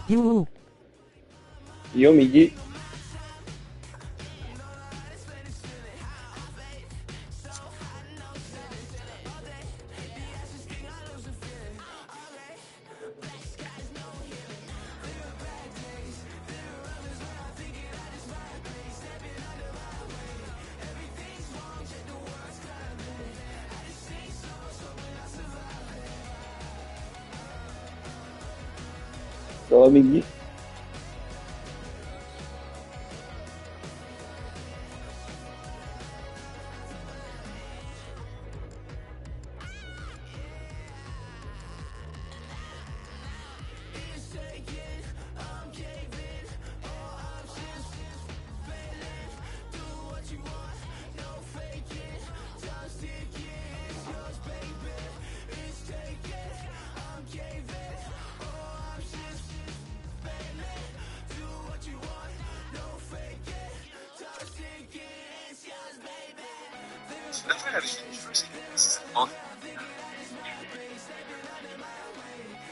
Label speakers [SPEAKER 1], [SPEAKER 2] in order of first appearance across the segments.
[SPEAKER 1] Io Migli. Ciao Migli.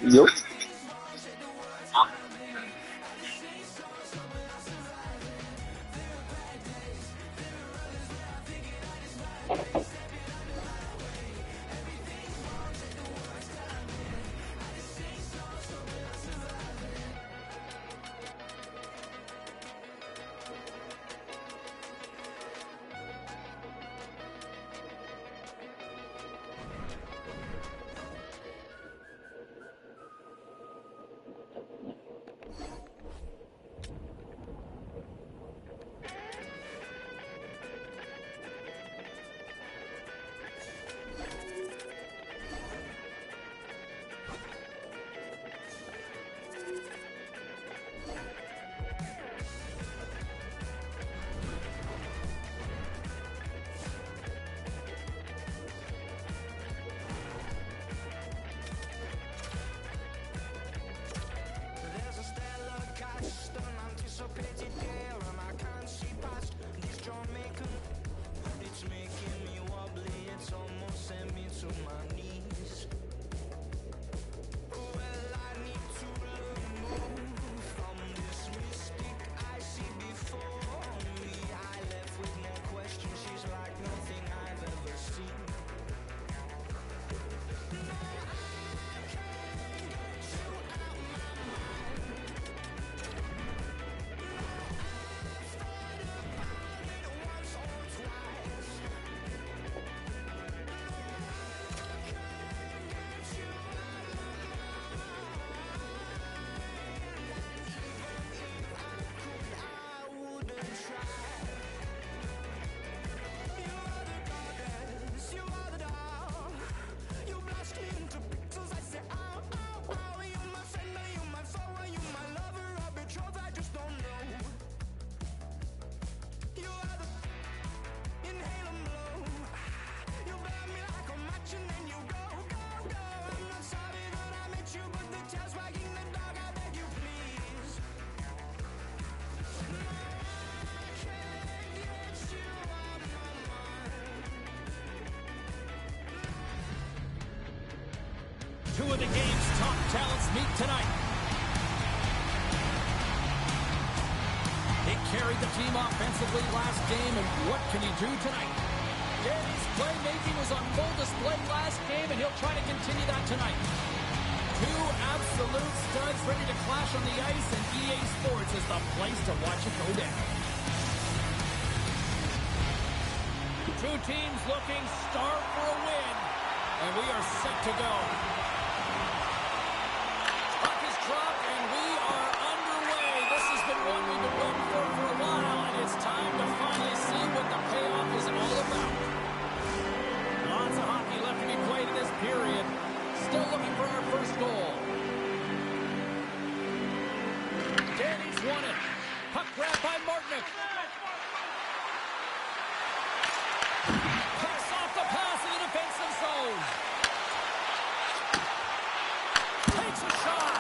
[SPEAKER 1] Io?
[SPEAKER 2] Two of the game's top talents meet tonight. He carried the team offensively last game, and what can he do tonight? Danny's playmaking was on full display last game, and he'll try to continue that tonight. Two absolute studs ready to clash on the ice, and EA Sports is the place to watch it go down. Two teams looking starved for a win, and we are set to go. Puck is dropped, and we are underway. This has been one we've been waiting for a while, and it's time to finally see what the payoff is all about. Lots of hockey left to be played in this period. Still looking for our first goal. Danny's won it. Puck grab by Martinick. Picks off the pass in the defensive zone. Takes a shot.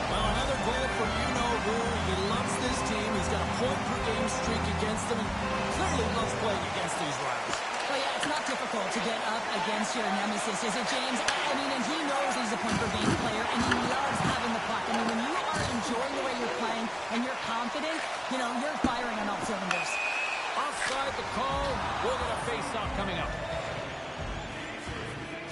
[SPEAKER 2] Well, another goal from you-know-who. He loves this team. He's got a point game streak against them and clearly loves playing against these rivals.
[SPEAKER 3] Well, yeah, it's not difficult to get up against your nemesis, is it, James? I mean, and he knows he's a point-per-game player, and he loves having the puck. I mean, when you are enjoying the way you're playing and you're confident, you know, you're firing on all cylinders.
[SPEAKER 2] Offside the call. We'll get a face-off coming up.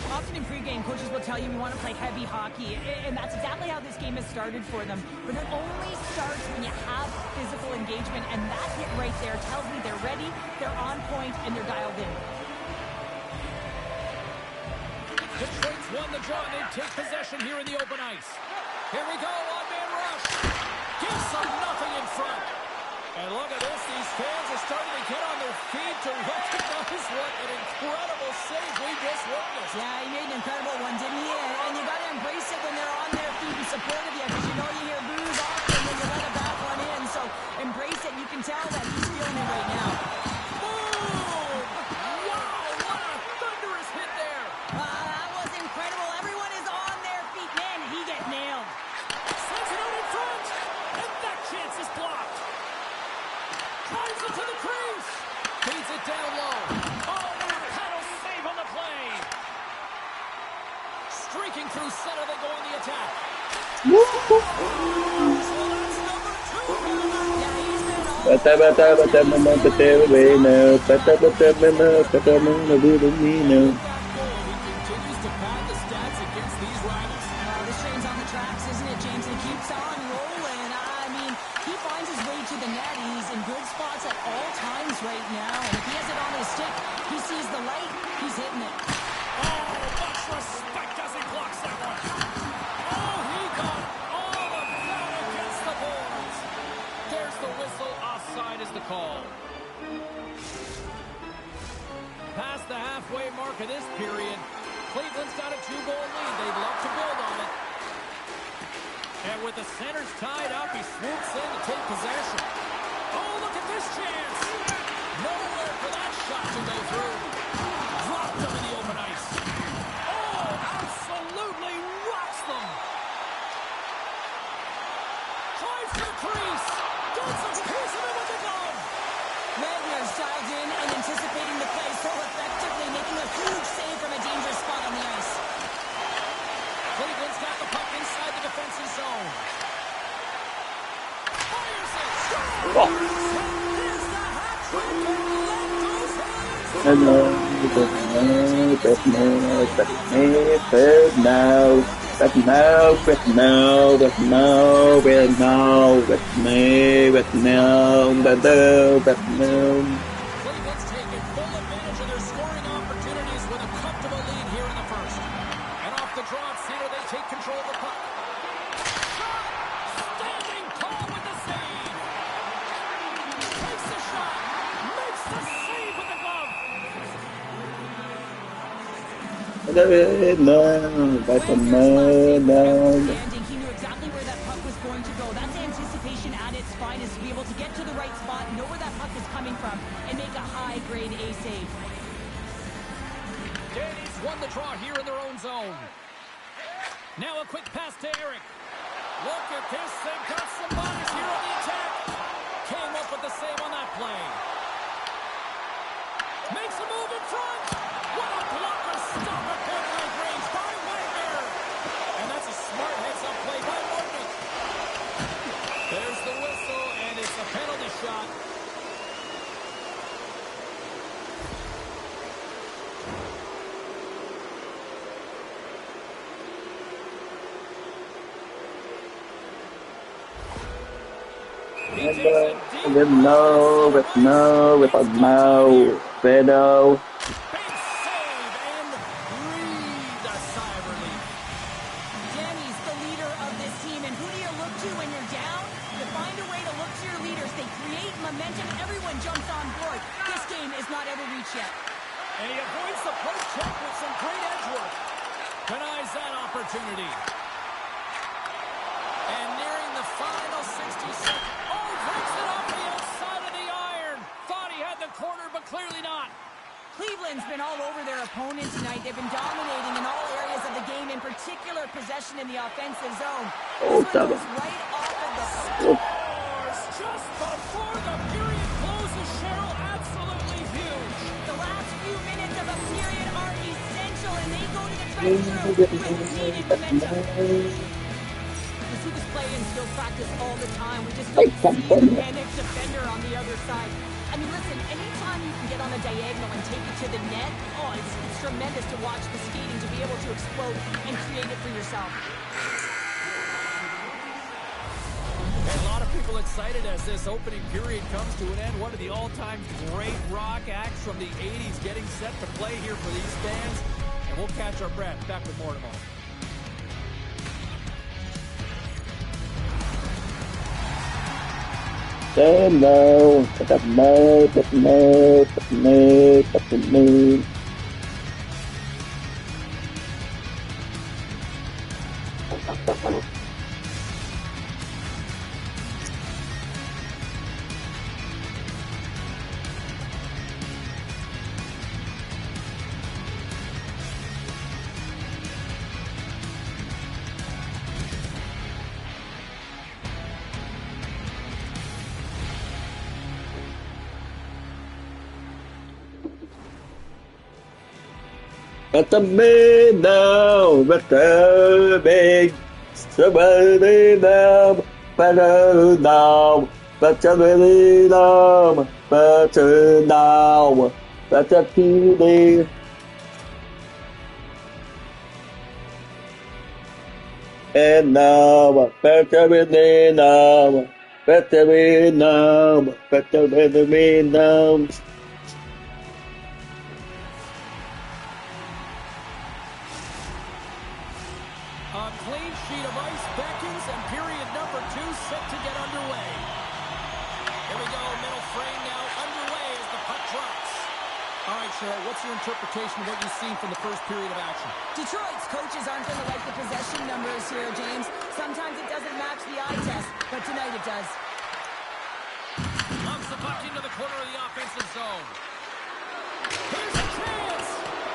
[SPEAKER 3] Often in pregame, coaches will tell you we want to play heavy hockey, and that's exactly how this game has started for them. But it only starts when you have physical engagement, and that hit right there tells me they're ready, they're on point, and they're dialed in.
[SPEAKER 2] Detroit's won the draw, and they take possession here in the open ice. Here we go, one-man rush. Gives them nothing in front. And look at this, these fans are starting to get on their feet to recognize what an incredible save we just witnessed.
[SPEAKER 3] Yeah, he made an incredible one, didn't he? And you got to embrace it when they're on their feet in support of you, because you know you hear boos often when you let a bad one in. So embrace it. You can tell that he's feeling it right now.
[SPEAKER 2] Boom! Wow, what a thunderous hit there.
[SPEAKER 3] That was incredible. Everyone is on their feet. Man, he get nailed.
[SPEAKER 2] Sends it out in front, and that chance is blocked. Drives it to the crease. Feeds it down low. Oh, and a paddle save on the play. Streaking through center, they go on the attack. So that's number 2.
[SPEAKER 3] Yeah, he's been all
[SPEAKER 1] Bata bata bata mama bata bueno. Bata bata mama bata mama bueno.
[SPEAKER 2] He continues to pad the stats against these rivals.
[SPEAKER 3] this train's on the tracks, isn't it, James? And it keeps on rolling. I mean, he finds his way to the net. He's in good spots at all times right now. And if he has it on his stick, he sees the light, he's hitting it.
[SPEAKER 2] Oh, much respect as he blocks that one. Oh, he got all of that against the boards. There's the whistle. Offside is the call. Past the halfway mark of this period, Cleveland's got a 2-goal lead. They'd love to build on it. And with the centers tied up, he swoops in to take possession. Oh, look at this chance. Nowhere for that shot to go through. Dropped them in the open ice. Oh, absolutely rocks them. Tries to the crease. Gets a piece of it with the glove.
[SPEAKER 3] Wagner's dialed in and anticipating the play so effectively, making a huge save from a dangerous spot on the ice.
[SPEAKER 2] Cleveland's got the puck inside the defensive zone. Fires it.
[SPEAKER 1] Oh.
[SPEAKER 2] Here's the hat trick and let those hands.
[SPEAKER 1] Hello, but now, but now, but now, but now, but now, but now, but now, but now, but now, but now.
[SPEAKER 2] Cleveland's taken full advantage of their scoring opportunities with a comfortable lead here in the first. And off the draw center, they take control of the puck. Shot! Standing tall with the save. Takes the shot. Makes the save with the glove.
[SPEAKER 1] No, but no, no.
[SPEAKER 3] He knew exactly where that puck was going to go. That's anticipation at its finest, to be able to get to the right spot, know where that puck is coming from, and make a high-grade A save.
[SPEAKER 2] Danny's won the draw here in their own zone. Now a quick pass to Eric. Look at this. They've got some bodies here on the attack. Came up with the save on that play. Makes a move in front. What a blocker stop at point-blank range by Wagner. And that's a smart heads-up play by Morgan. There's the whistle, and it's a penalty shot. He takes a deep
[SPEAKER 1] With no, with no, with a no, Vedo.
[SPEAKER 2] big save and breathe a sigh of relief.
[SPEAKER 3] Danny's the leader of this team, and who do you look to when you're down? You find a way to look to your leaders. They create momentum. Everyone jumps on board. This game is not out of reach yet.
[SPEAKER 2] And he avoids the post check with some great edge work. Denies that opportunity. And nearing the final 60 seconds. Oh, breaks it off the outside of the iron. Thought he had the corner, but clearly not.
[SPEAKER 3] Cleveland's been all over their opponent tonight. They've been dominating in all areas of the game, in particular possession in the offensive zone.
[SPEAKER 1] Oh,
[SPEAKER 3] This one goes right off of the
[SPEAKER 2] Scores just before the period
[SPEAKER 3] Created momentum. We see this play in skill practice all the time. We just don't see the panic defender on the other side. I mean, listen, anytime you can get on a diagonal and take it to the net, oh, it's tremendous to watch the skating, to be able to explode and create it for yourself.
[SPEAKER 2] A lot of people excited as this opening period comes to an end. One of the all-time great rock acts from the 80s getting set to play here for these fans. And we'll catch our breath. Back with more tomorrow.
[SPEAKER 1] No, but no. But the man now, but the big, somebody now, better now, but somebody now, better now, but the feeling. And now, better me now, better me now, better me now.
[SPEAKER 2] A clean sheet of ice beckons, and period number 2 set to get underway. Here we go, middle frame now underway as the puck drops. All right, Chel, what's your interpretation of what you've seen from the first period of action?
[SPEAKER 3] Detroit's coaches aren't going to like the possession numbers here, James. Sometimes it doesn't match the eye test, but tonight it does.
[SPEAKER 2] Lumps the puck into the corner of the offensive zone. Here's a chance!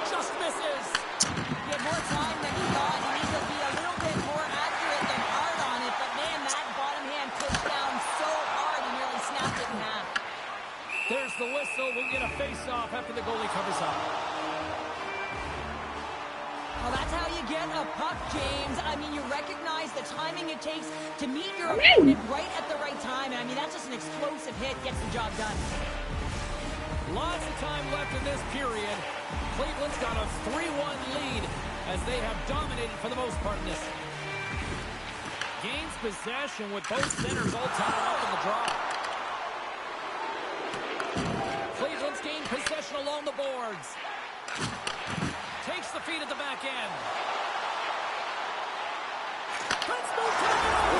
[SPEAKER 2] Just misses!
[SPEAKER 3] He had more time than he thought. He needs to be a little bit more accurate than hard on it, but man, that bottom hand pushed down so hard he nearly snapped it in half.
[SPEAKER 2] There's the whistle. We'll get a face-off after the goalie covers up.
[SPEAKER 3] Well, that's how you get a puck, James. I mean, you recognize the timing it takes to meet your opponent right at the right time. And I mean, that's just an explosive hit. Gets the job done.
[SPEAKER 2] Lots of time left in this period. Cleveland's got a 3-1 lead as they have dominated for the most part in this. Gains possession with both centers all tied up in the draw. Cleveland's gained possession along the boards. Takes the feed at the back end. Let's move to the middle.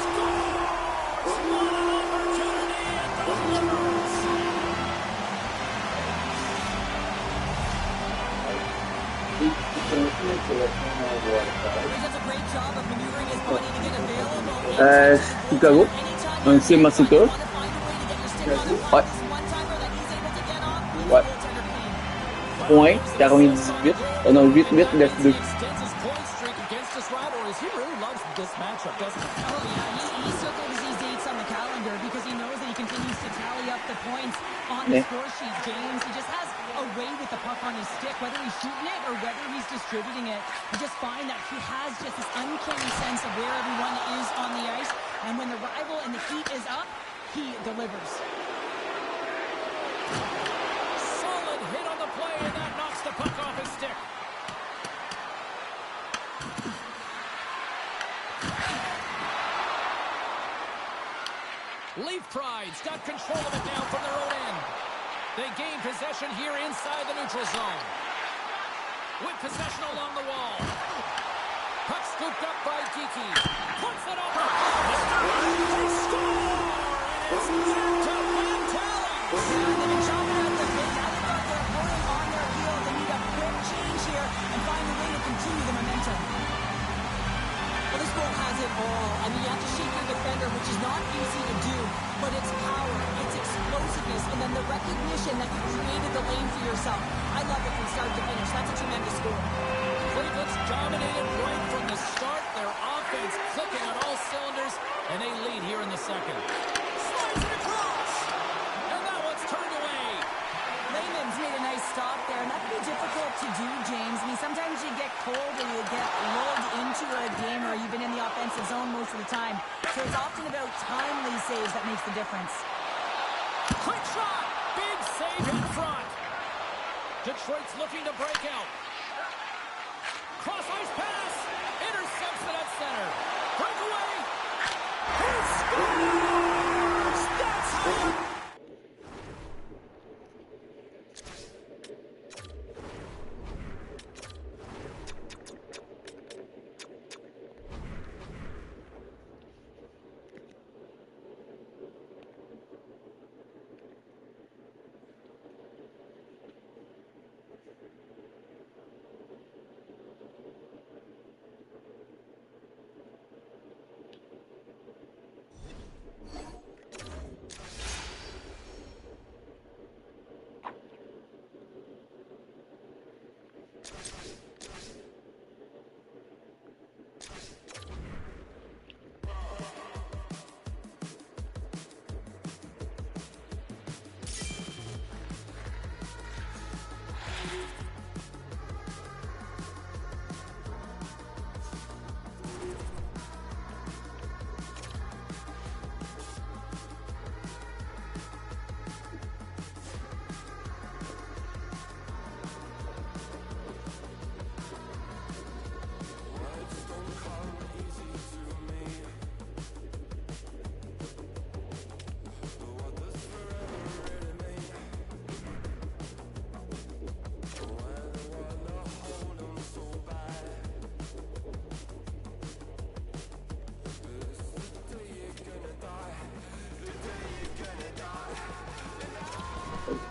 [SPEAKER 2] Scores! What an opportunity and delivers!
[SPEAKER 3] He does a great job of maneuvering his body to get available.
[SPEAKER 1] Chicago, un Simasito. Ouais. Ouais. Point 98. Oh non, 8, 8, 9, 2.
[SPEAKER 2] This matchup, doesn't it?
[SPEAKER 3] Oh, yeah. He circled these dates on the calendar because he knows that he continues to tally up the points on the score sheet, James. He just has a way with the puck on his stick, whether he's shooting it or whether he's distributing it. You just find that he has just this uncanny sense of where everyone is on the ice, and when the rival and the heat is up, he delivers.
[SPEAKER 2] Solid hit on the play, and that knocks the puck off his stick. Leaf Pride's got control of it now from their own end. They gain possession here inside the neutral zone. With possession along the wall. Puck scooped up by Geeky. Puts it over. They score! And it's back to Montali.
[SPEAKER 3] They've been chopping at the bit. Now they've got their opponent on their heels. They need a quick change here and find a way to continue the momentum. Well, this goal has it all. I mean, you have to shake your defender, which is not easy to do, but it's power, it's explosiveness, and then the recognition that you created the lane for yourself. I love it from start to finish. That's a tremendous goal.
[SPEAKER 2] Cleveland's dominated right from the start. Their offense clicking on all cylinders, and they lead here in the second. Slides it across, and that one's turned away.
[SPEAKER 3] Layman's made a nice stop there, and that can be difficult to do, James. I mean, sometimes you get time. So it's often about timely saves that makes the difference.
[SPEAKER 2] Quick shot! Big save in front. Detroit's looking to break out. Cross ice pass. Intercepts it at center. Breakaway. He scores! That's how you...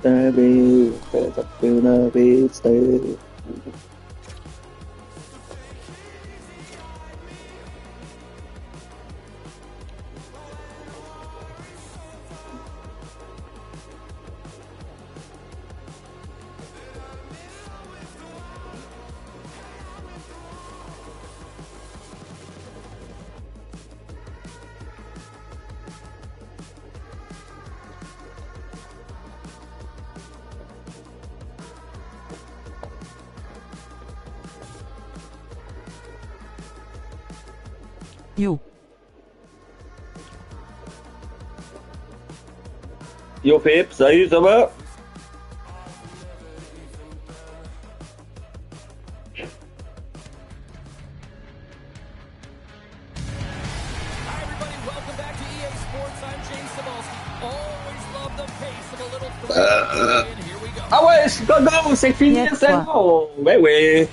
[SPEAKER 1] Baby, there's a gonna be stay.
[SPEAKER 4] Yo.
[SPEAKER 1] Yo Pip, salut, ça va?
[SPEAKER 2] Hi, everybody. Welcome back to EA Sports. I'm James Cebulski. Always love the pace of a little three. And here we go.
[SPEAKER 1] Ah ouais, go, c'est fini,
[SPEAKER 4] Yes,
[SPEAKER 1] c'est
[SPEAKER 4] quoi.
[SPEAKER 1] bon. Ben oui.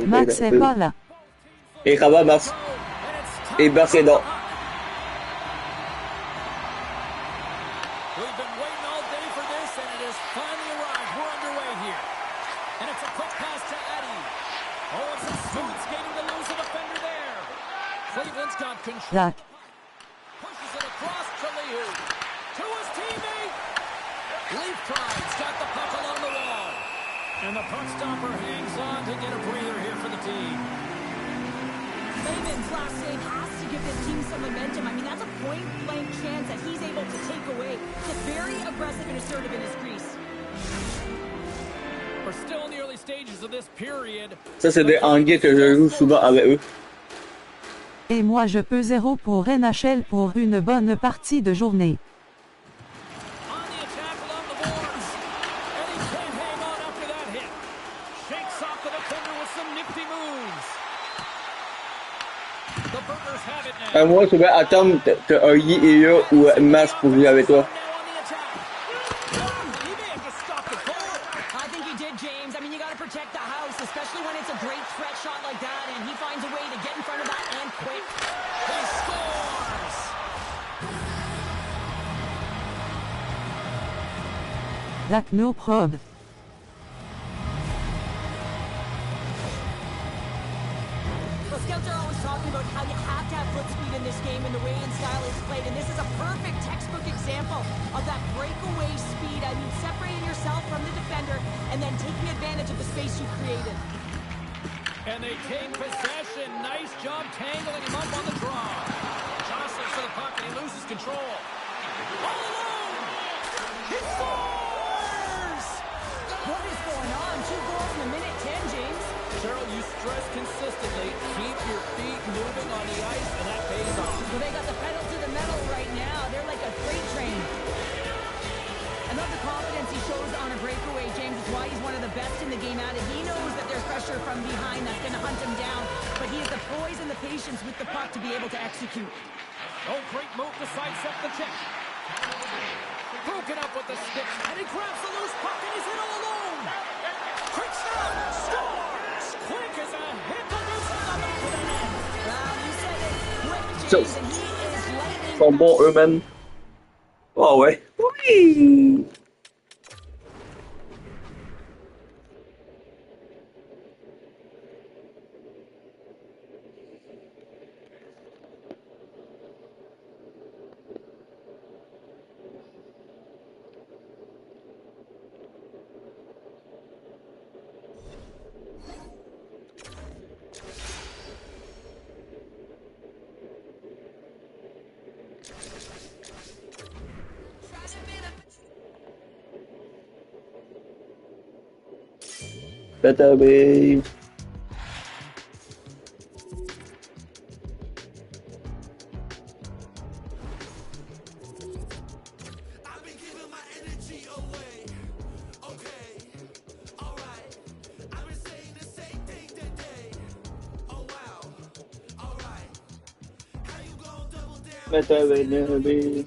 [SPEAKER 4] Max est pas là.
[SPEAKER 1] Et ça va, Max? Et Max est là.
[SPEAKER 2] We've been waiting all day for this, and it has finally arrived. We're underway here. And it's a quick pass to Eddie. Oh, it's a smooth skating to lose a defender there. Cleveland's got control.
[SPEAKER 4] Zach.
[SPEAKER 2] Pushes it across to Liu. To his teammate. Leaf Pride's got the puck along the wall. And the puck stopper hangs on to get a breather here for the team.
[SPEAKER 3] Layman's last save has to give this team some momentum. I mean, that's a point-blank chance that he's able to take away. Just very aggressive and assertive in his crease.
[SPEAKER 2] We're still in the early stages of this period.
[SPEAKER 1] Ça, c'est des anglais que je joue souvent avec eux.
[SPEAKER 4] Et moi je peux 0 pour Nhl pour une bonne partie de journée.
[SPEAKER 2] On the attack along the boards. And he can't hang on after that hit. Shakes off the defender with some nifty moves. The Burgers have it now.
[SPEAKER 1] Moi, je vais attendre que Oyi est là ou Max pour jouer avec toi.
[SPEAKER 2] Now on the attack. He may have just stopped the goal.
[SPEAKER 3] I think he did, James. I mean, you got to protect the house, especially when it's a great threat shot like that, and he finds a way to get in front of that and quick.
[SPEAKER 2] He scores.
[SPEAKER 4] Zach no prob.
[SPEAKER 3] Well, scouts are always talking about how you have to have foot speed in this game and the way and style it's played, and this is a perfect textbook example of that breakaway speed. I mean, separating yourself from the defender and then taking advantage of the space you created.
[SPEAKER 2] And they take possession. Nice job tangling him up on the draw. Jostles for the puck and he loses control. All alone. He scores!
[SPEAKER 3] What is going on? 2 goals in a minute 10, James.
[SPEAKER 2] Cheryl, you stress consistently, keep your feet moving on the ice, and that pays off.
[SPEAKER 3] Well, they got the pedal to the metal right now. They're like a freight train. I love the confidence he shows on a breakaway, James. It's why he's one of the best in the game at it. He knows that there's pressure from behind that's going to hunt him down, but he has the poise and the patience with the puck to be able to execute.
[SPEAKER 2] Oh, great move to sidestep the check. Broken up with the sticks, and he grabs the loose puck, and he's in all alone. Quick stop, scores! Quick as a hit to loose on the back of the net.
[SPEAKER 3] You said it, quick,
[SPEAKER 1] So,
[SPEAKER 3] James, and he is lightning
[SPEAKER 1] Còn bộ rồi mình. Ôi. Ui. Better be. Better be.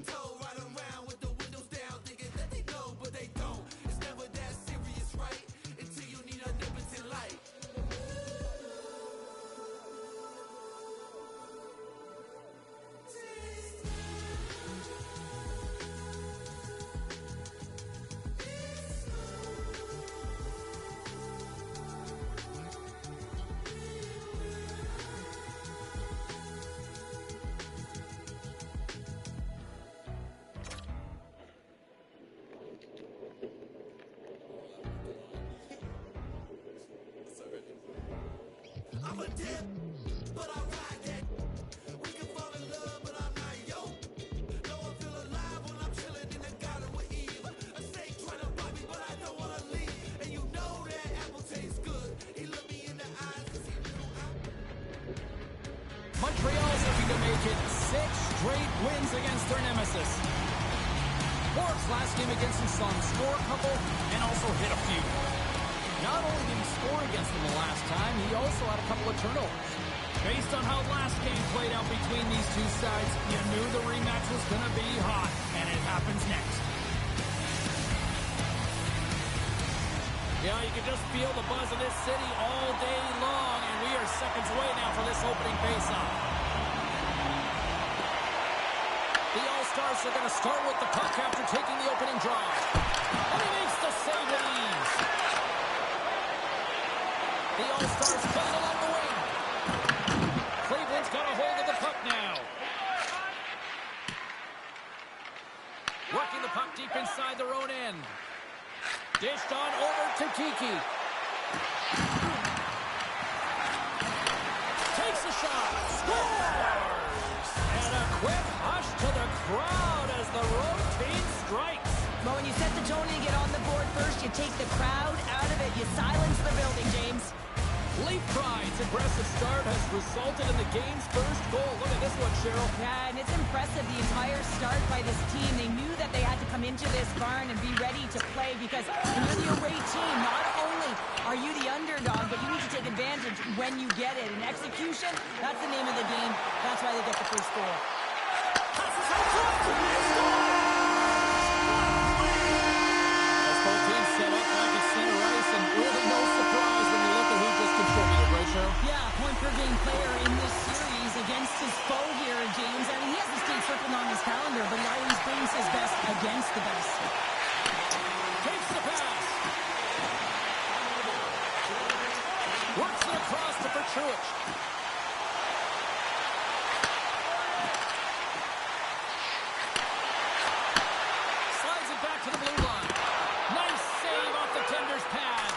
[SPEAKER 2] Montreal's looking to make it 6 straight wins against their nemesis. Forbes last game against him saw him score a couple and also hit a few. Not only did he score against them the last time, he also had a couple of turnovers. Based on how last game played out between these two sides, you knew the rematch was going to be hot, and it happens next. Yeah, you can just feel the buzz of this city all day long, and we are seconds away now for this opening faceoff. The All-Stars are going to start with the puck after taking the opening drive. And he makes the save with ease. The All-Stars play it along the wing. Cleveland's got a hold of the puck now. Working the puck deep inside their own end. Dished on over to Kiki. Takes a shot. Scores! And a quick hush to the crowd as the road team strikes.
[SPEAKER 3] Well, when you set the tone and you get on the board first, you take the crowd out of it. You silence the building, James.
[SPEAKER 2] Leaf Pride's aggressive start has resulted in the game's first goal. Look at this one, Cheryl.
[SPEAKER 3] Yeah, and it's impressive, the entire start by this team. They knew that they had to come into this barn and be ready to play because when you're the away team, not only are you the underdog, but you need to take advantage when you get it. And execution, that's the name of the game. That's why they get the first goal.
[SPEAKER 2] Passes out front. He scores! As both teams set up back at center ice, and really no surprise when you look at who just contributed, right, Cheryl?
[SPEAKER 3] Yeah, point per game player in this series against his foe here, James. I mean, he has the state circled on his calendar, but he always brings his best against the best.
[SPEAKER 2] Takes the pass. Works it across to Petruich. Slides it back to the blue line. Nice save off the tender's pad.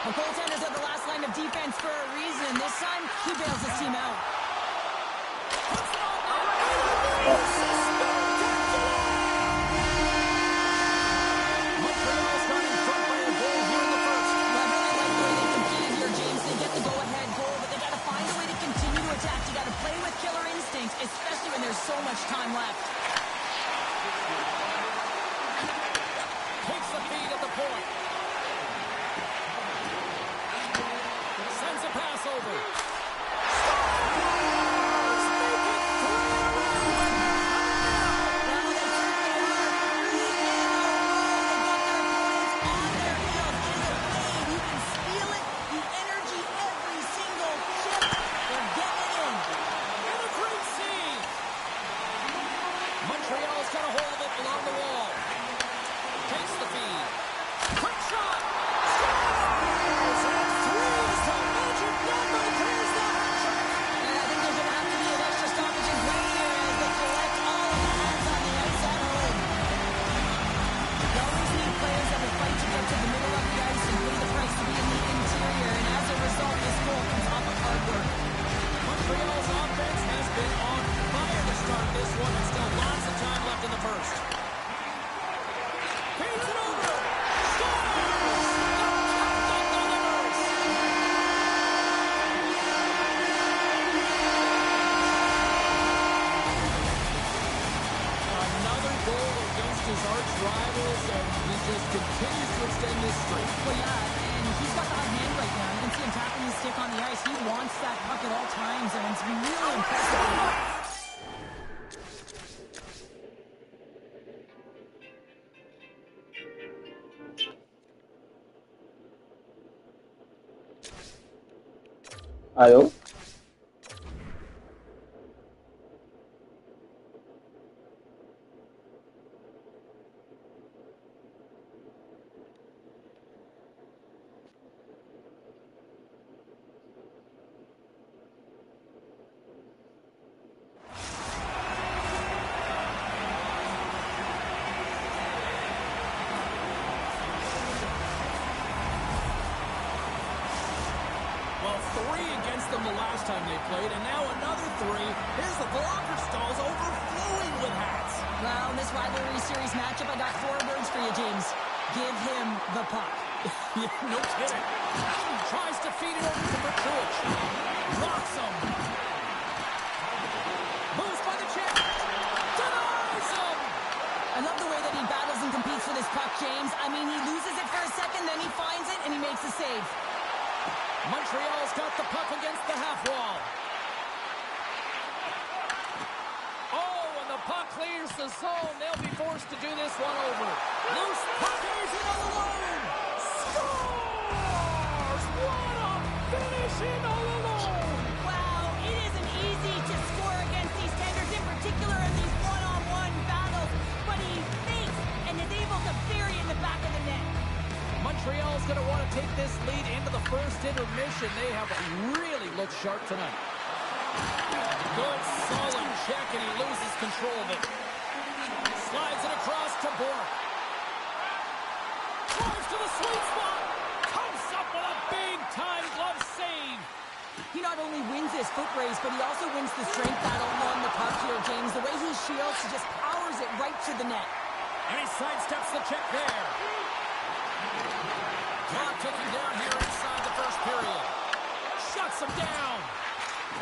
[SPEAKER 3] The goaltenders are the last line of defense for a reason. This time, he bails his team out.
[SPEAKER 2] Puts it on net. Spectacular! point. Sends a pass over. Montreal's got a hold of it along the wall. Takes the feed. Quick shot. Scores! And threes to magic number. Clears the hat trick.
[SPEAKER 3] And I think there's going to have to be an extra stoppage in play here as they collect all of the hands on the ice at home. They always need players that will fight to get to the middle of the ice and pay the price to be in the interior. And as a result, this goal comes off of hard work.
[SPEAKER 2] Montreal's offense has been on fire to start this one, and still lots of time left in the first. Paints it over. Scores! The captain delivers. Another goal against his arch rivals, and he just continues to extend this streak.
[SPEAKER 3] Well, yeah, and he's got the hot hand right now. You can see him tapping his stick on the ice. He wants that puck at all times, and it's been really impressive.
[SPEAKER 1] Allô?
[SPEAKER 2] Well, 3 against them the last time they played, and now another 3. Here's the blocker stalls overflowing with hats.
[SPEAKER 3] Well, in this rivalry series matchup, I got 4 words for you, James. Give him the puck.
[SPEAKER 2] Yeah, no kidding. Tries to feed it over to Bertrich. Rocks him. Moves by the check. Denies him.
[SPEAKER 3] I love the way that he battles and competes for this puck, James. I mean, he loses it for a second, then he finds it, and he makes a save.
[SPEAKER 2] Montreal's got the puck against the half wall. Oh, and the puck clears the zone. They'll be forced to do this one over. Loose puck, he's in all alone. Scores! What a finish in all alone.
[SPEAKER 3] Wow, it isn't easy to score against these tenders, in particular in these one-on-one battles, but he fakes and is able to bury it in the back of the net.
[SPEAKER 2] Montreal's going to want to take this lead into the first intermission. They have really looked sharp tonight. Good, solid check, and he loses control of it. Slides it across to Bork. Drives to the sweet spot. Comes up with a big-time glove save.
[SPEAKER 3] He not only wins this foot race, but he also wins the strength battle on the puck here, James. The way he shields, he just powers it right to the net.
[SPEAKER 2] And he sidesteps the check there. Clock ticking down here inside the first period. Shuts him down.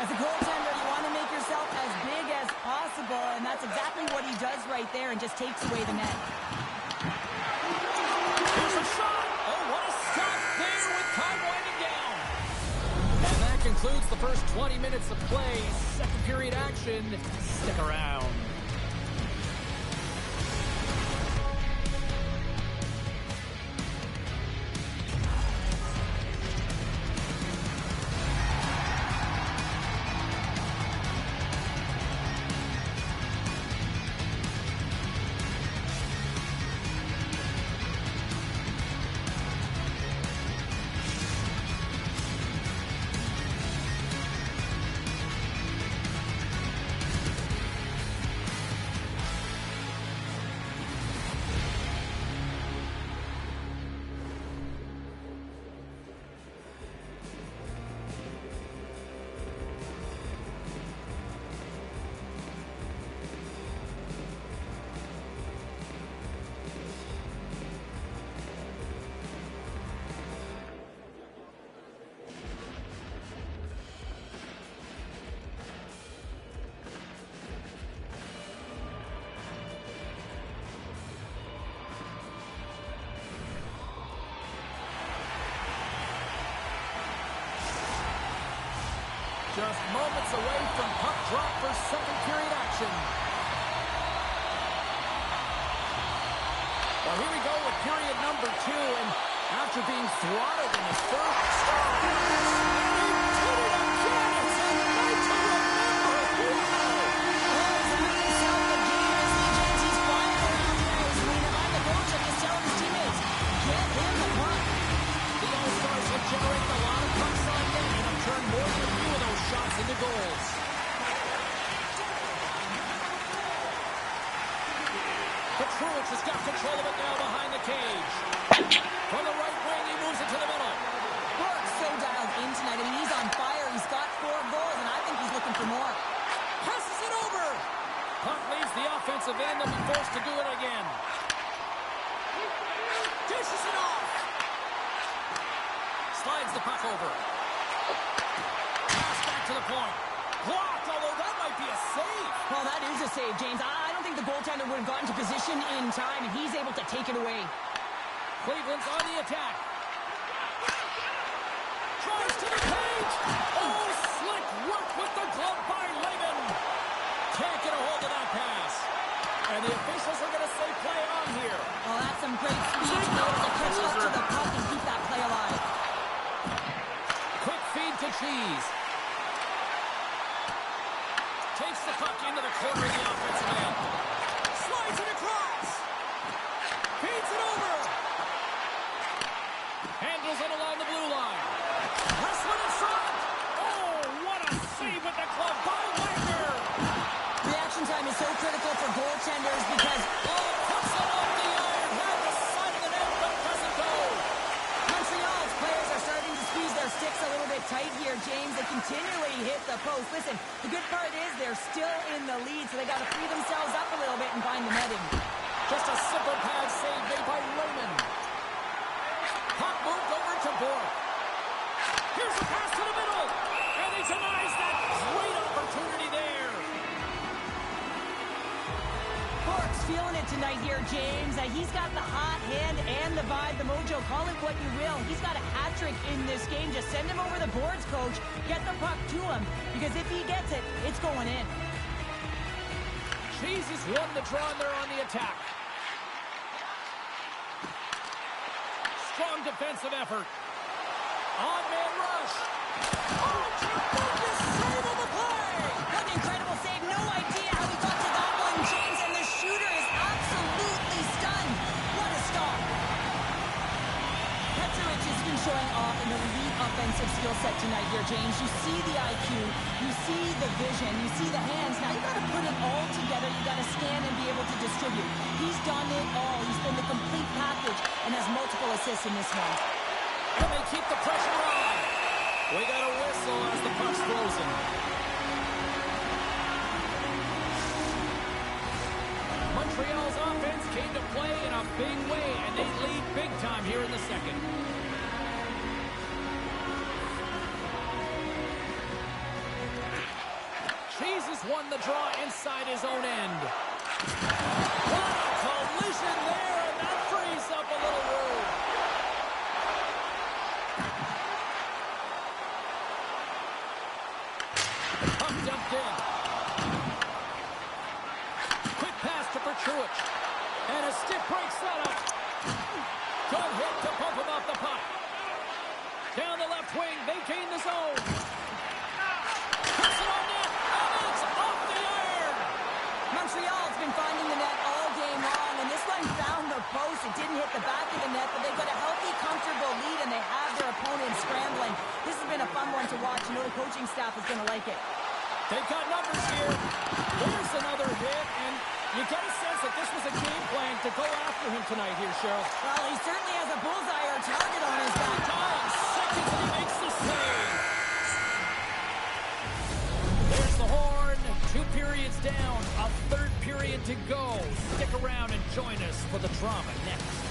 [SPEAKER 3] As a goaltender, you want to make yourself as big as possible, and that's exactly what he does right there and just takes away the net.
[SPEAKER 2] Here's a shot. Oh, what a stop there with time winding down. And that concludes the first 20 minutes of play. Second period action. Stick around. just moments away from puck drop for second period action. Well, here we go with period number 2, and after being throttled in the first, generated a lot of pucks on net and have turned more than a few of those shots into goals. Petruich has got control of it now behind the cage. From the right wing, he moves it to the middle.
[SPEAKER 3] Burke's so dialed in tonight. I mean, he's on fire. He's got 4 goals, and I think he's looking for more.
[SPEAKER 2] Passes it over. Puck leaves the offensive end. They'll be forced to do it again. Dishes it off. Slides the puck over. Pass back to the point. Blocked, although that might be a save.
[SPEAKER 3] Well, that is a save, James. I don't think the goaltender would have gotten to position in time, and he's able to take it away.
[SPEAKER 2] Cleveland's on the attack. Tries to the cage. Oh, slick work with the glove by Lehman. Can't get a hold of that pass. And the officials are going to say play on here.
[SPEAKER 3] Well, that's some great speed to be able to catch up to the puck and keep that play alive.
[SPEAKER 2] Quick feed to Cheese. Takes the puck into the corner of the offensive end. Slides it across. Feeds it over. Handles it along the blue line. Wrestling in front. Oh, what a save with the glove by Wagner.
[SPEAKER 3] Reaction time is so critical for goaltenders because
[SPEAKER 2] Puts it off the iron. Had the side of the net, but doesn't go.
[SPEAKER 3] Montreal's players are starting to squeeze their sticks a little bit tight here, James. They continually hit the post. Listen, the good part is they're still in the lead, so they got to free themselves up a little bit and find the netting.
[SPEAKER 2] Just a simple pad save made by Lehman. Puck moved over to Bork. Here's a pass to the middle, and he denies that great opportunity there.
[SPEAKER 3] Bork's feeling it tonight here, James. He's got the hot hand and the vibe, the mojo. Call it what you will. He's got a hat trick in this game. Just send him over the boards, coach. Get the puck to him, because if he gets it, it's going in.
[SPEAKER 2] Cheese has won the draw, and they're on the attack. Strong defensive effort. On-man rush. Oh, tremendous save of the play.
[SPEAKER 3] What an incredible save. No idea how he got to that one, James, and the shooter is absolutely stunned. What a stop. Petruich has been showing off an elite offensive skill set tonight here, James. You see the IQ, you see the vision, you see the hands. Now you got to put it all together. You got to scan and be able to distribute. He's done it all. He's been the complete package and has multiple assists in this one.
[SPEAKER 2] And they keep the pressure on. We got a whistle as the puck's frozen. Montreal's offense came to play in a big way, and they lead big time here in the second. Cheese has won the draw inside his own end. What a collision there, and that frees up a little room. Puck dumped in. Quick pass to Petruich. And a stiff break setup. Good hit to pump him off the puck. Down the left wing, they gain the zone. Puts it on net, and it's off the iron.
[SPEAKER 3] Montreal's been finding the net all game long, and this one found the post. It didn't hit the back of the net, but they've got a healthy, comfortable lead, and they have their opponent scrambling. This has been a fun one to watch. You know the coaching staff is going to like it.
[SPEAKER 2] They've got numbers here. There's another hit, and you get a sense that this was a game plan to go after him tonight here, Cheryl.
[SPEAKER 3] Well, he certainly has a bullseye or a target on his back.
[SPEAKER 2] 5 seconds, and he makes the save. There's the horn. 2 periods down. A third period to go. Stick around and join us for the drama next.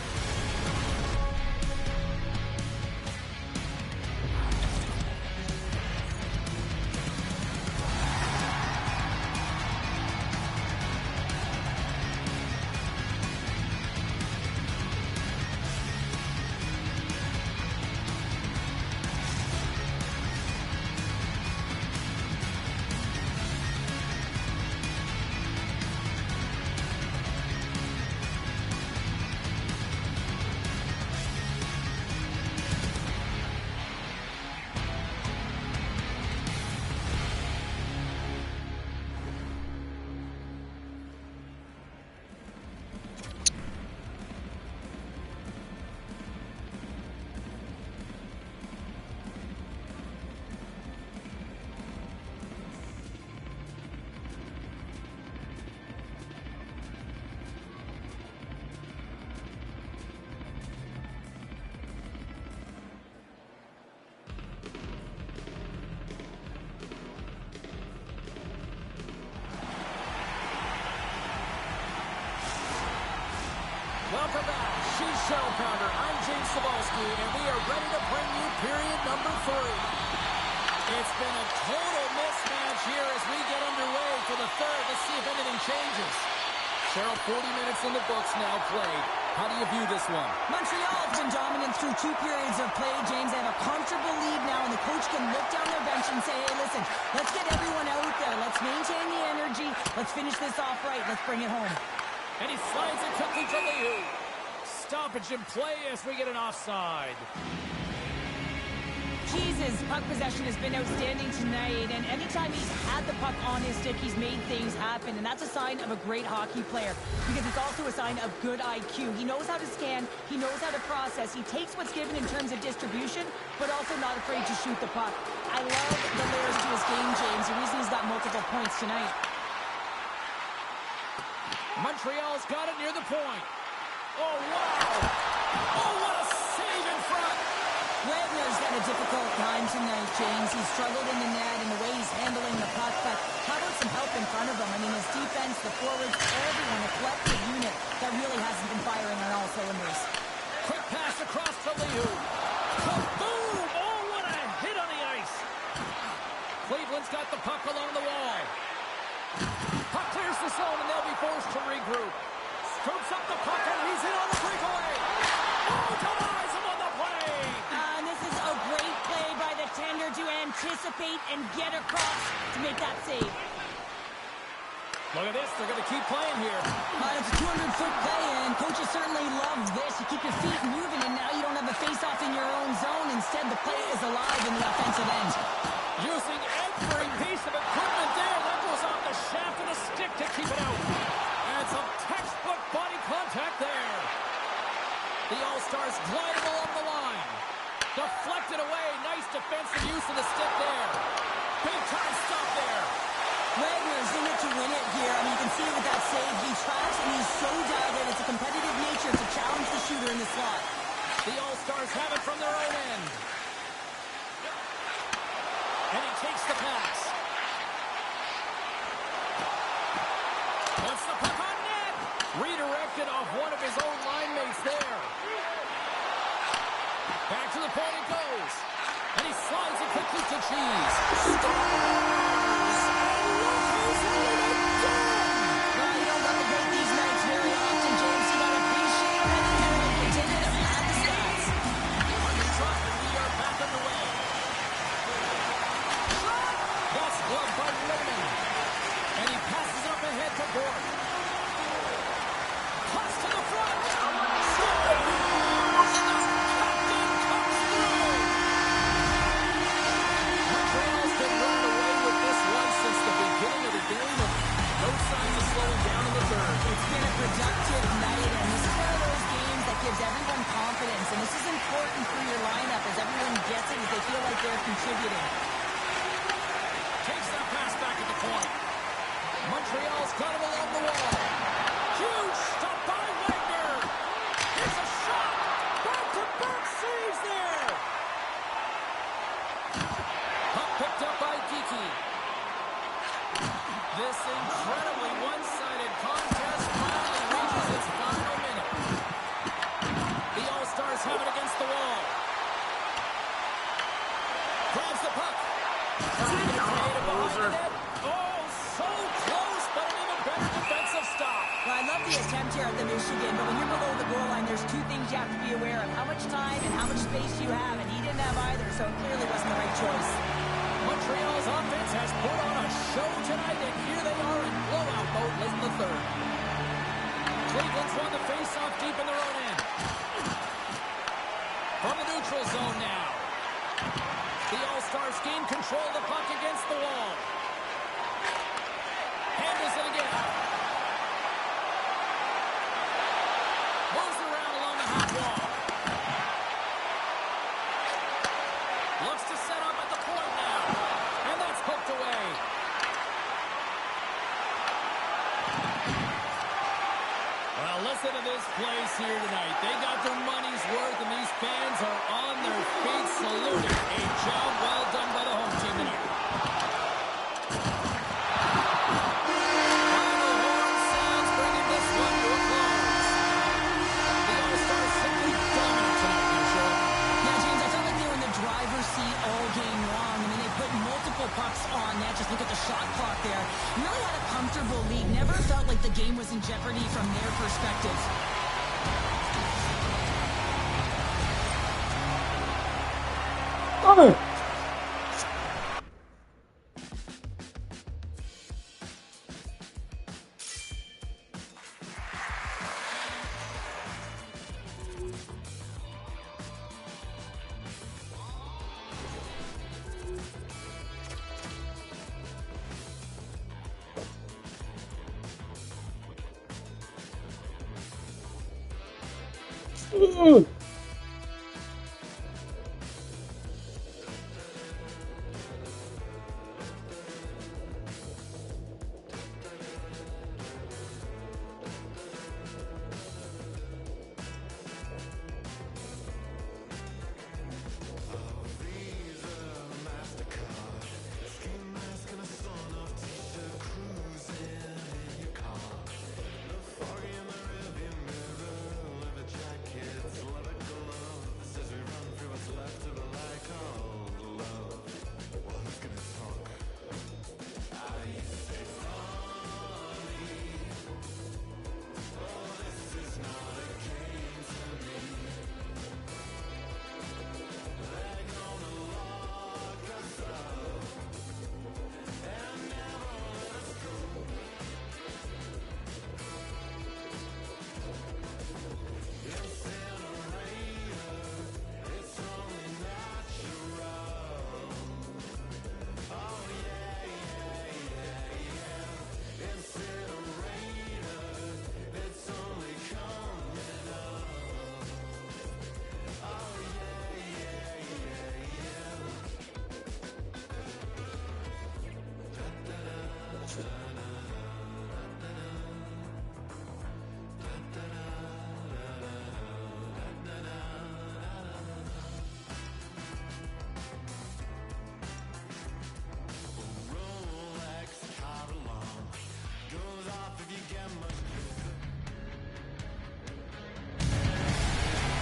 [SPEAKER 2] Welcome back. She's Chel Pounder. I'm James Cebulski, and we are ready to bring you period number 3. It's been a total mismatch here as we get underway for the third. Let's see if anything changes. Cheryl, 40 minutes in the books now played. How do you view this one?
[SPEAKER 3] Montreal's been dominant through 2 periods of play, James. They have a comfortable lead now, and the coach can look down their bench and say, hey, listen, let's get everyone out there. Let's maintain the energy. Let's finish this off right. Let's bring it home.
[SPEAKER 2] And he slides it quickly to Liu. Stoppage in play as we get an offside.
[SPEAKER 3] Jesus, puck possession has been outstanding tonight, and anytime he's had the puck on his stick, he's made things happen, and that's a sign of a great hockey player, because it's also a sign of good IQ. He knows how to scan, he knows how to process, he takes what's given in terms of distribution, but also not afraid to shoot the puck. I love the layers to his game, James. The reason he's got multiple points tonight.
[SPEAKER 2] Montreal's got it near the point. Oh, wow! Oh, what a save in front!
[SPEAKER 3] Wagner's had a difficult time tonight, James. He's struggled in the net and the way he's handling the puck, but how about some help in front of him? I mean, his defense, the forwards, everyone, a collective unit that really hasn't been firing on all cylinders.
[SPEAKER 2] Quick pass across to Liu. Kaboom! Oh, what a hit on the ice! Cleveland's got the puck along the wall. Puck clears the zone, and they'll be forced to regroup. Scoops up the puck, and he's in on the breakaway. Oh, denies him on the play!
[SPEAKER 3] And this is a great play by the tender to anticipate and get across to make that save.
[SPEAKER 2] Look at this. They're going to keep playing here.
[SPEAKER 3] It's a 200-foot play, and coaches certainly love this. You keep your feet moving, and now you don't have a face-off in your own zone. Instead, the play is alive in the offensive end.
[SPEAKER 2] Using every piece of equipment there. That goes off the shaft of the stick to keep it out. And some textbook body contact there. The All-Stars gliding along the line. Deflected away. Nice defensive use of the stick there. Big time stop there.
[SPEAKER 3] Wagner's in it to win it here. I mean, you can see it with that save. He tries, and he's so dialed in. It's a competitive nature to challenge the shooter in the slot.
[SPEAKER 2] The All-Stars have it from their own end. And he takes the pass. Puts the puck on net. Redirected off one of his own line mates there. Back to the point it goes. And he slides it quickly to Cheese. Scores! And look who's in it again!
[SPEAKER 3] Well, you don't get to break these nights very often, James. You gotta appreciate it and continue to pad the stats.
[SPEAKER 2] On the truck, and we are back underway. That's glove by Raymond. And he passes it up ahead to Bork. Toss to the front. Scores! The captain comes through. Montreal's been running away with this one since the beginning of the game, and no signs of slowing down in the third.
[SPEAKER 3] It's been a productive night, and this is one of those games that gives everyone confidence, and this is important for your lineup as everyone gets it, as they feel like they're contributing.
[SPEAKER 2] Takes that pass back at the point. Montreal's got him along the wall. Huge stop by Wagner. Here's a shot. Back-to-back saves there. Puck picked up by Geeky. This incredibly one-sided contest finally reaches its final minute. The All-Stars have it against the wall. Grabs the puck. Trying to create a behind the net. Oh, so close, but an even better defensive stop.
[SPEAKER 3] Well, I love the attempt here at the Michigan, but when you're below the goal line, there's 2 things you have to be aware of. How much time and how much space you have, and he didn't have either, so it clearly wasn't the right choice.
[SPEAKER 2] Montreal's offense has put on a show tonight, and here they are in blowout mode late in the third. Cleveland's won the face-off deep in their own end. From the neutral zone now. The All-Stars gain control of the puck against the wall. Handles it again. Moves around along the half wall. Looks to set up at the point now. And that's poked away. Well, listen to this place here tonight. They got their money's worth, and these fans are on their feet saluting. A job well done by the home team tonight.
[SPEAKER 3] jeopardy from their perspective.
[SPEAKER 1] Oh. Ooh.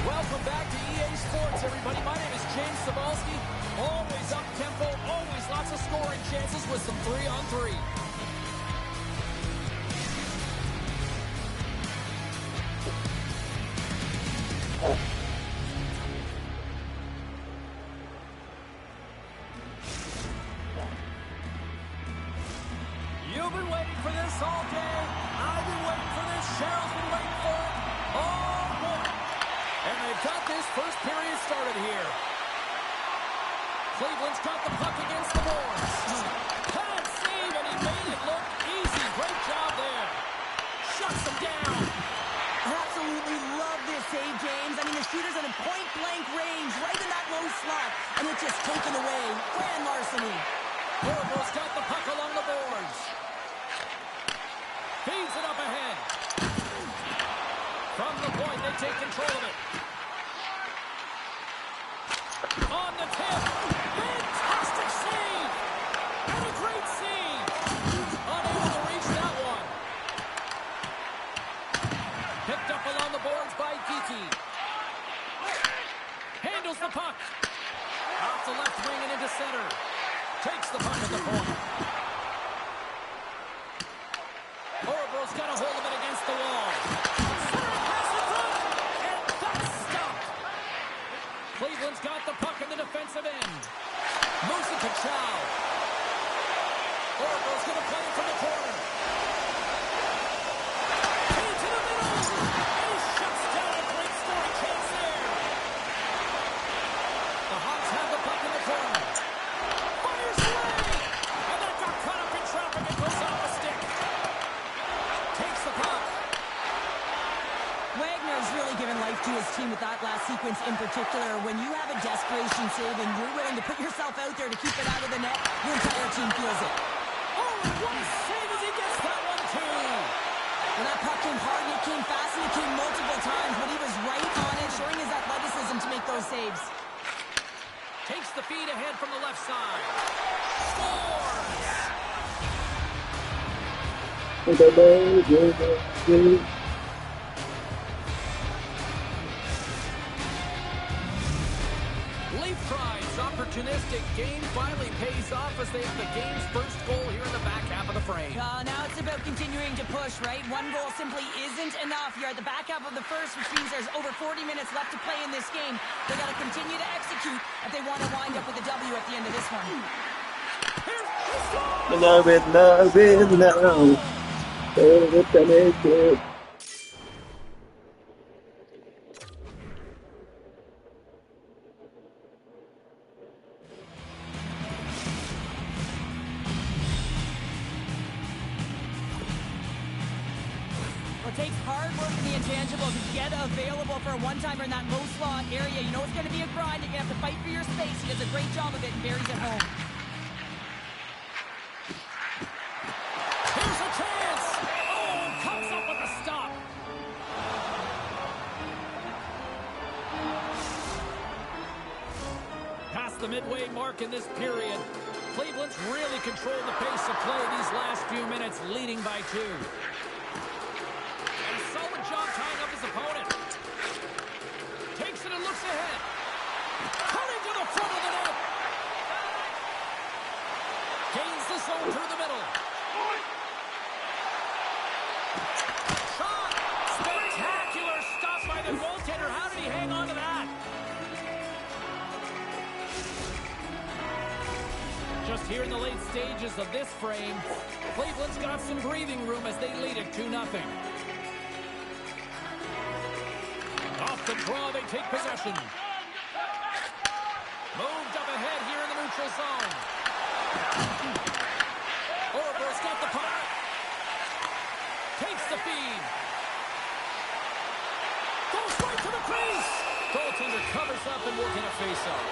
[SPEAKER 2] Welcome back to EA Sports, everybody. My name is James Cebulski. Always up-tempo, always lots of scoring chances with some 3-on-3. You've been waiting for this all day. I've been waiting for this. Cheryl's been waiting for it all morning. And they've got this first period started here. Cleveland's got the puck against the boards. Bad save, and he made it look easy. Great job there. Shuts him down.
[SPEAKER 3] Absolutely love this save, James. I mean, the shooter's in a point-blank range, right in that low slot, and it's just taken away. Grand larceny.
[SPEAKER 2] Oracle's got the puck along the boards. Feeds it up ahead. From the point, they take control of it. On the tip. Fantastic save. And a great save. Unable to reach that one. Picked up along the boards by Geeky. Handles the puck. Off the left wing and into center. Takes the puck at the point. Oracle's got a hold of it against the wall. Cleveland's got the puck in the defensive end. Moves it to Chel. Oracle's going to play it from the corner. Into the middle. And he shuts down a great scoring chance there. The Hawks have the puck in the corner. Fires away. And that got caught up in traffic and goes off the stick. Takes the puck.
[SPEAKER 3] Wagner's really given life to his team with that last sequence in particular. When you have a desperation save and you're willing to put yourself out there to keep it out of the net, your entire team feels it.
[SPEAKER 2] Oh, what a save as he gets that one, too.
[SPEAKER 3] When that puck came hard and it came fast and it came multiple times, but he was right on it, showing his athleticism to make those saves.
[SPEAKER 2] Takes the feed ahead from the left side. Scores! Leaf tries, opportunistic game finally pays off as they have the game's first goal here in the back half of the frame.
[SPEAKER 3] Now it's about continuing to push, right? One goal simply isn't enough. You're at the back half of the first, which means there's over 40 minutes left to play in this game. They got to continue to execute if they want to wind up with a W at the end of this one.
[SPEAKER 1] Love it, love it, love it.
[SPEAKER 3] It takes hard work in the intangible to get available for a one-timer in that low slot area. You know it's going to be a grind. You're going to have to fight for your space. He does a great job of it and buries it home.
[SPEAKER 2] Here's a chance! Oh, comes up with a stop. Past the midway mark in this period. Cleveland's really controlled the pace of play these last few minutes, leading by 2. Tying up his opponent. Takes it and looks ahead. Cutting to the front of the net. Gains the zone through the middle. Shot. Spectacular stop by the goaltender. How did he hang on to that? Just here in the late stages of this frame, Cleveland's got some breathing room as they lead it 2-0. Off the draw, they take possession. Moved up ahead here in the neutral zone. Orber's got the puck. Takes the feed. Goes right to the crease. Goaltender covers up and will get a face-off.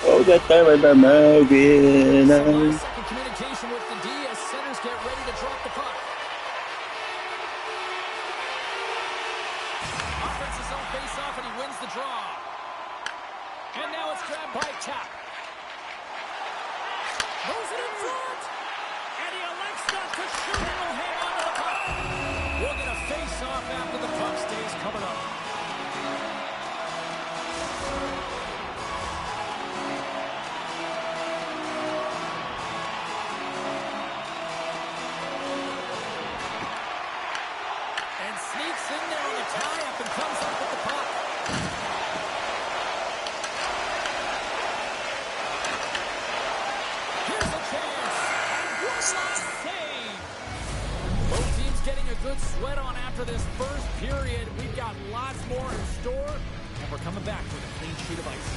[SPEAKER 1] Oh, that time I'm moving.
[SPEAKER 2] Second communication with the D as centers get ready to drop the puck. His own face-off, and he wins the draw. And now it's grabbed by Chel. Moves it in front. And he elects not to shoot and will hang on to the puck. We'll get a face-off after the puck stays coming up. And sneaks in there on the tie-up and comes up with the puck. Here's a chance. One last save. Both teams getting a good sweat on after this first period. We've got lots more in store, and we're coming back with a clean sheet of ice.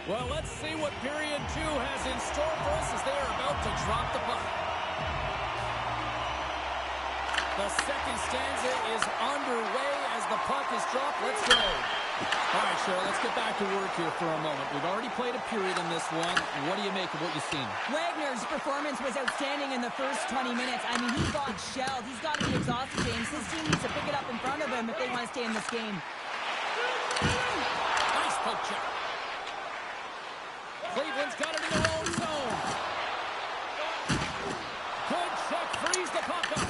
[SPEAKER 2] Well, let's see what period 2 has in store for us as they are about to drop the puck. The second stanza is underway as the puck is dropped. Let's go. All right, Chel, let's get back to work here for a moment. We've already played a period in this one. What do you make of what you've seen?
[SPEAKER 3] Wagner's performance was outstanding in the first 20 minutes. I mean, he got shelled. He's got to be exhausted, James. His team needs to pick it up in front of him if they want to stay in this game.
[SPEAKER 2] Nice poke check. Cleveland's got it in their own zone. Good check, frees the puck up.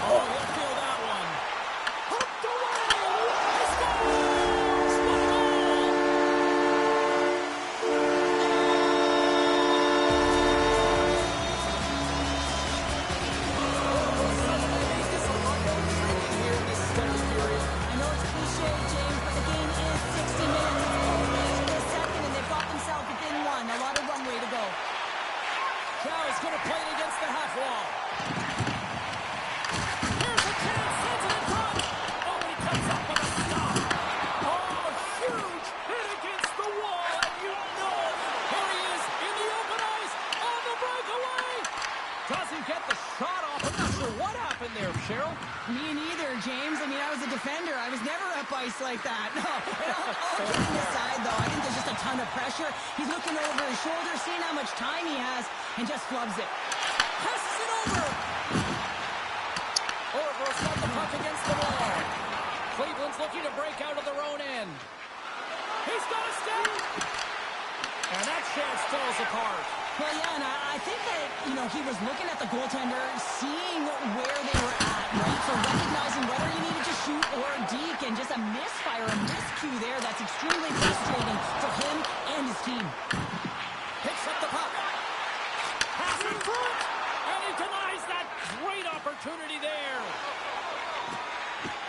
[SPEAKER 2] Oh, he'll feel that one. Hooked away. He scores! What a goal! This is a lot more intriguing here in this second period.
[SPEAKER 3] I know it's cliche, James. Oh, getting aside, though. I think there's just a ton of pressure. He's looking over his shoulder, seeing how much time he has, and just flubs it.
[SPEAKER 2] Passes it over. Orville's got the puck against the wall. Cleveland's looking to break out of their own end. He's got a step. And that chance falls apart.
[SPEAKER 3] Well, yeah, and I think that, he was looking at the goaltender, seeing where they were at, right? So recognizing whether you needed to shoot or deke, and just a misfire, a miscue there that's extremely frustrating for him and his team.
[SPEAKER 2] Picks up the puck. Pass in front. And he denies that great opportunity there.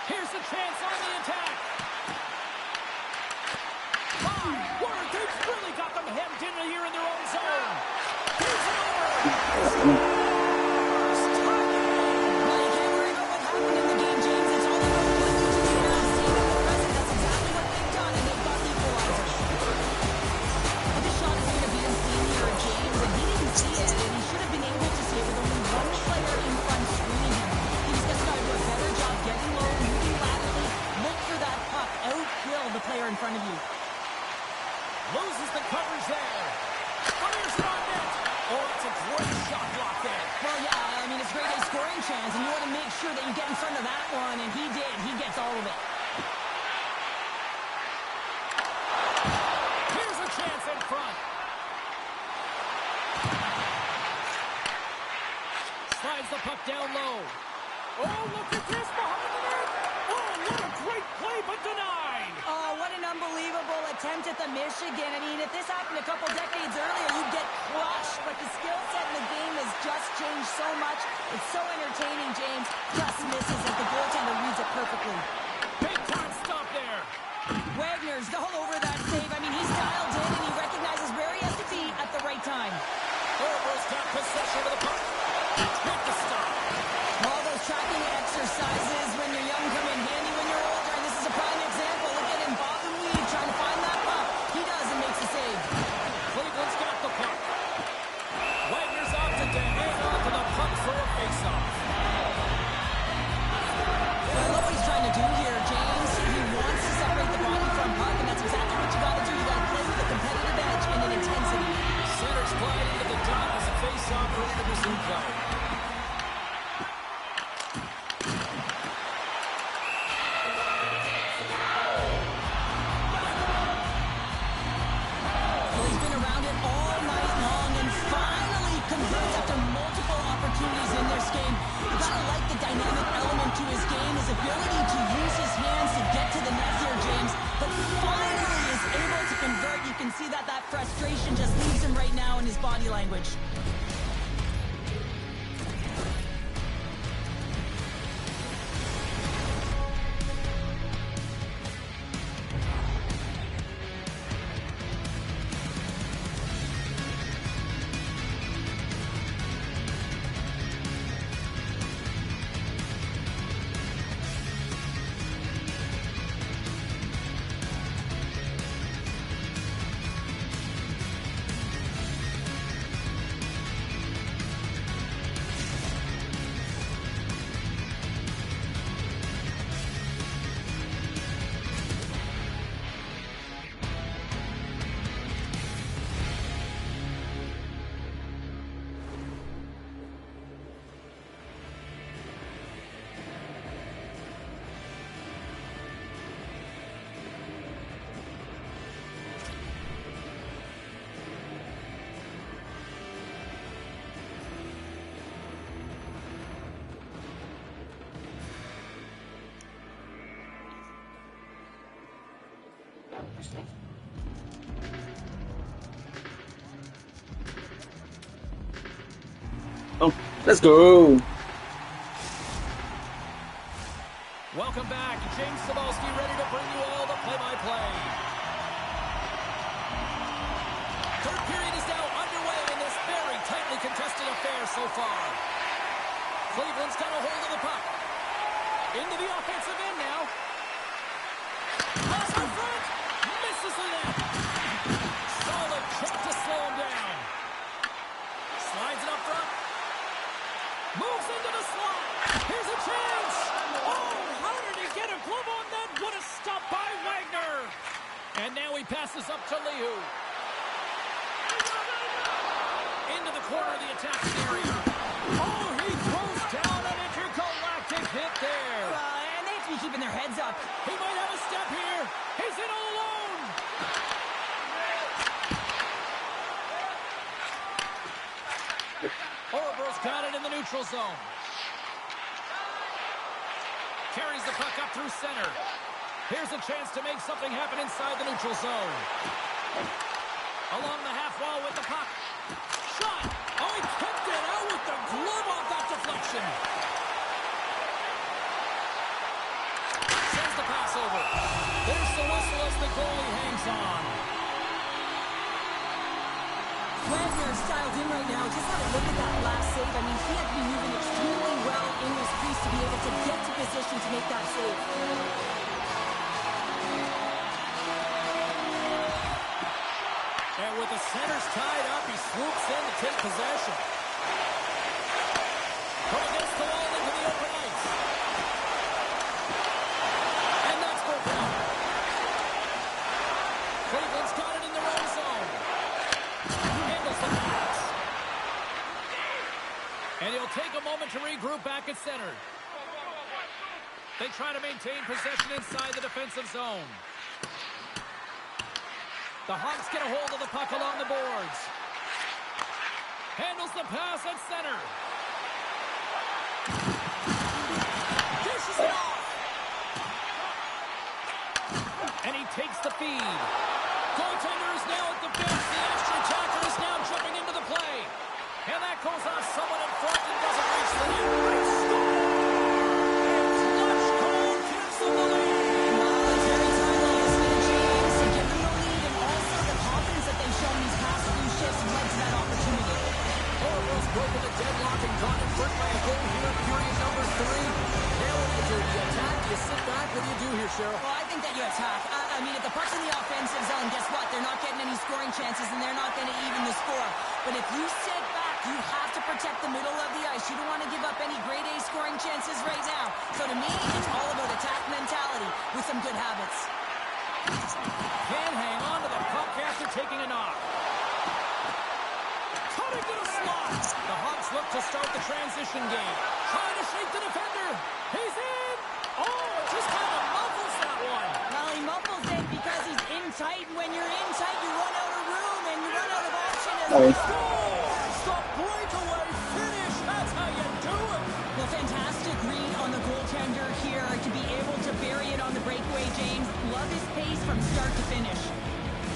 [SPEAKER 2] Here's a chance on the attack. My word, they've really got them hemmed in here in their own zone. He's over.
[SPEAKER 3] Well, you can't worry about what happened in the game, James. It's all about what you do now. Seeing at the present, that's exactly what they've done, and they've got the equalizer. But the shot is going to be unseen here, James, and he didn't see it, and he should have been able to see it with only one player in front screening him. He's just got to do a better job getting low, moving laterally, look for that puck, outkill the player in front of you.
[SPEAKER 2] Loses the coverage there. Fires it on net. Oh, it's a great shot block there.
[SPEAKER 3] Well, yeah, I mean, it's great a scoring chance, and you want to make sure that you get in front of that one, and he did. He gets all of it.
[SPEAKER 2] Here's a chance in front. Slides the puck down low. Oh, look at this behind the net. Oh, what a great play, but denied.
[SPEAKER 3] Oh, what an unbelievable attempt at the Michigan. I mean, if this happened a couple decades earlier, you'd get crushed, but the skill set in the game has just changed so much. It's so entertaining, James. Just misses it. The goaltender reads it perfectly.
[SPEAKER 2] Big time stop there.
[SPEAKER 3] Wagner's all over that save. I mean, he's dialed in, and he recognizes where he has to be at the right time.
[SPEAKER 2] Orville's got possession of the puck. Hit the stop.
[SPEAKER 3] All those tracking exercises when you're young come in handy when you're older, and this is a prime example. Look at him, Bob and Weed, trying to find that puck. He does and makes the save.
[SPEAKER 2] Cleveland's got the puck. Wagner's opted to hang on to the puck for a faceoff.
[SPEAKER 3] I love what he's trying to do here, James. He wants to separate the body from puck, and that's exactly what you got to do. You got to play with a competitive edge and an intensity.
[SPEAKER 2] Centers glide into the dot as a faceoff ready to resume play.
[SPEAKER 3] He's been around it all night long and finally converts after multiple opportunities in this game. You gotta like the dynamic element to his game, his ability to use his hands to get to the net here, James. But finally is able to convert. You can see that frustration just leaves him right now in his body language.
[SPEAKER 1] Oh, let's go.
[SPEAKER 2] Welcome back. James Cebulski ready to bring you all the play-by-play. Third period is now underway in this very tightly contested affair so far. Cleveland's got a hold of the puck. Into the offensive end now. Pass in front. Misses the net. Solid check to slow him down. Slides it up front. Moves into the slot. Here's a chance. Oh, how did he get a glove on that? What a stop by Wagner. And now he passes up to Liu. Into the corner of the attacking area. Oh, he throws down an intergalactic hit there.
[SPEAKER 3] And they have to be keeping their heads up.
[SPEAKER 2] He might have a step here. He's in all alone. Ouroboros got it in the neutral zone. Carries the puck up through center. Here's a chance to make something happen inside the neutral zone. Along the half wall with the puck. Shot! Oh, he kicked it out with the glove off that deflection. Sends the pass over. There's the whistle as the goalie hangs on.
[SPEAKER 3] Wagner's dialed in right now. Just have a look at that last save. I mean, he had to be moving extremely well in his crease to be able to get to position to make that save.
[SPEAKER 2] And with the centers tied up, he swoops in to take possession. Go against the wall into the open ice. And that's broken up. Cleveland's got it in their own zone. Handles the pass. And he'll take a moment to regroup back at center. They try to maintain possession inside the defensive zone. The Hawks get a hold of the puck along the boards. Handles the pass at center. Dishes it off. And he takes the feed. Goaltender is now at the bench. The extra attacker is now jumping into the play. And that goes off someone in front and doesn't reach the net. Great stop. And clutch goal gives them the lead. Broken the deadlock and gone in front by a goal here in period number 3. Now what do you do? Do you attack? Do you sit back? What do you do here, Cheryl?
[SPEAKER 3] Well, I think that you attack. I mean, if the puck's in the offensive zone, guess what? They're not getting any scoring chances, and they're not going to even the score. But if you sit back, you have to protect the middle of the ice. You don't want to give up any grade A scoring chances right now. So to me, it's all about attack mentality with some good habits.
[SPEAKER 2] Can hang on to the puck after taking a knock. Cutting to the slot. The Hawks look to start the transition game. Trying to shake the defender. He's in. Oh, it just kind of muffles that one.
[SPEAKER 3] Well, he muffles it because he's in tight. And when you're in tight, you run out of room and you run out of option.
[SPEAKER 2] Scores the breakaway finish. That's how you do it.
[SPEAKER 3] Well, fantastic read on the goaltender here to be able to bury it on the breakaway, James. Love his pace from start to finish.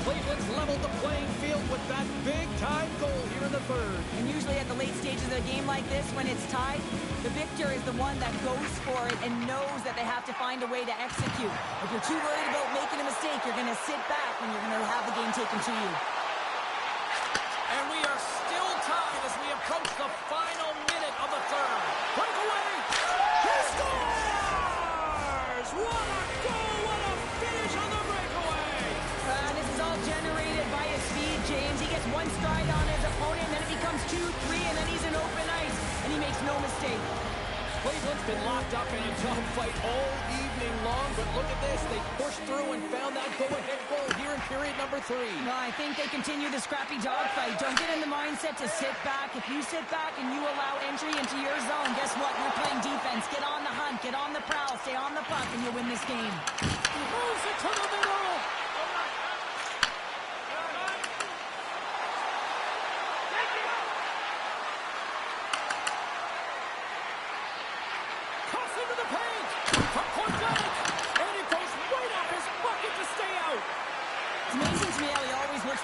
[SPEAKER 2] Cleveland's leveled the playing field with that big-time goal here in the third.
[SPEAKER 3] And usually at the late stages of a game like this, when it's tied, the victor is the one that goes for it and knows that they have to find a way to execute. If you're too worried about making a mistake, you're going to sit back and you're going to have the game taken to you.
[SPEAKER 2] And we are still tied as we approach the final minute of the third. Breakaway! He scores! What a goal! What a finish on the breakaway!
[SPEAKER 3] This is all generated by his speed, James. He gets one stride on his opponent, and then it becomes 2, 3, and then he's in open ice, and he makes no mistake.
[SPEAKER 2] Cleveland's been locked up in a dogfight all evening long, but look at this. They pushed through and found that go-ahead goal here in period number 3.
[SPEAKER 3] No, I think they continue the scrappy dogfight. Don't get in the mindset to sit back. If you sit back and you allow entry into your zone, guess what? You're playing defense. Get on the hunt. Get on the prowl. Stay on the puck, and you'll win this game.
[SPEAKER 2] He moves it to the middle.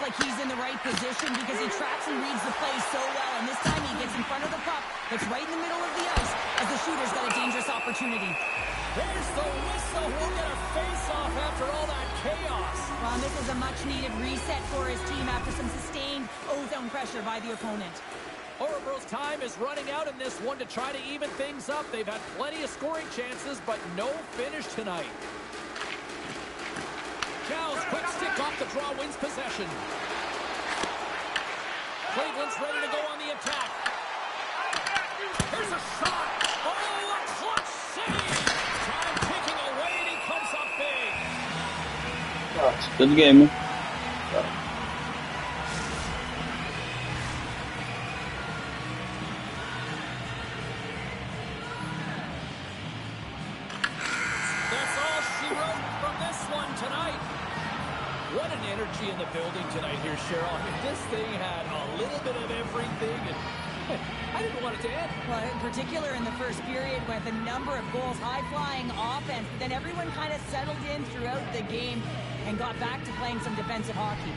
[SPEAKER 3] Like he's in the right position because he tracks and reads the play so well, and this time he gets in front of the puck that's right in the middle of the ice as the shooter's got a dangerous opportunity.
[SPEAKER 2] There's the whistle. We'll get a face-off after all that chaos.
[SPEAKER 3] Well, this is a much-needed reset for his team after some sustained O-zone pressure by the opponent.
[SPEAKER 2] Ouroboros' time is running out in this one to try to even things up. They've had plenty of scoring chances, but no finish tonight. Chel's quick stick off the draw wins possession. Cleveland's ready to go on the attack. Here's a shot. Oh, a clutch save. Time ticking away, and he comes up big.
[SPEAKER 1] Good game.
[SPEAKER 2] That's all she wrote from this one tonight. What an energy in the building tonight here, Cheryl. I mean, this thing had a little bit of everything, and I didn't want it to end.
[SPEAKER 3] Well, in particular in the first period with a number of goals, high-flying offense, then everyone kind of settled in throughout the game and got back to playing some defensive hockey.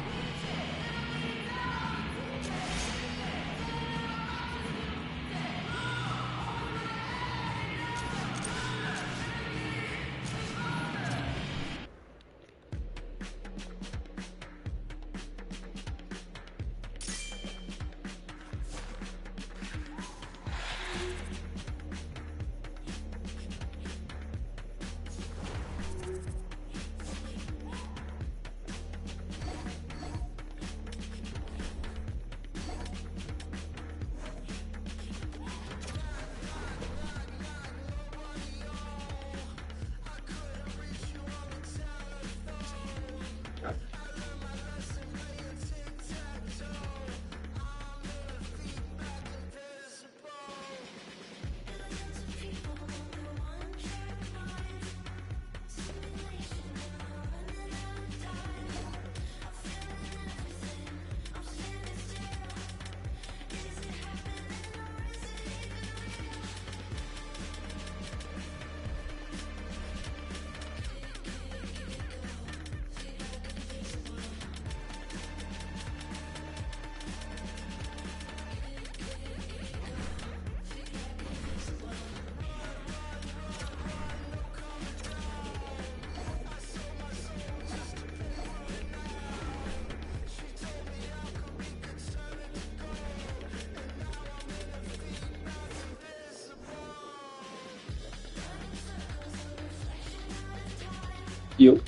[SPEAKER 1] Yo.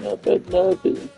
[SPEAKER 1] Not bad, not bad.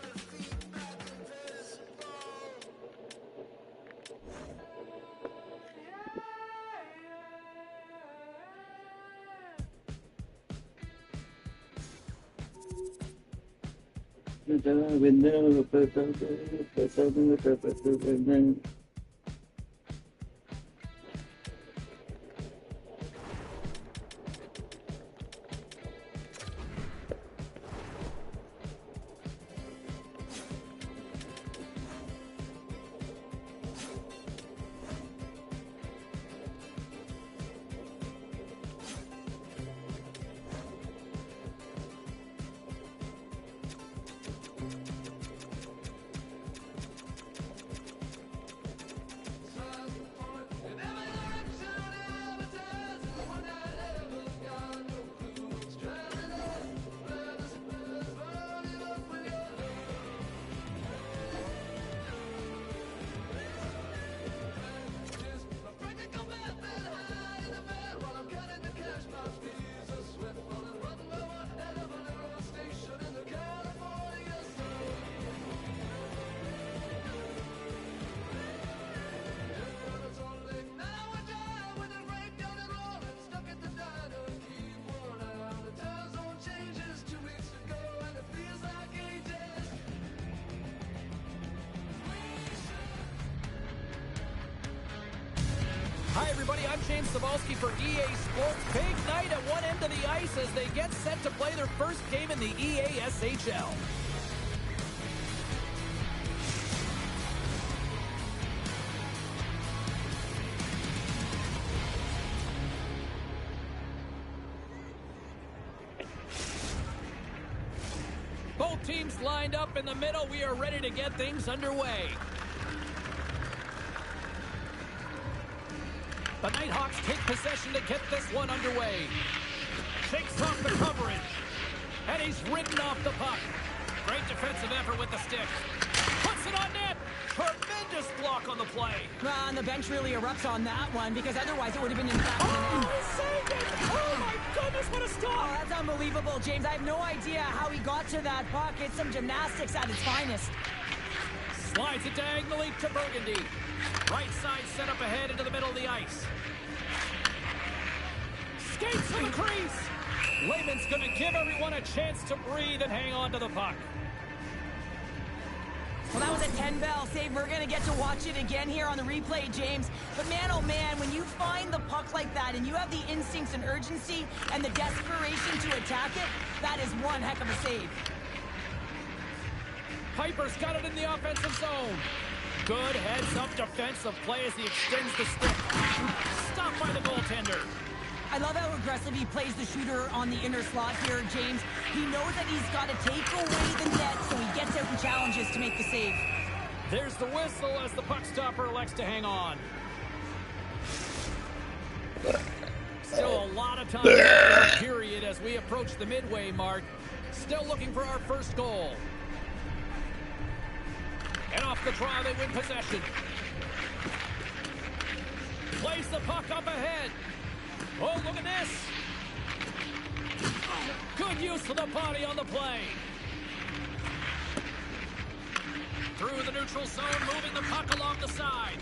[SPEAKER 2] Hi, everybody. I'm James Cebulski for EA Sports. Big night at one end of the ice as they get set to play their first game in the EASHL. Both teams lined up in the middle. We are ready to get things underway. The Nighthawks take possession to get this one underway. Shakes off the coverage. And he's ridden off the puck. Great defensive effort with the stick. Puts it on net. Tremendous block on the play.
[SPEAKER 3] And the bench really erupts on that one because otherwise it would have been in fact.
[SPEAKER 2] Oh, he saved it! Oh my goodness, what a stop!
[SPEAKER 3] Oh, that's unbelievable, James. I have no idea how he got to that puck. It's some gymnastics at its finest.
[SPEAKER 2] Slides it diagonally to Burgundy. Right side set up ahead into the middle of the ice. Skates to the crease. Lehman's going to give everyone a chance to breathe and hang on to the puck.
[SPEAKER 3] Well, that was a 10-bell save. We're going to get to watch it again here on the replay, James. But man, oh man, when you find the puck like that and you have the instincts and urgency and the desperation to attack it, that is one heck of a save.
[SPEAKER 2] Piper's got it in the offensive zone. Good heads-up defensive play as he extends the stick. Stopped by the goaltender.
[SPEAKER 3] I love how aggressive he plays the shooter on the inner slot here, James. He knows that he's got to take away the net, so he gets out and challenges to make the save.
[SPEAKER 2] There's the whistle as the puck stopper elects to hang on. Still a lot of time in the period as we approach the midway mark. Still looking for our first goal. And off the draw, they win possession. Plays the puck up ahead. Oh, look at this. Good use of the body on the play. Through the neutral zone, moving the puck along the side.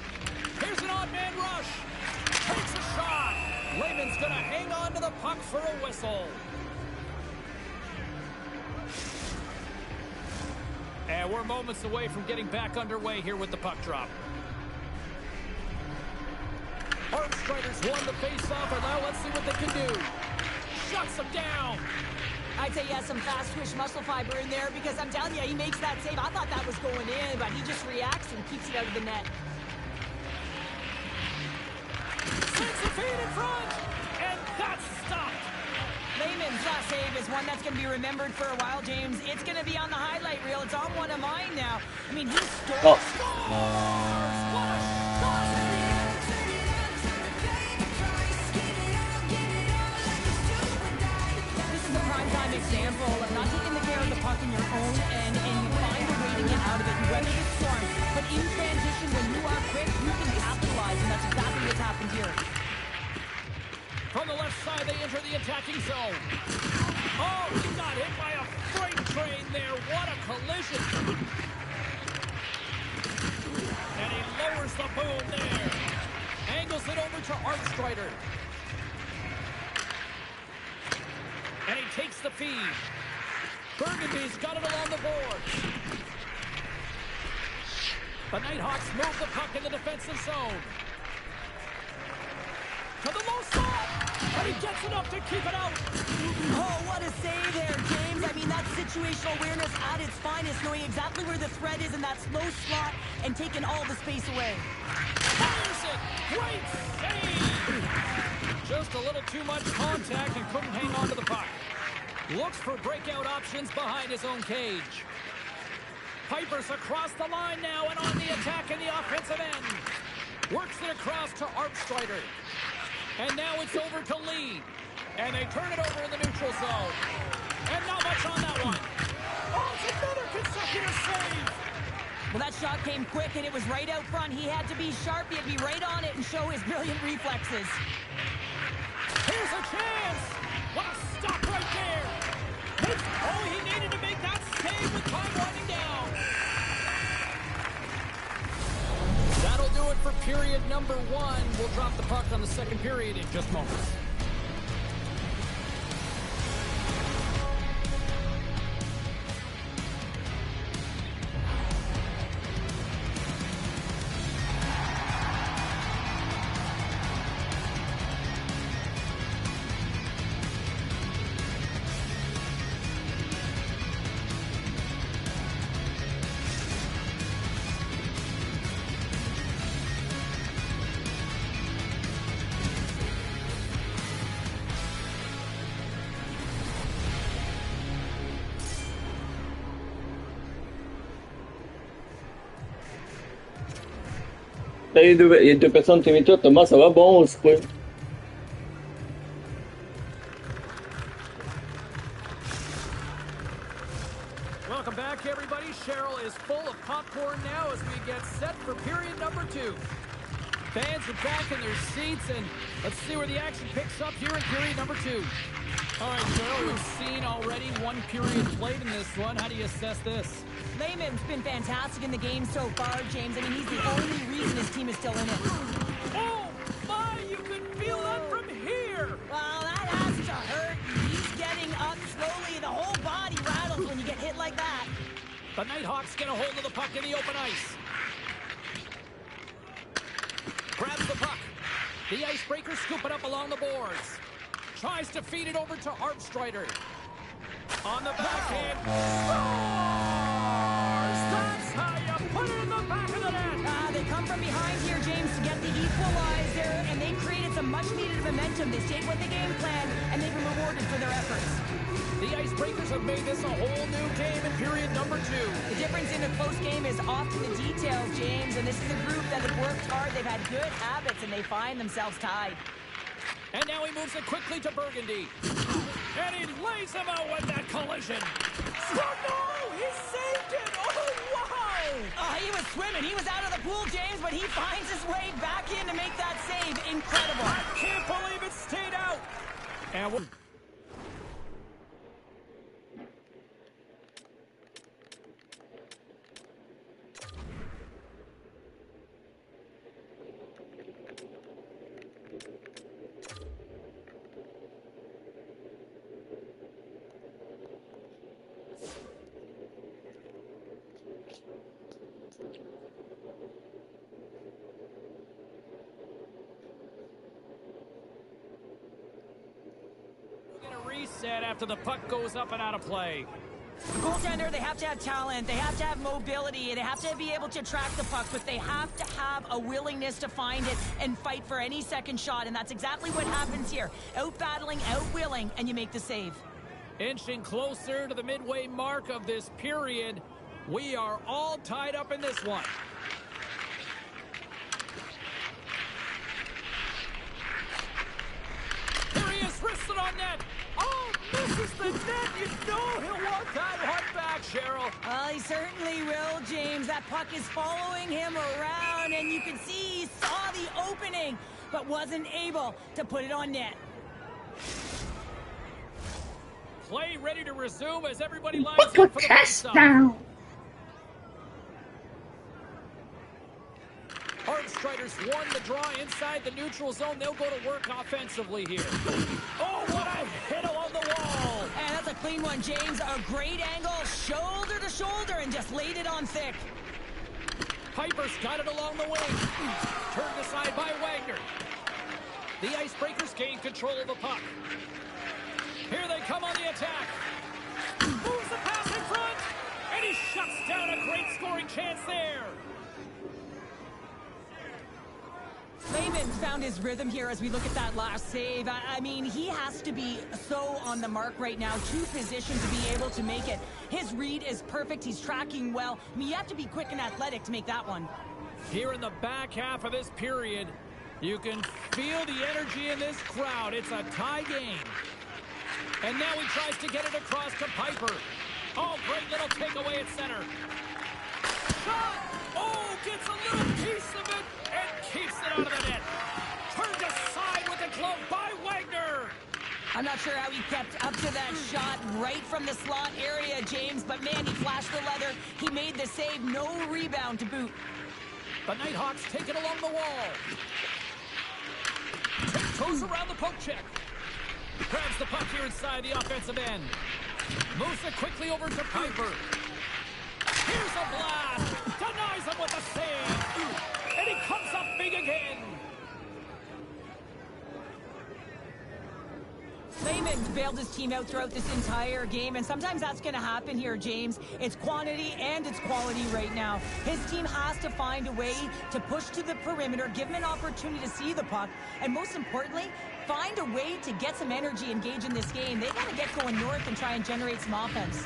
[SPEAKER 2] Here's an odd man rush. Takes a shot. Lehman's going to hang on to the puck for a whistle. And we're moments away from getting back underway here with the puck drop. Armstriders won the face-off, and now let's see what they can do. Shuts him down.
[SPEAKER 3] I'd say he has some fast twitch muscle fiber in there because I'm telling you, he makes that save. I thought that was going in, but he just reacts and keeps it out of the net.
[SPEAKER 2] Sends a feed in front, and that's stopped.
[SPEAKER 3] Lehman's last save is one that's going to be remembered for a while, James. It's going to be on the highlight reel. It's on one of mine now. I mean, he scores. What a shot! This is a prime-time example of not taking the care of the puck in your own end, and you find a way to get out of it and weather the storm. But in transition, when you are quick, you can capitalize, and that's exactly what's happened here.
[SPEAKER 2] From the left side, they enter the attacking zone. Oh, he got hit by a freight train there. What a collision. And he lowers the boom there. Angles it over to Armstrider. And he takes the feed. Burgundy's got it along the boards. The Nighthawks move the puck in the defensive zone. To the low slot, and he gets enough to keep it out.
[SPEAKER 3] Oh, what a save there, James. I mean, that's situational awareness at its finest, knowing exactly where the threat is in that slow slot and taking all the space away.
[SPEAKER 2] Fires it. Great save. Just a little too much contact and couldn't hang on to the puck. Looks for breakout options behind his own cage. Piper's across the line now and on the attack in the offensive end. Works it across to Armstrider. And now it's over to Lee. And they turn it over in the neutral zone. And not much on that one. Oh, it's another consecutive save.
[SPEAKER 3] Well, that shot came quick, and it was right out front. He had to be sharp. He had to be right on it and show his brilliant reflexes.
[SPEAKER 2] Here's a chance. What a stop right there. It's all he needed to make that save with time winding down. That'll do it for period number 1. We'll drop the puck on the second period in just moments.
[SPEAKER 1] Il y a deux personnes qui m'écoutent. Thomas, ça va bon, c'est quoi?
[SPEAKER 2] Welcome back, everybody. Cheryl is full of popcorn now as we get set for period number 2. Fans are back in their seats, and let's see where the action picks up here in period number 2. All right, Cheryl, we've seen already one period played in this one. How do you assess this?
[SPEAKER 3] Lehman's been fantastic in the game so far, James. I mean, he's the only reason his team is still in it.
[SPEAKER 2] Oh, my, you can feel that from here.
[SPEAKER 3] Well, that has to hurt. He's getting up slowly. The whole body rattles when you get hit like that.
[SPEAKER 2] The Nighthawks get a hold of the puck in the open ice. Grabs the puck. The Icebreakers scoop it up along the boards. Tries to feed it over to Armstrider. On the backhand. Scores! That's how you put it in the back of the net.
[SPEAKER 3] They come from behind here, James, to get the equalizer, and they created some much-needed momentum. They stayed with the game plan, and they've been rewarded for their efforts.
[SPEAKER 2] The Icebreakers have made this a whole new game in period number 2.
[SPEAKER 3] The difference in a close game is often the details, James, and this is a group that have worked hard. They've had good habits, and they find themselves tied.
[SPEAKER 2] And now he moves it quickly to Burgundy. And he lays him out with that collision. Oh, no! He saved it! Oh, wow!
[SPEAKER 3] He was swimming. He was out of the pool, James, but he finds his way back in to make that save. Incredible.
[SPEAKER 2] I can't believe it stayed out. And we're... reset after the puck goes up and out of play.
[SPEAKER 3] The goaltender, they have to have talent, they have to have mobility, they have to be able to track the puck, but they have to have a willingness to find it and fight for any second shot, and that's exactly what happens here. Out-battling, out-willing, and you make the save.
[SPEAKER 2] Inching closer to the midway mark of this period. We are all tied up in this one. Here he is, wristed on net. Oh, misses the net. You know he'll want that one back, Cheryl.
[SPEAKER 3] Well, he certainly will, James. That puck is following him around, and you can see he saw the opening, but wasn't able to put it on net.
[SPEAKER 2] Play ready to resume as everybody lines up for the face-off. Armstriders won the draw inside the neutral zone. They'll go to work offensively here. Oh, what a hit along the wall.
[SPEAKER 3] And that's a clean one, James. A great angle, shoulder to shoulder, and just laid it on thick.
[SPEAKER 2] Piper's got it along the wing. Turned aside by Wagner. The Icebreakers gain control of the puck. Here they come on the attack. Moves the pass in front. And he shuts down a great scoring chance there.
[SPEAKER 3] Lehman found his rhythm here as we look at that last save. I mean, he has to be so on the mark right now, to position to be able to make it. His read is perfect. He's tracking well. I mean, you have to be quick and athletic to make that one.
[SPEAKER 2] Here in the back half of this period, you can feel the energy in this crowd. It's a tie game. And now he tries to get it across to Piper. Oh, great little takeaway at center. Shot! Oh, gets a little piece of it and keeps it out of the net. Turned aside with the glove by Wagner.
[SPEAKER 3] I'm not sure how he kept up to that shot right from the slot area, James, but man, he flashed the leather. He made the save, no rebound to boot.
[SPEAKER 2] The Nighthawks take it along the wall. Goes around the poke check. Grabs the puck here inside the offensive end. Moves it quickly over to Piper. Here's a blast. Denies him with a save. And he comes up big again.
[SPEAKER 3] Lehman's bailed his team out throughout this entire game, and sometimes that's going to happen here, James. It's quantity and it's quality right now. His team has to find a way to push to the perimeter, give him an opportunity to see the puck, and most importantly, find a way to get some energy engaged in this game. They got to get going north and try and generate some offense.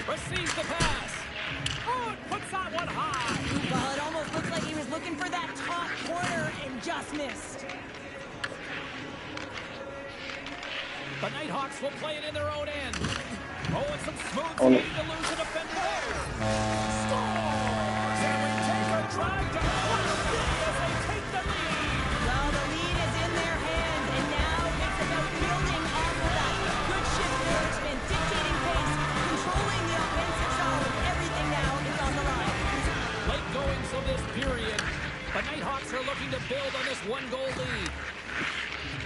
[SPEAKER 2] Receives the pass. Hits that one high.
[SPEAKER 3] Well, it almost looks like he was looking for that top corner and just missed.
[SPEAKER 2] The Nighthawks will play it in their own end. Oh, and some smooth speed to lose a defender there. Scores! And we take a drive to quarter as they take the lead.
[SPEAKER 3] Well, the lead is in their hands, and now it's about building off of that. Good shift management, dictating pace, controlling the offensive zone. Everything now is on the line.
[SPEAKER 2] Late goings of this period. The Nighthawks are looking to build on this one-goal lead.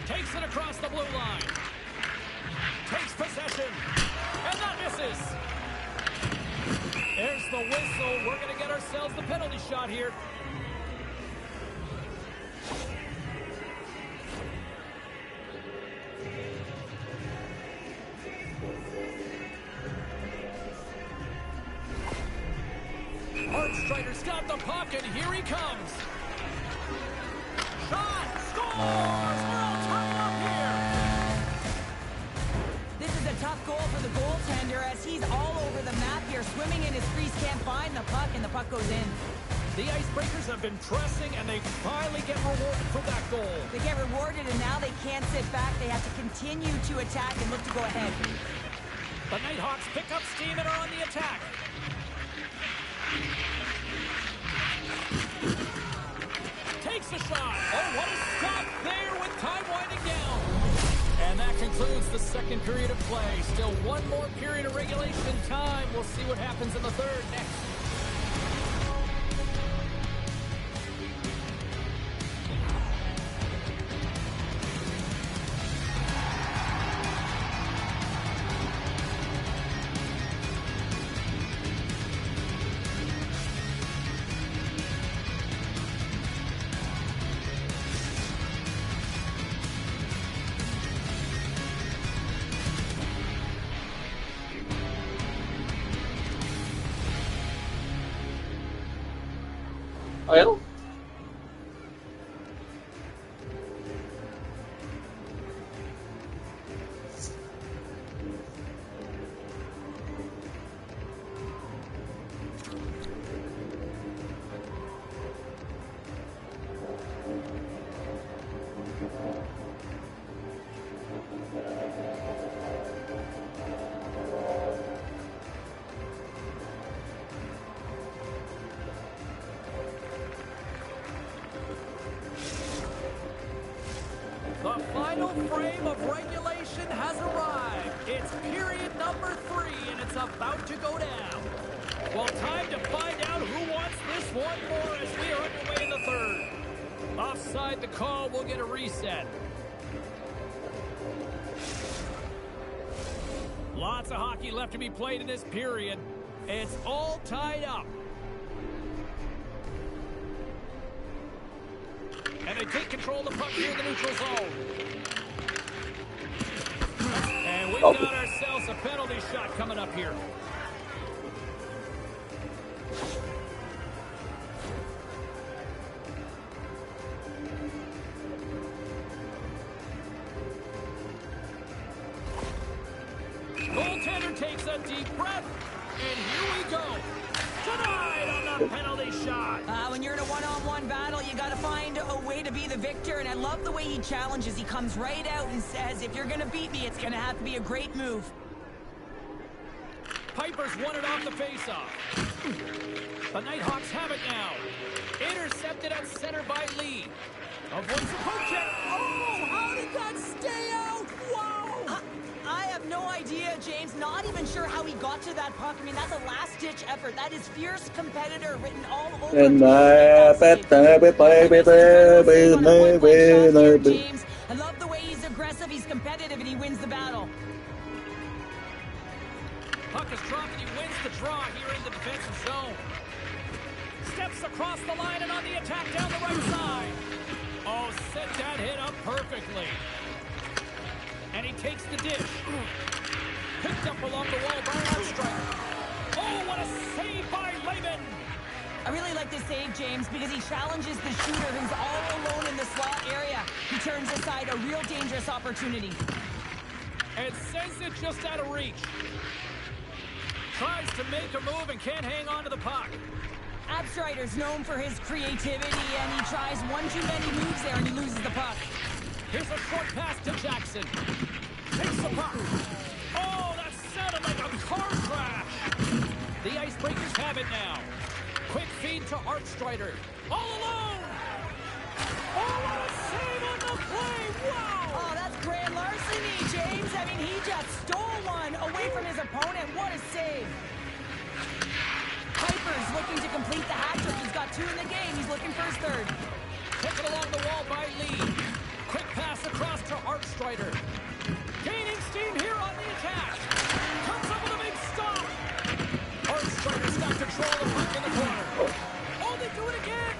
[SPEAKER 2] Takes it across the blue line. Takes possession. And that misses. There's the whistle. We're going to get ourselves the penalty shot here. Hartstrider's got the puck, and here he comes. Shot! Scores! We're all tied up here.
[SPEAKER 3] This is a tough goal for the goaltender as he's all over the map here, swimming in his crease, can't find the puck, and the puck goes in.
[SPEAKER 2] The Icebreakers have been pressing, and they finally get rewarded for that goal.
[SPEAKER 3] They get rewarded, and now they can't sit back. They have to continue to attack and look to go ahead.
[SPEAKER 2] The Nighthawks pick up steam and are on the attack. Takes a shot. Oh, what a stop there with time winding down. And that concludes the second period of play. Still one more period of regulation time. We'll see what happens in the third next.
[SPEAKER 1] Well,
[SPEAKER 2] The final frame of regulation has arrived. It's period number 3, and it's about to go down. Well, time to find out who wants this one more as we are underway in the third. Offside the call, we'll get a reset. Lots of hockey left to be played in this period. It's all tied up. And they take control of the puck here in the neutral zone. And we've got ourselves a penalty shot coming up here. Goaltender takes a deep breath. And here we go. Denied on the penalty shot.
[SPEAKER 3] When you're in a one-on-one battle, you got to find a way to be the victor, and I love the way he challenges. He comes right out and says, if you're going to beat me, it's going to have to be a great move.
[SPEAKER 2] Piper's won it off the faceoff. The Nighthawks have it now. Intercepted at center by Lee. Avoids the poke check. Oh, how did that stay out? Wow!
[SPEAKER 3] I have no idea, James. Not even sure how he got to that puck. I mean, that's a last-ditch effort. That is fierce competitor written all over.
[SPEAKER 1] and
[SPEAKER 3] James, I love the way he's aggressive, he's competitive, and he wins the battle.
[SPEAKER 2] Puck is dropped and he wins the draw here in the defensive zone. Steps across the line and on the attack down the right side. Oh, set that hit up perfectly. And he takes the dish. Picked up along the wall by Hartstrider. Oh, what a save by Laban.
[SPEAKER 3] I really like this save, James, because he challenges the shooter who's all alone in the slot area. He turns aside a real dangerous opportunity.
[SPEAKER 2] And sends it just out of reach. tries to make a move and can't hang on to the puck.
[SPEAKER 3] Abstrider's known for his creativity, and he tries one too many moves there, and he loses the puck.
[SPEAKER 2] Here's a short pass to Jackson. Takes the puck. Oh, that sounded like a car crash. The Icebreakers have it now. Quick feed to Artstrider. All alone. Oh, what a save on the play. Wow.
[SPEAKER 3] Oh, that's grand larceny, James. I mean, he just stole one away from his opponent. What a save. Piper's looking to complete the hat trick. He's got 2 in the game. He's looking for his 3rd.
[SPEAKER 2] Taken along the wall by Lee. Quick pass across to Artstrider. Gaining steam here on the attack. Comes up with a big stop. Artstrider's got control of the puck in the corner. Oh, they do it again.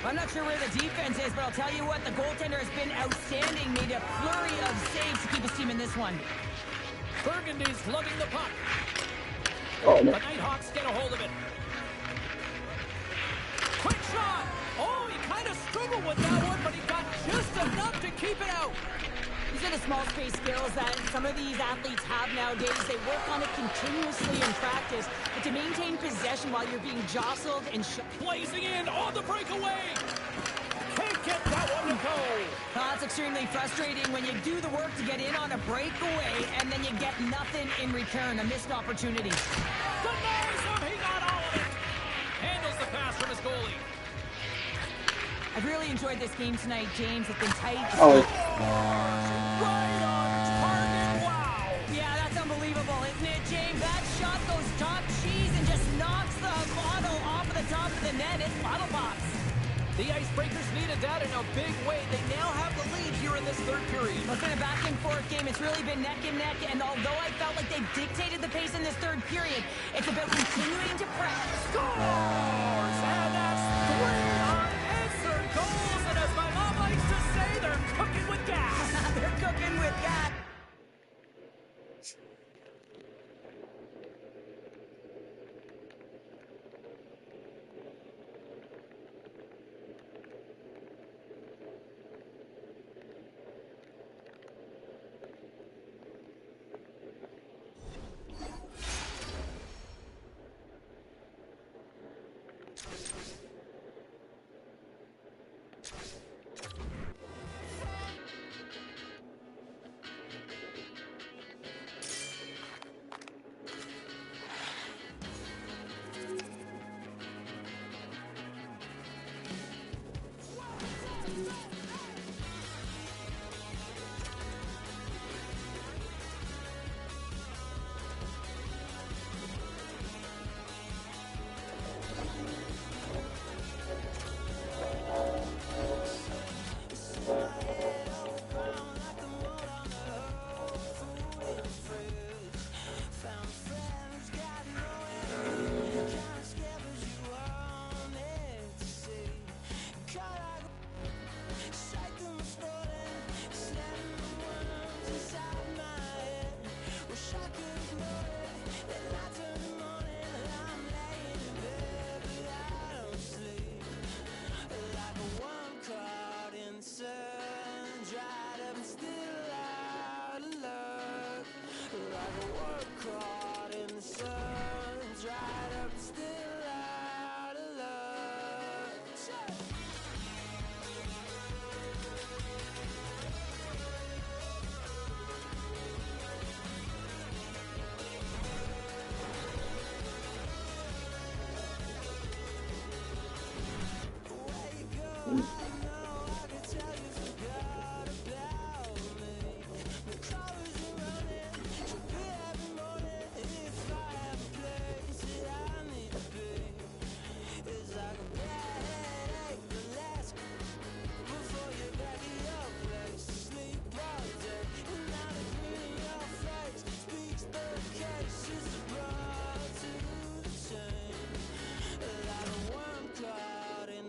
[SPEAKER 3] I'm not sure where the defense is, but I'll tell you what, the goaltender has been outstanding. Made a flurry of saves to keep his team in this one.
[SPEAKER 2] Burgundy's lugging the puck.
[SPEAKER 1] Oh,
[SPEAKER 2] The
[SPEAKER 1] no.
[SPEAKER 2] Nighthawks get a hold of it. Quick shot. Oh, he kind of struggled with that one, but he got just enough to keep it out.
[SPEAKER 3] These are the small space skills that some of these athletes have nowadays. They work on it continuously in practice, but to maintain possession while you're being jostled and
[SPEAKER 2] Blazing in on the breakaway. Can't get that one to go.
[SPEAKER 3] That's extremely frustrating when you do the work to get in on a breakaway and then you get nothing in return, a missed opportunity.
[SPEAKER 2] Denies him. He got all of it. Handles the pass from his goalie.
[SPEAKER 3] I've really enjoyed this game tonight, James. It's been tight.
[SPEAKER 1] Oh,
[SPEAKER 2] Right on target. Wow.
[SPEAKER 3] Yeah, that's unbelievable, isn't it, James? That shot goes top cheese and just knocks the bottle off of the top of the net. It's bottle pops.
[SPEAKER 2] The Icebreakers needed that in a big way. They now have the lead here in this 3rd period.
[SPEAKER 3] It's been a back-and-forth game. It's really been neck and neck, and although I felt like they dictated the pace in this 3rd period, it's about continuing to press.
[SPEAKER 2] Scores! And that's 3 unanswered goals. And as my mom likes to say, they're cooking with gas.
[SPEAKER 3] They're cooking with that.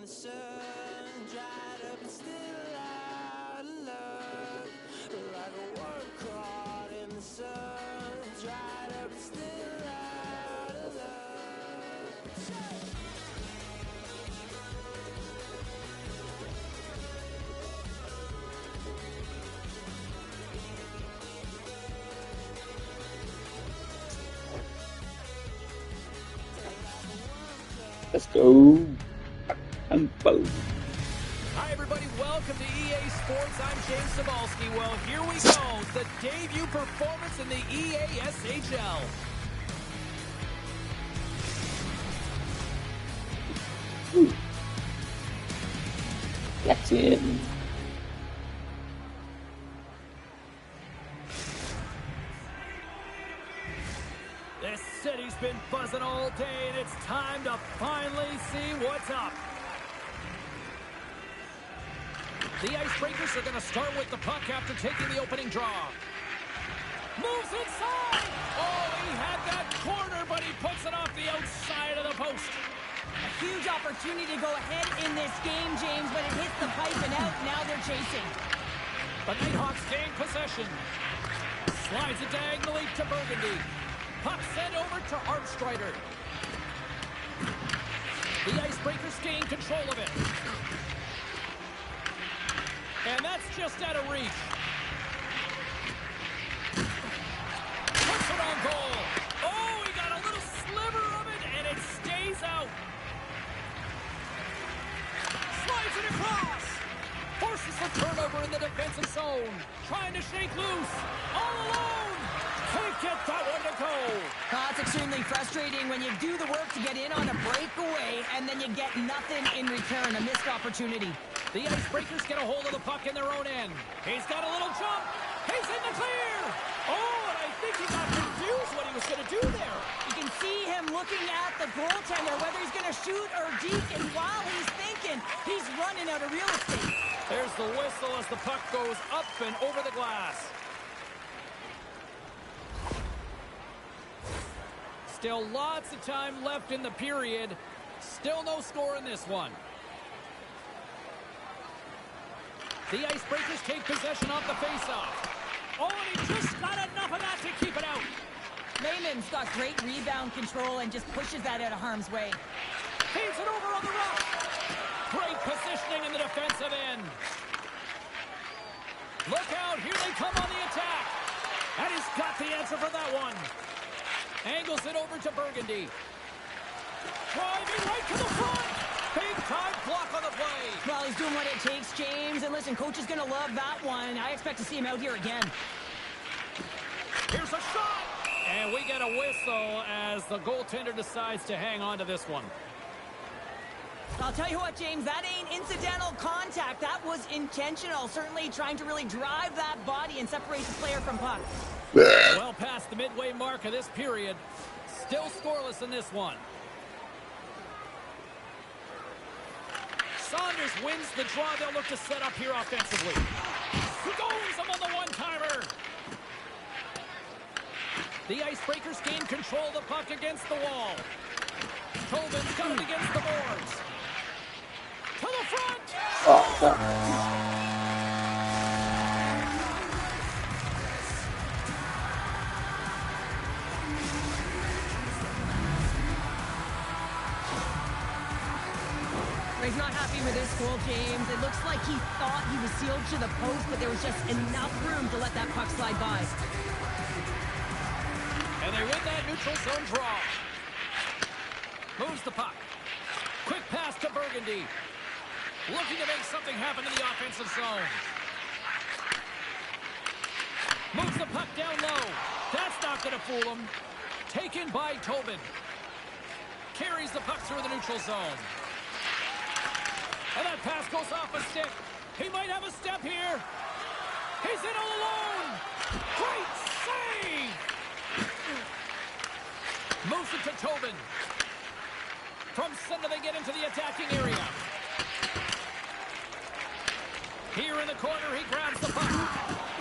[SPEAKER 5] Sun, dry
[SPEAKER 1] Let's go. Tempo.
[SPEAKER 2] Hi, everybody. Welcome to EA Sports. I'm James Cebulski. Well, here we go. The debut performance in the EASHL.
[SPEAKER 1] That's it.
[SPEAKER 2] This city's been buzzing all day, and it's time to finally see what's up. The Icebreakers are going to start with the puck after taking the opening draw. Moves inside! Oh, he had that corner, but he puts it off the outside of the post.
[SPEAKER 3] A huge opportunity to go ahead in this game, James, but it hits the pipe and out. Now they're chasing.
[SPEAKER 2] The Nighthawks gain possession. Slides it diagonally to Burgundy. Puck sent over to Armstrider. The Icebreakers gain control of it. And that's just out of reach. Puts it on goal. Oh, he got a little sliver of it, and it stays out. Slides it across. Forces a turnover in the defensive zone. Trying to shake loose. All alone. Can't get that one to go.
[SPEAKER 3] It's extremely frustrating when you do the work to get in on a breakaway and then you get nothing in return, a missed opportunity.
[SPEAKER 2] The Icebreakers get a hold of the puck in their own end. He's got a little jump. He's in the clear. Oh, and I think he got confused what he was going to do there.
[SPEAKER 3] You can see him looking at the goaltender, whether he's going to shoot or deke, and while he's thinking, he's running out of real estate.
[SPEAKER 2] There's the whistle as the puck goes up and over the glass. Still lots of time left in the period. Still no score in this one. The Icebreakers take possession off the faceoff. Oh, and he just got enough of that to keep it out.
[SPEAKER 3] Lehman's got great rebound control and just pushes that out of harm's way.
[SPEAKER 2] Feeds it over on the rush. Great positioning in the defensive end. Look out, here they come on the attack. And he's got the answer for that one. Angles it over to Burgundy. Driving right to the front. Big time block on the play.
[SPEAKER 3] Well, he's doing what it takes, James. And listen, coach is going to love that one. I expect to see him out here again.
[SPEAKER 2] Here's a shot. And we get a whistle as the goaltender decides to hang on to this one.
[SPEAKER 3] I'll tell you what, James, that ain't incidental contact. That was intentional. Certainly trying to really drive that body and separate the player from puck.
[SPEAKER 2] Well past the midway mark of this period. Still scoreless in this one. Saunders wins the draw. They'll look to set up here offensively. Goes him on the one-timer. The Icebreakers gain control of the puck against the wall. Tobin's got it against the boards. To the front.
[SPEAKER 1] Oh, God.
[SPEAKER 3] He's not happy with this goal, James. It looks like he thought he was sealed to the post, but there was just enough room to let that puck slide by.
[SPEAKER 2] And they win that neutral zone draw. Moves the puck. Quick pass to Burgundy. Looking to make something happen in the offensive zone. Moves the puck down low. That's not going to fool him. Taken by Tobin. Carries the puck through the neutral zone. And that pass goes off a stick. He might have a step here. He's in all alone. Great save. Moves it to Tobin. From center, they get into the attacking area. Here in the corner, he grabs the puck.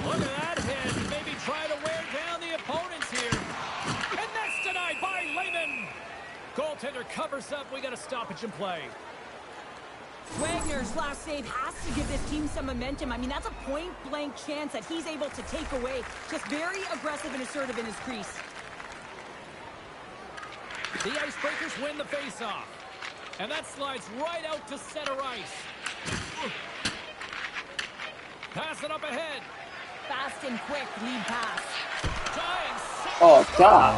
[SPEAKER 2] Look at that hit. Maybe try to wear down the opponents here. And that's denied by Lehman. Goaltender covers up. We got a stoppage in play.
[SPEAKER 3] Wagner's last save has to give this team some momentum. I mean, that's a point-blank chance that he's able to take away. Just very aggressive and assertive in his crease.
[SPEAKER 2] The Icebreakers win the face-off. And that slides right out to center ice. Pass it up ahead.
[SPEAKER 3] Fast and quick lead pass.
[SPEAKER 1] Oh, God.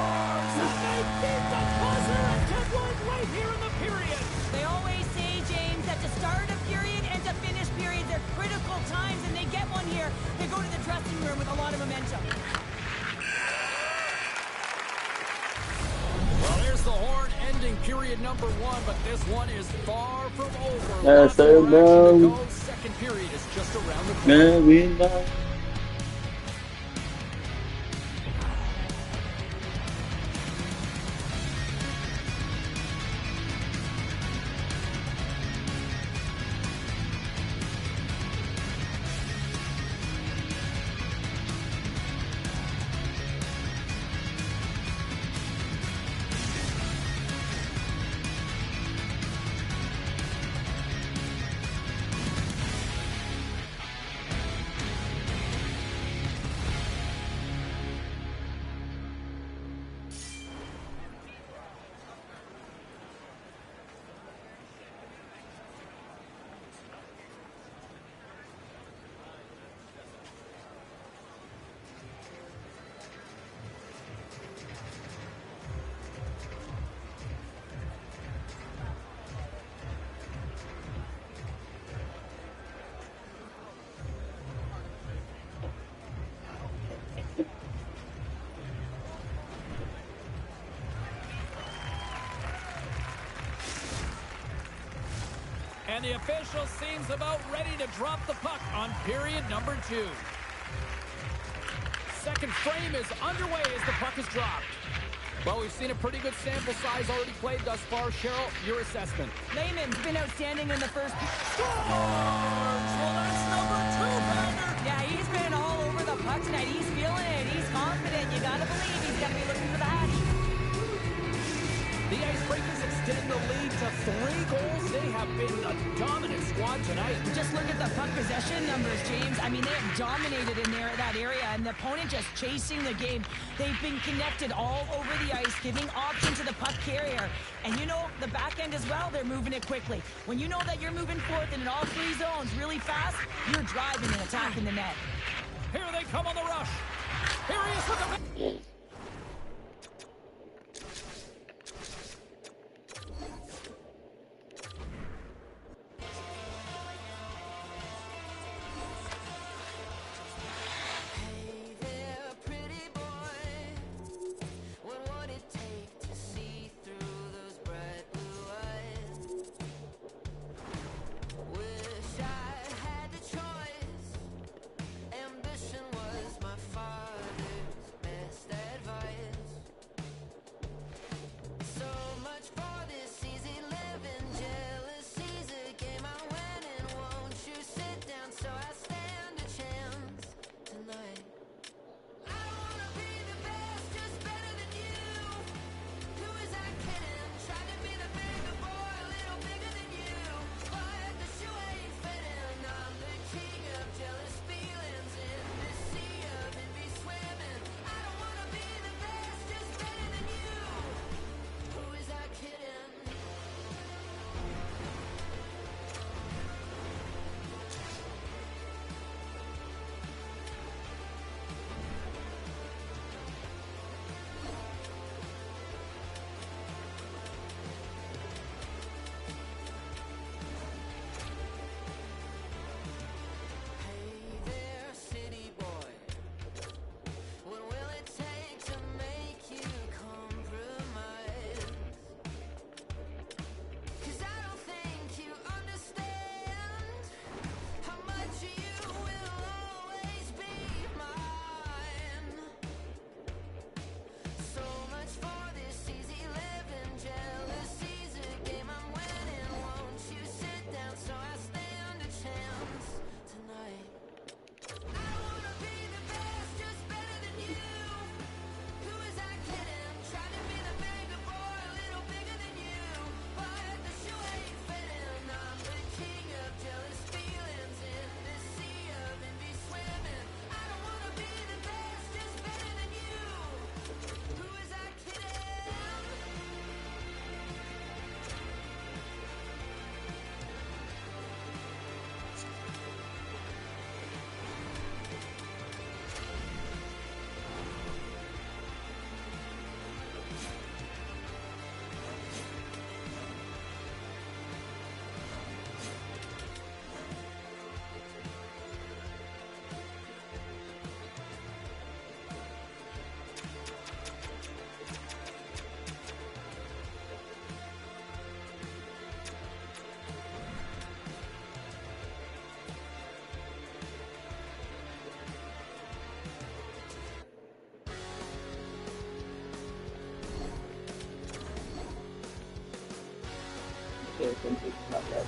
[SPEAKER 2] They beat the buzzer and get one right here in the period. number one, but this one is far from over.
[SPEAKER 1] Yes,
[SPEAKER 2] Lots
[SPEAKER 1] I
[SPEAKER 2] more action to
[SPEAKER 1] know.
[SPEAKER 2] go. Second period is just around the corner.
[SPEAKER 1] Now we know.
[SPEAKER 2] And the official seems about ready to drop the puck on period number 2. Second frame is underway as the puck is dropped. Well, we've seen a pretty good sample size already played thus far. Cheryl, your assessment.
[SPEAKER 3] Lehman's been outstanding in the first.
[SPEAKER 2] Scores! Well, that's number 2, Bagger.
[SPEAKER 3] Yeah, he's been all over the puck tonight. He's feeling it. He's confident. You gotta believe he's gonna be looking for the hatch.
[SPEAKER 2] The Icebreakers extend the lead to 3 goals. They have been the dominant squad tonight.
[SPEAKER 3] Just look at the puck possession numbers, James. I mean, they have dominated in there, that area, and the opponent just chasing the game. They've been connected all over the ice, giving option to the puck carrier. And you know, the back end as well, they're moving it quickly. When you know that you're moving forth in all 3 zones really fast, you're driving and attacking the net.
[SPEAKER 2] Here they come on the rush. Here he is with the...
[SPEAKER 1] since it's not that.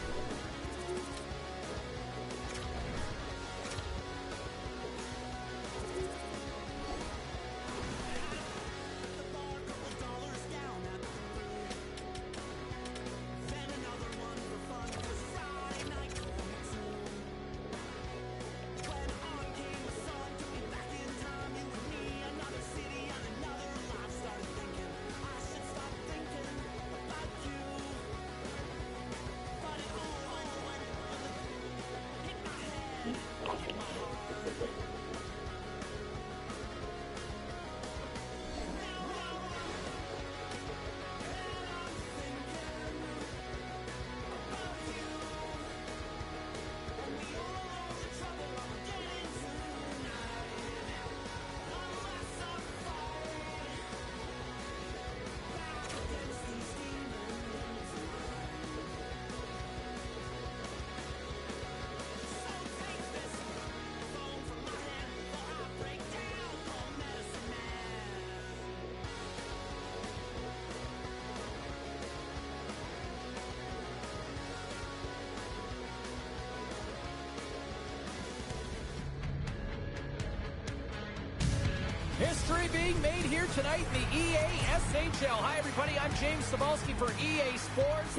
[SPEAKER 2] History being made here tonight in the EHR. Hi, everybody. I'm James Cebulski for EA Sports.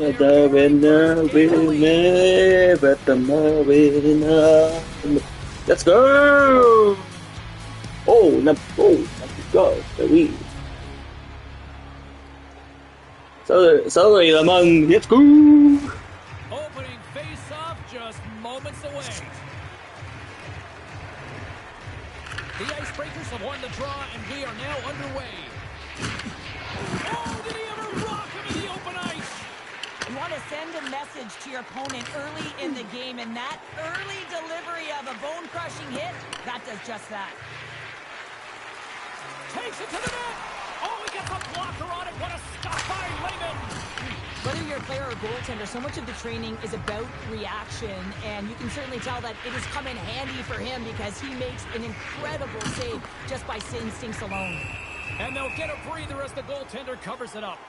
[SPEAKER 1] Let's go! Oh, let's go. Baby. Sorry, Lamang. Let's go!
[SPEAKER 2] Opening face-off just moments away. The Icebreakers have won the draw, and we are now underway. Oh, did he ever rock him in the open ice?
[SPEAKER 3] You want to send a message to your opponent early in the game, and that early delivery of a bone-crushing hit, that does just that.
[SPEAKER 2] Takes it to the net. Oh, he gets a blocker on it. What a stop by Lehman.
[SPEAKER 3] Whether you're a player or goaltender, so much of the training is about reaction, and you can certainly tell that it has come in handy for him because he makes an incredible save just by instincts alone.
[SPEAKER 2] And they'll get a breather as the goaltender covers it up.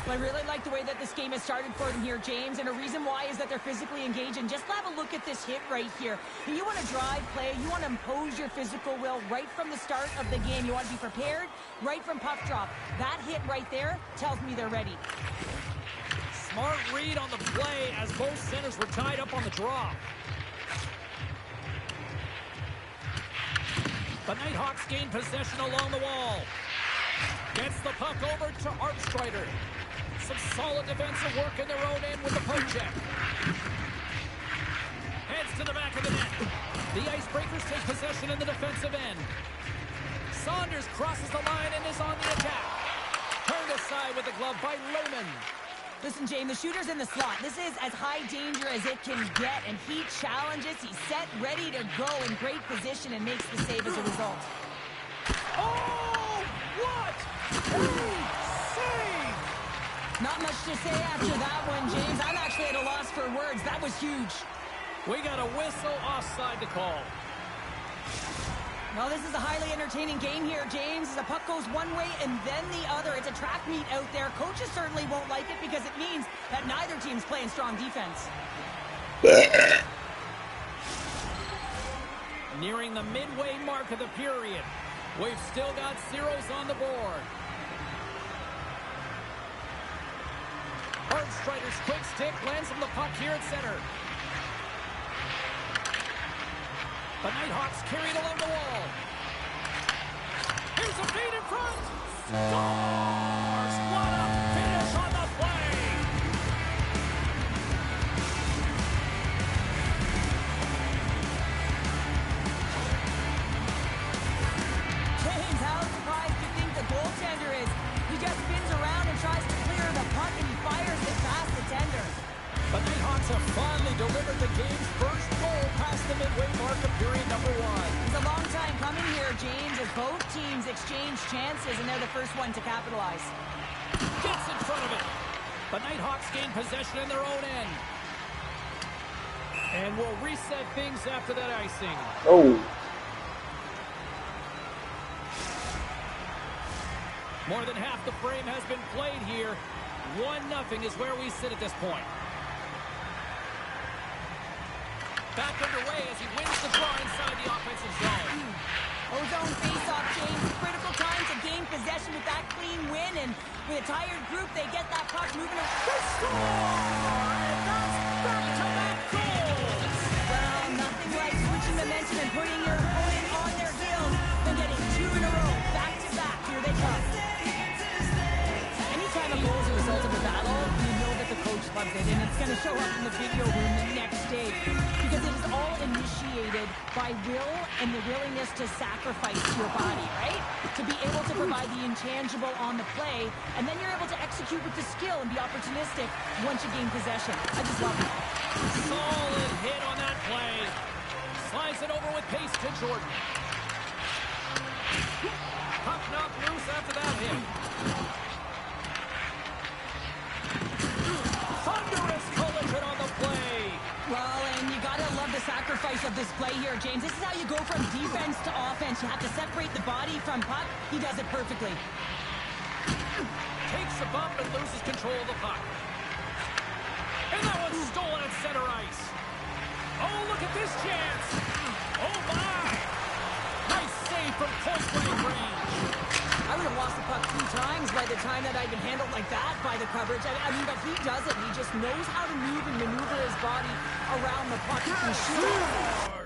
[SPEAKER 3] I really like the way that this game has started for them here, James, and a reason why is that they're physically engaged. And just have a look at this hit right here. And you want to drive play, you want to impose your physical will right from the start of the game. You want to be prepared right from puck drop. That hit right there tells me they're ready.
[SPEAKER 2] Smart read on the play as both centers were tied up on the draw. The Nighthawks gain possession along the wall. Gets the puck over to Armstrider. Some solid defensive work in their own end with the poke check. Heads to the back of the net. The Icebreakers take possession in the defensive end. Saunders crosses the line and is on the attack. Turned aside with the glove by Lehman.
[SPEAKER 3] Listen, James, the shooter's in the slot. This is as high danger as it can get, and he challenges. He's set, ready to go in great position and makes the save as a result.
[SPEAKER 2] Oh, what a save!
[SPEAKER 3] Not much to say after that one, James. I'm actually at a loss for words. That was huge.
[SPEAKER 2] We got a whistle offside to call.
[SPEAKER 3] Well, this is a highly entertaining game here, James. The puck goes one way and then the other. It's a track meet out there. Coaches certainly won't like it because it means that neither team's playing strong defense.
[SPEAKER 2] Nearing the midway mark of the period. We've still got zeros on the board. Armstrider's quick stick lands on the puck here at center. The Nighthawks carried along the wall. Here's a feed in front. Scores! What a finish on the play!
[SPEAKER 3] James, how surprised do you think the goaltender is? He just spins around and tries to clear the puck and he fires it past the tender.
[SPEAKER 2] The Nighthawks have finally delivered the game's first goal past the midway mark of period number one.
[SPEAKER 3] It's a long time coming here, James, as both teams exchange chances and they're the first one to capitalize.
[SPEAKER 2] Gets in front of it. The Nighthawks gain possession in their own end. And we'll reset things after that icing.
[SPEAKER 1] Oh.
[SPEAKER 2] More than half the frame has been played here. 1-0 is where we sit at this point. Back underway as he wins the draw inside the offensive zone.
[SPEAKER 3] Ozone face-off, James. Critical time to gain possession with that clean win, and with a tired group, they get that puck moving. Well, nothing like switching momentum and putting your opponent on their heels than getting 2 in a row, back-to-back. Here they come. Anytime a goal is a result of a battle, you know that the coach loves it, and it's going to show up in the video room the next day, because it is all initiated by will and the willingness to sacrifice your body, right? To be able to provide the intangible on the play, and then you're able to execute with the skill and be opportunistic once you gain possession. I just love it.
[SPEAKER 2] Solid hit on that play. Slides it over with pace to Jordan. Puck knocked loose after that hit. Thunderous collision on the play.
[SPEAKER 3] Well, and you gotta love the sacrifice of this play here, James. This is how you go from defense to offense. You have to separate the body from puck. He does it perfectly.
[SPEAKER 2] Takes a bump and loses control of the puck. And that one's stolen at center ice. Oh, look at this chance. Oh, my. Nice save from point-blank range.
[SPEAKER 3] I would have lost the puck 3 times by the time that I'd been handled like that by the coverage. I mean, but he does it. He just knows how to move and maneuver his body around the puck. He can shoot.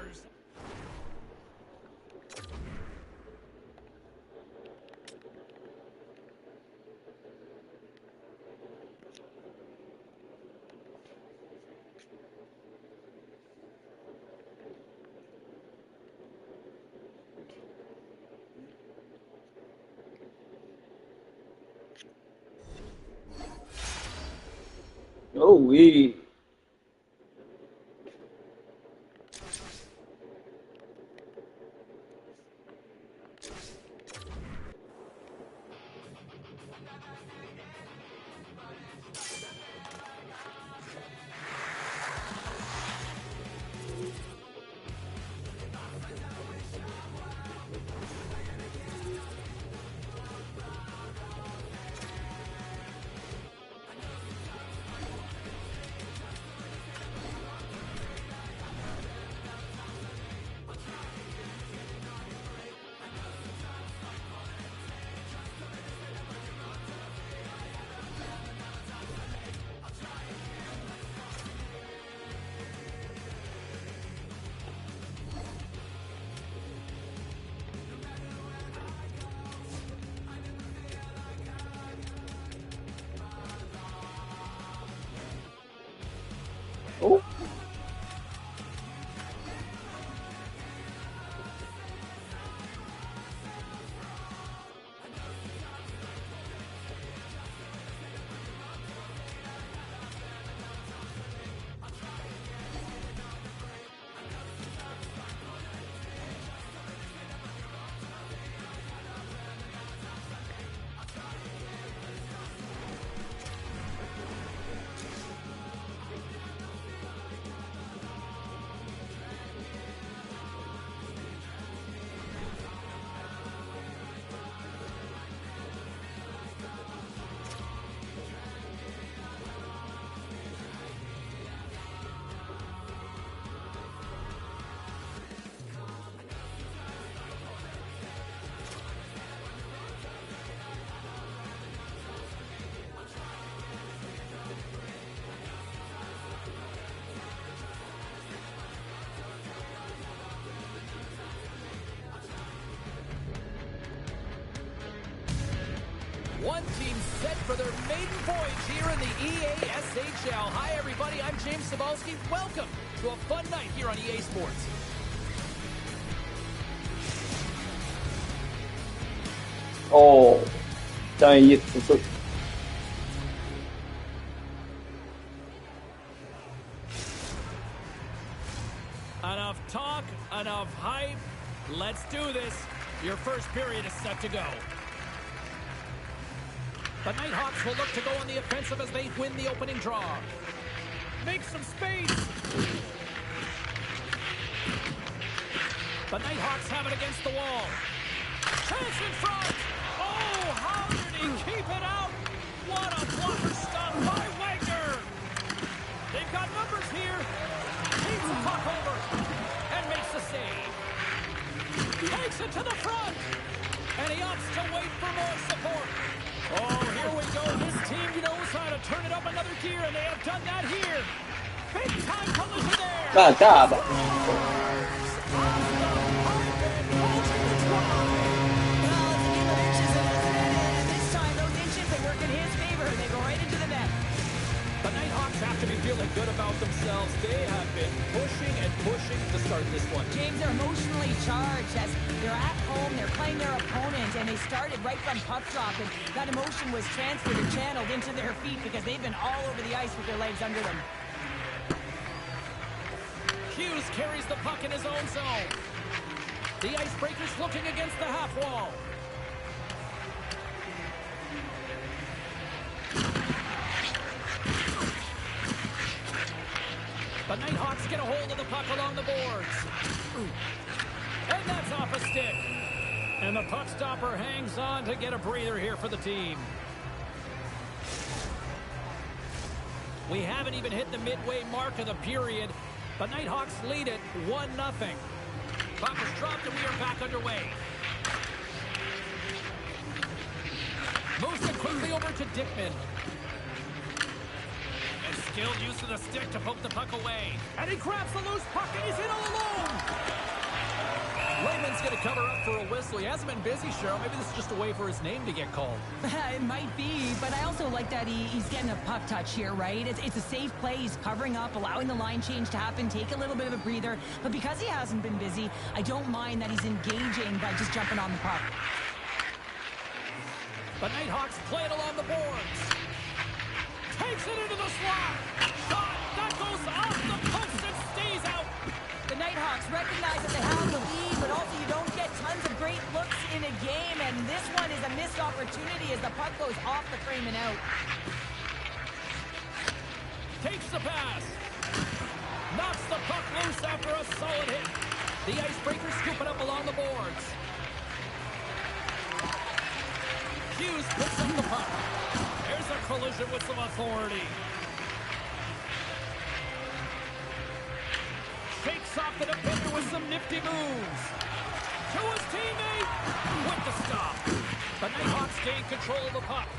[SPEAKER 1] Oh, we. Oh.
[SPEAKER 2] One team set for their maiden voyage here in the EHR. Hi, everybody. I'm James Cebulski. Welcome to a fun night here on EA Sports.
[SPEAKER 1] Oh, 战役此次
[SPEAKER 2] Enough talk, enough hype. Let's do this. Your first period is set to go. The Nighthawks will look to go on the offensive as they win the opening draw. Make some space. The Nighthawks have it against the wall. Chance in front. Oh, how did he keep it out? What a blocker stop. takes it to the front. And he opts to wait for more support. Oh, here we go. This team knows how to turn it up another gear, and they have done that here. Big time collision there.
[SPEAKER 1] Acaba.
[SPEAKER 3] This time, those inches, they work in his favor. They go right into the net.
[SPEAKER 2] The Nighthawks have to be feeling good about themselves. They have been pushing and pushing to start this one.
[SPEAKER 3] James, they're emotionally charged as they're at home, they're playing their opponent, and they started right from puck drop, and that emotion was transferred and channeled into their feet because they've been all over the ice with their legs under them.
[SPEAKER 2] Hughes carries the puck in his own zone. The Icebreakers looking against the half wall. The Nighthawks get a hold of the puck along the boards. And that's off a stick. And the puck stopper hangs on to get a breather here for the team. We haven't even hit the midway mark of the period. The Nighthawks lead it 1-0. Puck is dropped and we are back underway. Moves it quickly over to Dickman. And skilled use of the stick to poke the puck away. And he grabs the loose puck and he's in all alone. Layman's going to cover up for a whistle. He hasn't been busy, Cheryl. Maybe this is just a way for his name to get called.
[SPEAKER 3] It might be, but I also like that he's getting a puck touch here, right? It's a safe play. He's covering up, allowing the line change to happen, take a little bit of a breather. But because he hasn't been busy, I don't mind that he's engaging by just jumping on the puck.
[SPEAKER 2] The Nighthawks play it along the boards. Takes it into the slot. Shot that goes off the post and stays out.
[SPEAKER 3] The Nighthawks recognize that they have the lead, but also you don't get tons of great looks in a game, and this one is a missed opportunity as the puck goes off the frame and out.
[SPEAKER 2] Takes the pass. Knocks the puck loose after a solid hit. The Icebreakers scoop it up along the boards. Hughes picks up the puck. There's a collision with some authority. Shakes off the defender with some nifty moves. To his teammate with the stop. The Nighthawks gain control of the puck.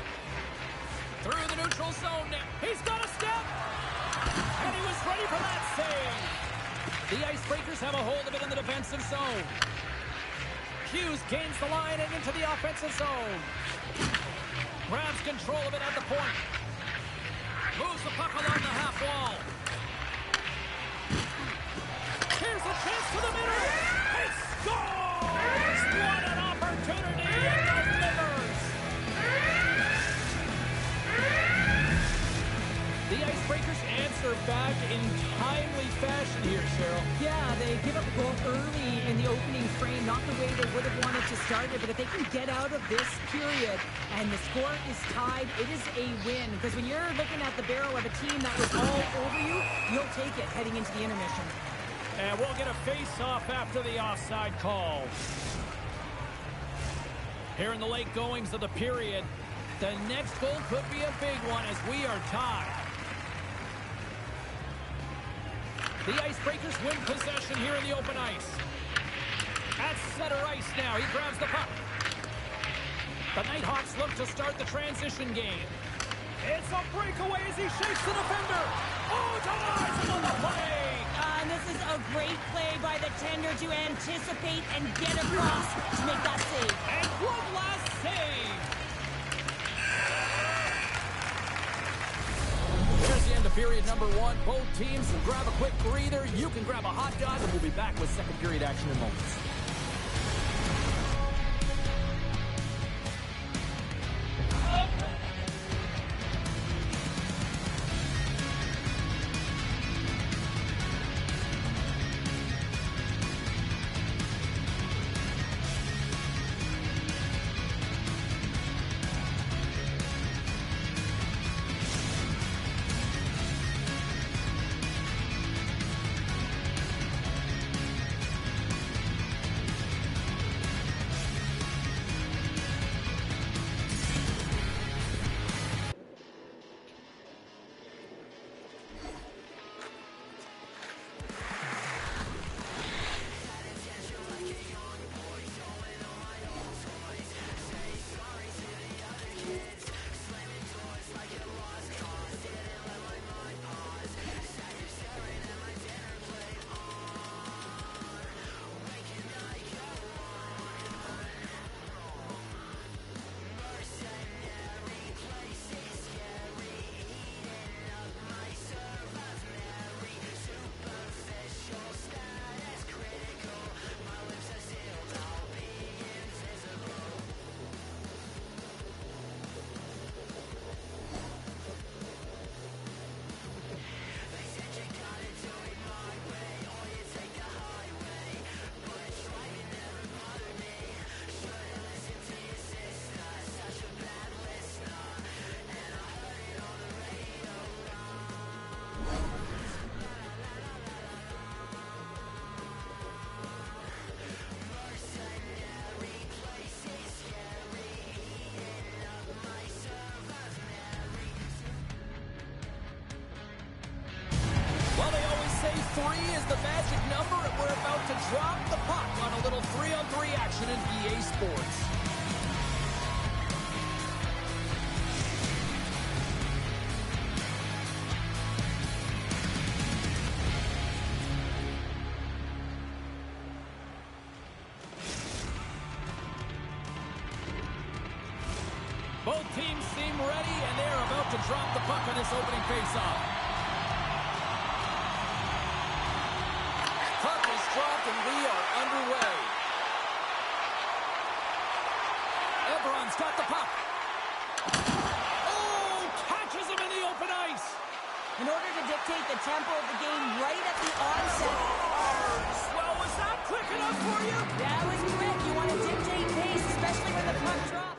[SPEAKER 2] Through the neutral zone. He's got a step. And he was ready for that save. The Icebreakers have a hold of it in the defensive zone. Hughes gains the line and into the offensive zone. Grabs control of it at the point. Moves the puck along the half wall. Here's a chance to the middle. He scores! What an opportunity! It delivers! The Icebreakers answer back in timely fashion here, Cheryl.
[SPEAKER 3] Yeah, they give up a goal early in the opening frame, not the way they would have wanted to start it, but if they can get out of this period and the score is tied, it is a win. Because when you're looking at the barrel of a team that was all over you, you'll take it heading into the intermission.
[SPEAKER 2] And we'll get a face-off after the offside call. Here in the late goings of the period, the next goal could be a big one as we are tied. The Icebreakers win possession here in the open ice. At center ice now, he grabs the puck. The Nighthawks look to start the transition game. It's a breakaway as he shakes the defender. Oh, denies him on the play.
[SPEAKER 3] And this is a great play by the tender to anticipate and get across to make that save.
[SPEAKER 2] And one last save. Here's the end of period number one. Both teams can grab a quick breather. You can grab a hot dog, and we'll be back with second period action in moments. say 3 is the magic number, and we're about to drop the puck on a little 3-on-3 action in EA Sports. Both teams seem ready, and they're about to drop the puck on this opening faceoff. Puck is dropped, and we are underway. Ebron's got the puck. Oh, catches him in the open ice.
[SPEAKER 3] In order to dictate the tempo of the game right at the onset.
[SPEAKER 2] Well, was that quick enough for you?
[SPEAKER 3] That was quick. You want to dictate pace, especially when the puck drops.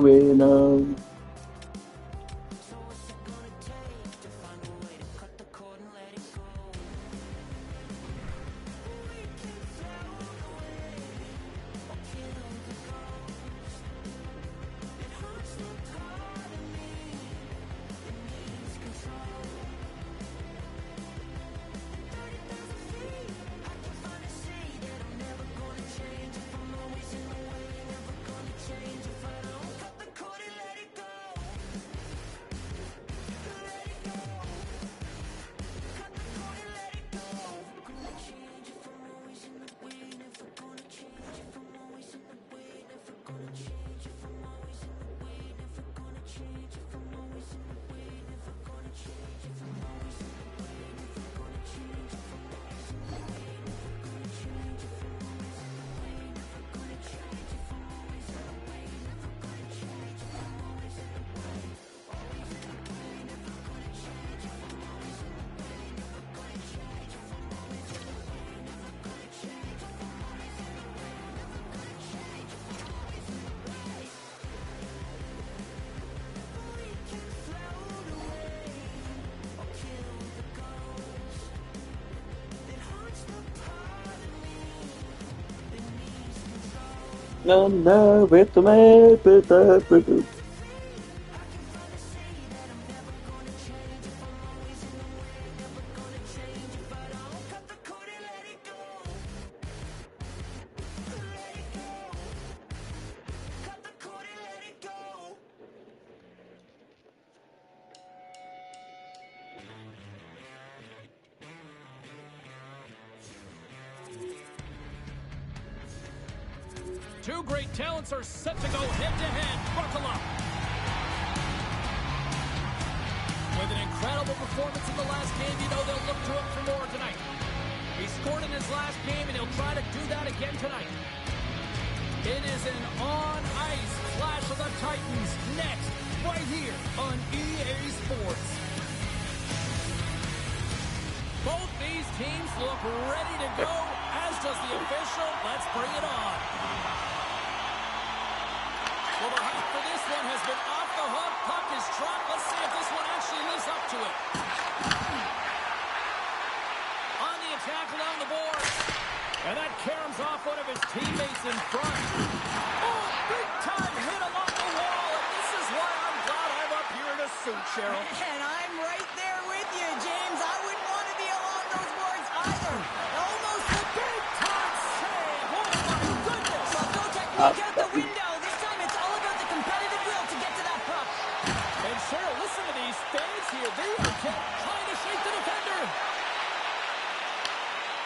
[SPEAKER 1] We know. No, with the man,
[SPEAKER 2] Two great talents are set to go head-to-head. Buckle up. With an incredible performance in the last game, you know they'll look his last game, and he'll try to do that again tonight. It is an on-ice Clash of the Titans next, right here on EA Sports. Both these teams look ready to go, as does the official. Let's bring it on. Well, the hype for this one has been off the hook. Puck is dropped. Let's see if this one actually lives up to it. On the attack along the boards. And that caroms off one of his teammates in front. Oh, big time hit along the wall. And this is why I'm glad I'm up here in a suit, Cheryl.
[SPEAKER 3] And I'm right there with you, James. I wouldn't want to be along those boards either. Almost a
[SPEAKER 2] Big time save. Oh, my goodness.
[SPEAKER 3] Well, no technique out the window. This time it's all about the competitive will to get to that puck.
[SPEAKER 2] And Cheryl, listen to these fans here. They are trying to shake the defender.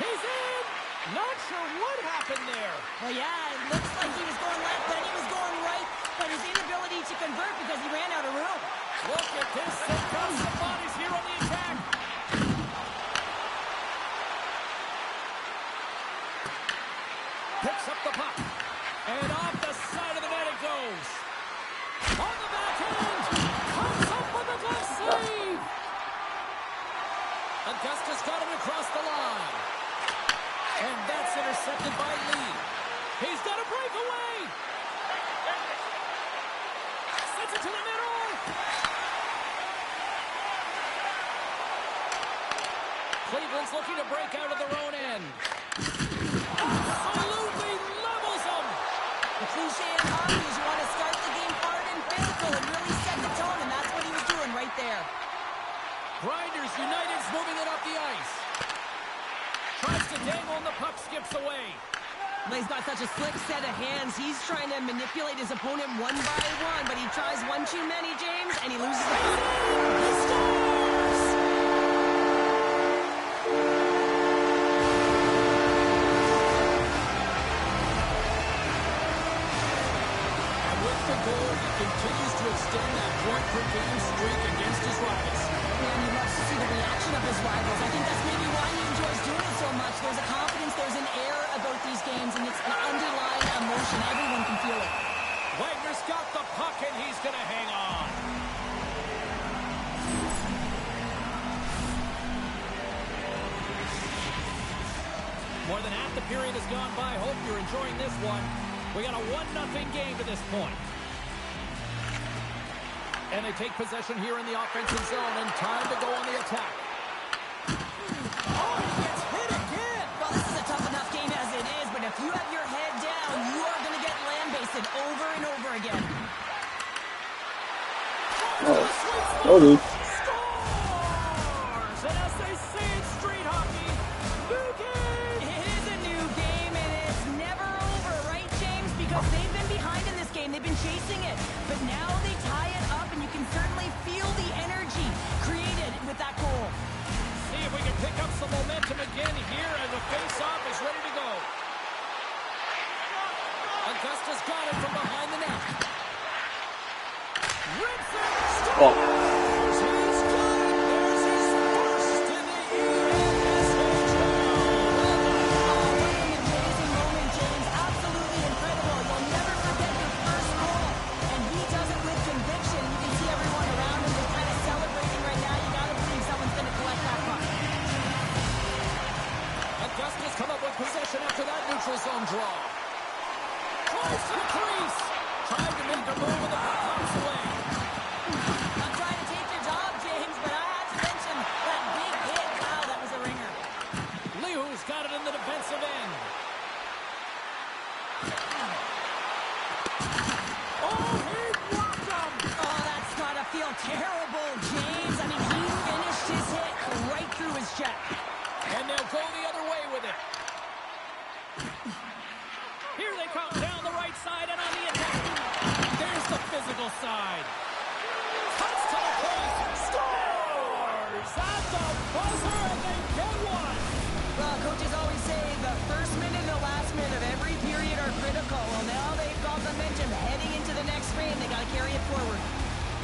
[SPEAKER 2] He's in. Not sure what happened there.
[SPEAKER 3] Well, yeah, it looks like he was going left, then he was going right, but his inability to convert because he ran out of room.
[SPEAKER 2] Look at this. They've got some bodies here on the attack. Picks up the puck. And off the side of the net it goes. On the backhand. Comes up with a glove save. Augusta's got him across the line. And that's intercepted by Lee. He's got a breakaway. Sends it to the middle. Cleveland's looking to break out of their own end. Absolutely levels them.
[SPEAKER 3] The cliche in hockey is you want to start the game hard and physical and really set the tone, and that's what he was doing right there.
[SPEAKER 2] Grinders United's moving it up the ice. Tries to dangle and the puck skips away.
[SPEAKER 3] Well, he's got such a slick set of hands. He's trying to manipulate his opponent one by one, but he tries one too many, James, and he loses the puck.
[SPEAKER 2] He scores! And with the goal, he continues to extend that point-per-game streak against his rivals.
[SPEAKER 3] And you love to see the reaction of his rivals. I think that's maybe why he enjoys doing it so much. There's a confidence, there's an air about these games, and it's an underlying emotion. Everyone can feel it.
[SPEAKER 2] Wagner's got the puck, and he's going to hang on. More than half the period has gone by. Hope you're enjoying this one. We got a 1-0 game to this point. And they take possession here in the offensive zone, and time to go on the attack. Oh, he gets hit again!
[SPEAKER 3] Well, this is a tough enough game as it is, but if you have your head down, you are going to get lambasted over and over again.
[SPEAKER 1] Okay.
[SPEAKER 2] Scores! And as they say in street hockey, new game!
[SPEAKER 3] It is a new game, and it's never over, right, James? Because they've been behind in this game. They've been chasing it. But now they tie it up, and you can certainly feel the energy created with that goal.
[SPEAKER 2] See if we can pick up some momentum again here as the face-off is ready to go. Augusta's got it from behind the net. Rips it!
[SPEAKER 1] Oh.
[SPEAKER 2] Scores! He's got it! There's his first in the EHR.
[SPEAKER 3] What an amazing moment, James. Absolutely incredible. You'll never forget your first goal. And he does it with conviction. You can see everyone around him just kind of celebrating right now. You got to believe someone's going to collect that puck.
[SPEAKER 2] Augusta's come up with possession after that neutral zone draw. Tries to the crease. Trying to make a move and the puck pops away.
[SPEAKER 3] I'm trying to take your job, James, but I had to mention that big hit. Wow, that was a ringer.
[SPEAKER 2] Liu's got it in the defensive end. Oh, he blocked him.
[SPEAKER 3] Oh, that's got to feel terrible, James. I mean, he finished his hit right through his check.
[SPEAKER 2] And they'll go the other way with it. Here they come down the right side and on the attack. There's the physical side. Cuts to the point. Scores at the buzzer, and they get one.
[SPEAKER 3] Well, coaches always say the first minute and the last minute of every period are critical. Well, now they've got momentum heading into the next frame. They got to carry it forward.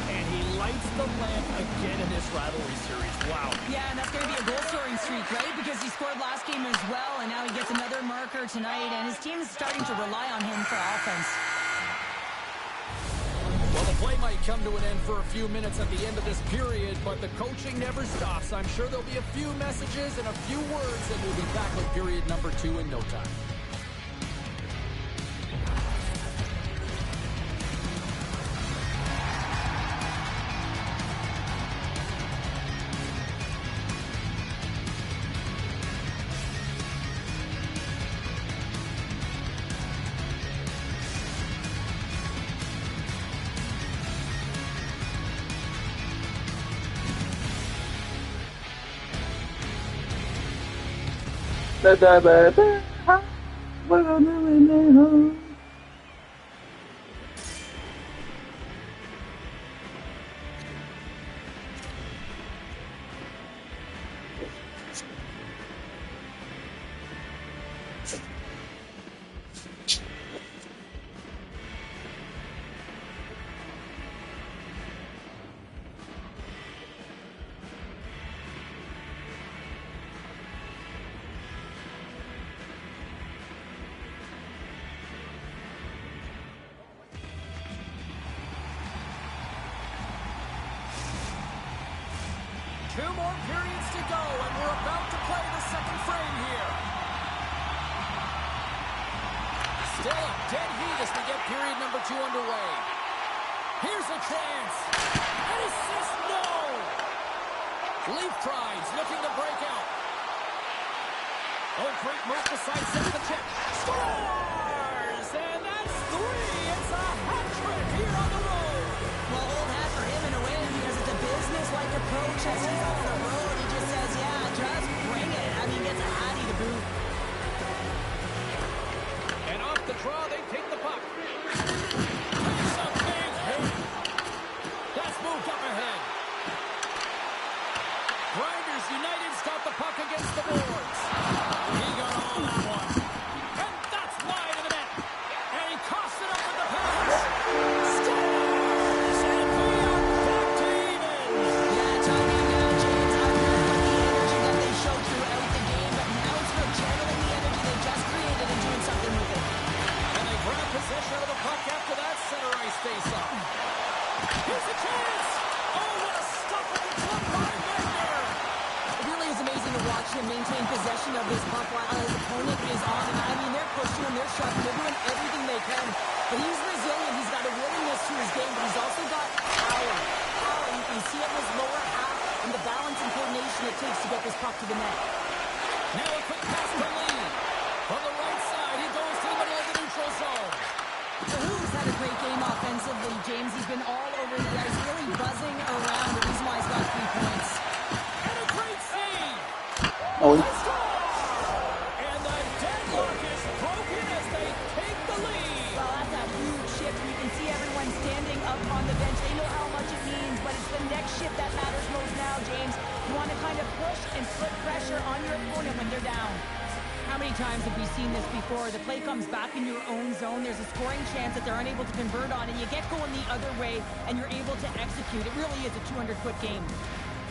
[SPEAKER 2] And he lights the lamp again in this rivalry series. Wow.
[SPEAKER 3] Yeah, and that's going to be a goal-scoring streak, right? Because he scored last game as well, and now he gets another marker tonight, and his team is starting to rely on him for offense.
[SPEAKER 2] Well, the play might come to an end for a few minutes at the end of this period, but the coaching never stops. I'm sure there'll be a few messages and a few words, and we'll be back with period number 2 in no time. Two more periods to go, and we're about to play the second frame here. Still a dead heat as we get period number 2 underway. Here's a chance. An assist, no! Leaf tries, looking to break out. Oh, great move to sidestep the chip. Scores! And that's 3. It's a hat trick here on the road.
[SPEAKER 3] Well, old hat for him in a way because it's a business-like approach as he's on the road. He just says, yeah, just bring it. I mean, gets a hattie to boot.
[SPEAKER 2] And off the draw, they take the puck. Takes a big hit. That's moved up ahead. Grinders United's got the puck against the boards. He got all that one. And that's wide of the net. And he coughs it up with the pass. Scores! And we are back to even.
[SPEAKER 3] Yeah, talking now, James. I really like the energy that they showed throughout the game, but now it's about channeling the energy they just created and doing something with it.
[SPEAKER 2] And they grab possession of the puck after that center ice face-off. Here's a chance. Oh, what a stop at the club by Wagner.
[SPEAKER 3] It really is amazing to watch him maintain possession of this puck while his opponent is on. And I mean, they're pushing him, they're shoving, they're doing everything they can. But he's resilient. He's got a willingness to his game, but he's also got power. Power. You can see it in his lower half and the balance and coordination it takes to get this puck to the net.
[SPEAKER 2] Now a quick pass to Lee. From the right side, he goes to the middle of the neutral zone.
[SPEAKER 3] Who's had a great game offensively, James. He's been all over the ice, really buzzing around. The reason why he's got 3 points.
[SPEAKER 2] And a great save.
[SPEAKER 1] Oh,
[SPEAKER 2] They score! And the deadlock is broken as they take the lead.
[SPEAKER 3] Well, that's a huge shift. You can see everyone standing up on the bench. They know how much it means, but it's the next shift that matters most now, James. You want to kind of push and put pressure on your opponent when they're down. How many times have we seen this before? The play comes back in your own zone. There's a scoring chance that they're unable to convert on, and you get going the other way, and you're able to execute. It really is a 200-foot game.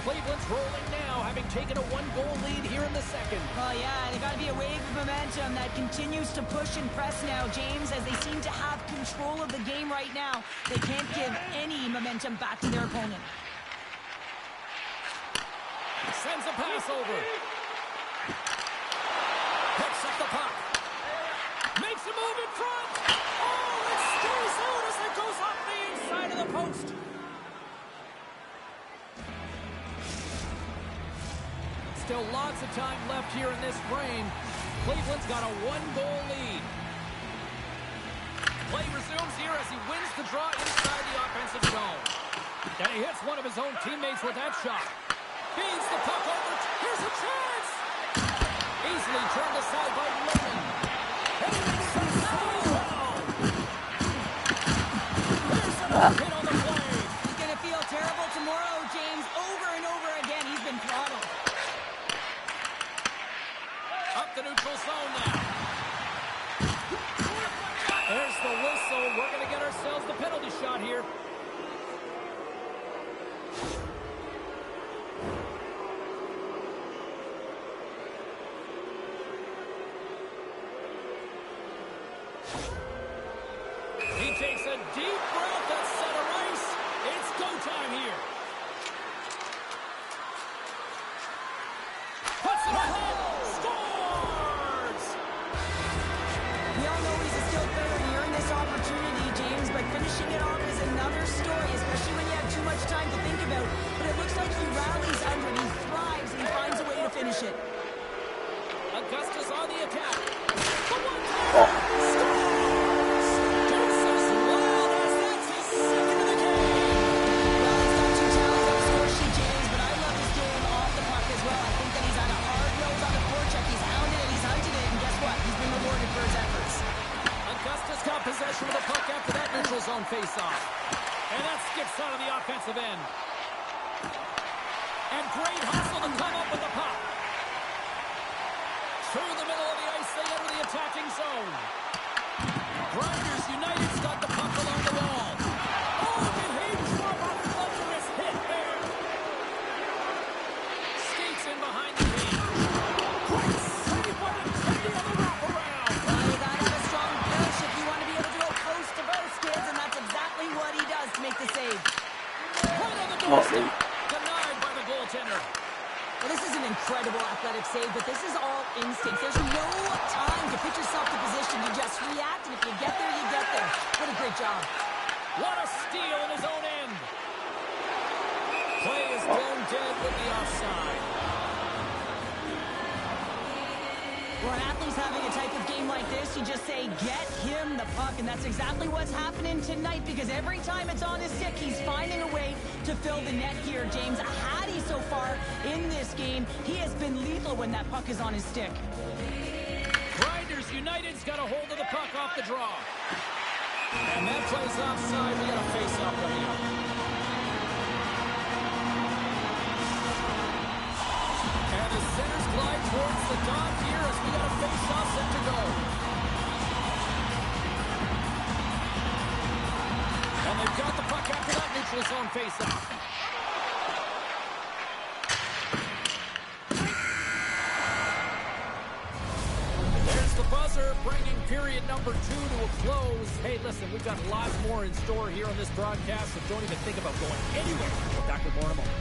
[SPEAKER 2] Cleveland's rolling now, having taken a 1-goal lead here in the second.
[SPEAKER 3] Well, yeah, they got to be a wave of momentum that continues to push and press now, James, as they seem to have control of the game right now. They can't give any momentum back to their opponent.
[SPEAKER 2] Sends a pass over. Picks up the puck. Makes a move in front. Oh, it stays out as it goes off the inside of the post. Still lots of time left here in this frame. Cleveland's got a 1-goal lead. Play resumes here as he wins the draw inside the offensive zone. And he hits one of his own teammates with that shot. Feeds the puck over. Here's a chance. Easily turned aside by Lemon. And he makes some well. There's another hit on the play.
[SPEAKER 3] He's going to feel terrible tomorrow, James. Over and over again, he's been throttled.
[SPEAKER 2] Up the neutral zone now. There's the whistle. We're going to get ourselves the penalty shot here. He takes a deep breath at center ice. It's go time here. Puts it ahead. Scores!
[SPEAKER 3] We all know he's a skilled player and he earned this opportunity, James, but finishing it off is another story, especially when you have too much time to think about. But it looks like he rallies under it, he thrives, and he finds a way to finish it.
[SPEAKER 2] Augustus on the attack. The one-timer. Scores! Joseph Wild as that's his second of the game.
[SPEAKER 3] Well, it's not too talented on the score sheet, James, but I love his game off the puck as well. I think that he's on a hard nose on the forecheck. He's hounded it, he's hunted it, and guess what? He's been rewarded for his efforts.
[SPEAKER 2] Augustus got possession of the puck after that neutral zone faceoff. And that skips out of the offensive end. And great hustle to come up with the puck. Through the middle of the ice, they enter the attacking zone. Grinders United's got the puck along the wall. Oh, did he drop a thunderous hit there? Skates in behind the cage. Great save by the Teddy on the wraparound.
[SPEAKER 3] Well, you gotta have a strong push if you want to be able to go post to both, kids, and that's exactly what he does to make the save.
[SPEAKER 2] Right on the doorstep. Denied by the goaltender.
[SPEAKER 3] Well, this is an incredible athletic save, but this is all instinct. There's no time to put yourself to position. You just react, and if you get there, you get there. What a great job.
[SPEAKER 2] What a steal in his own end. Play is blown dead with the offside.
[SPEAKER 3] When an athlete's having a type of game like this, you just say, get him the puck, and that's exactly what's happening tonight, because every time it's on his stick, he's finding a way to fill the net here, James. Hattie so far in this game, he has been lethal when that puck is on his stick.
[SPEAKER 2] Grinders United's got a hold of the puck off the draw. And that plays offside. We got a face-off coming up. And the centers glide towards the dot here as we got a face-off set to go. And they've got the puck after that neutral zone face-off. There's the buzzer, bringing period number 2 to a close. Hey, listen, we've got lots more in store here on this broadcast, so don't even think about going anywhere. We'll be back with more in a moment.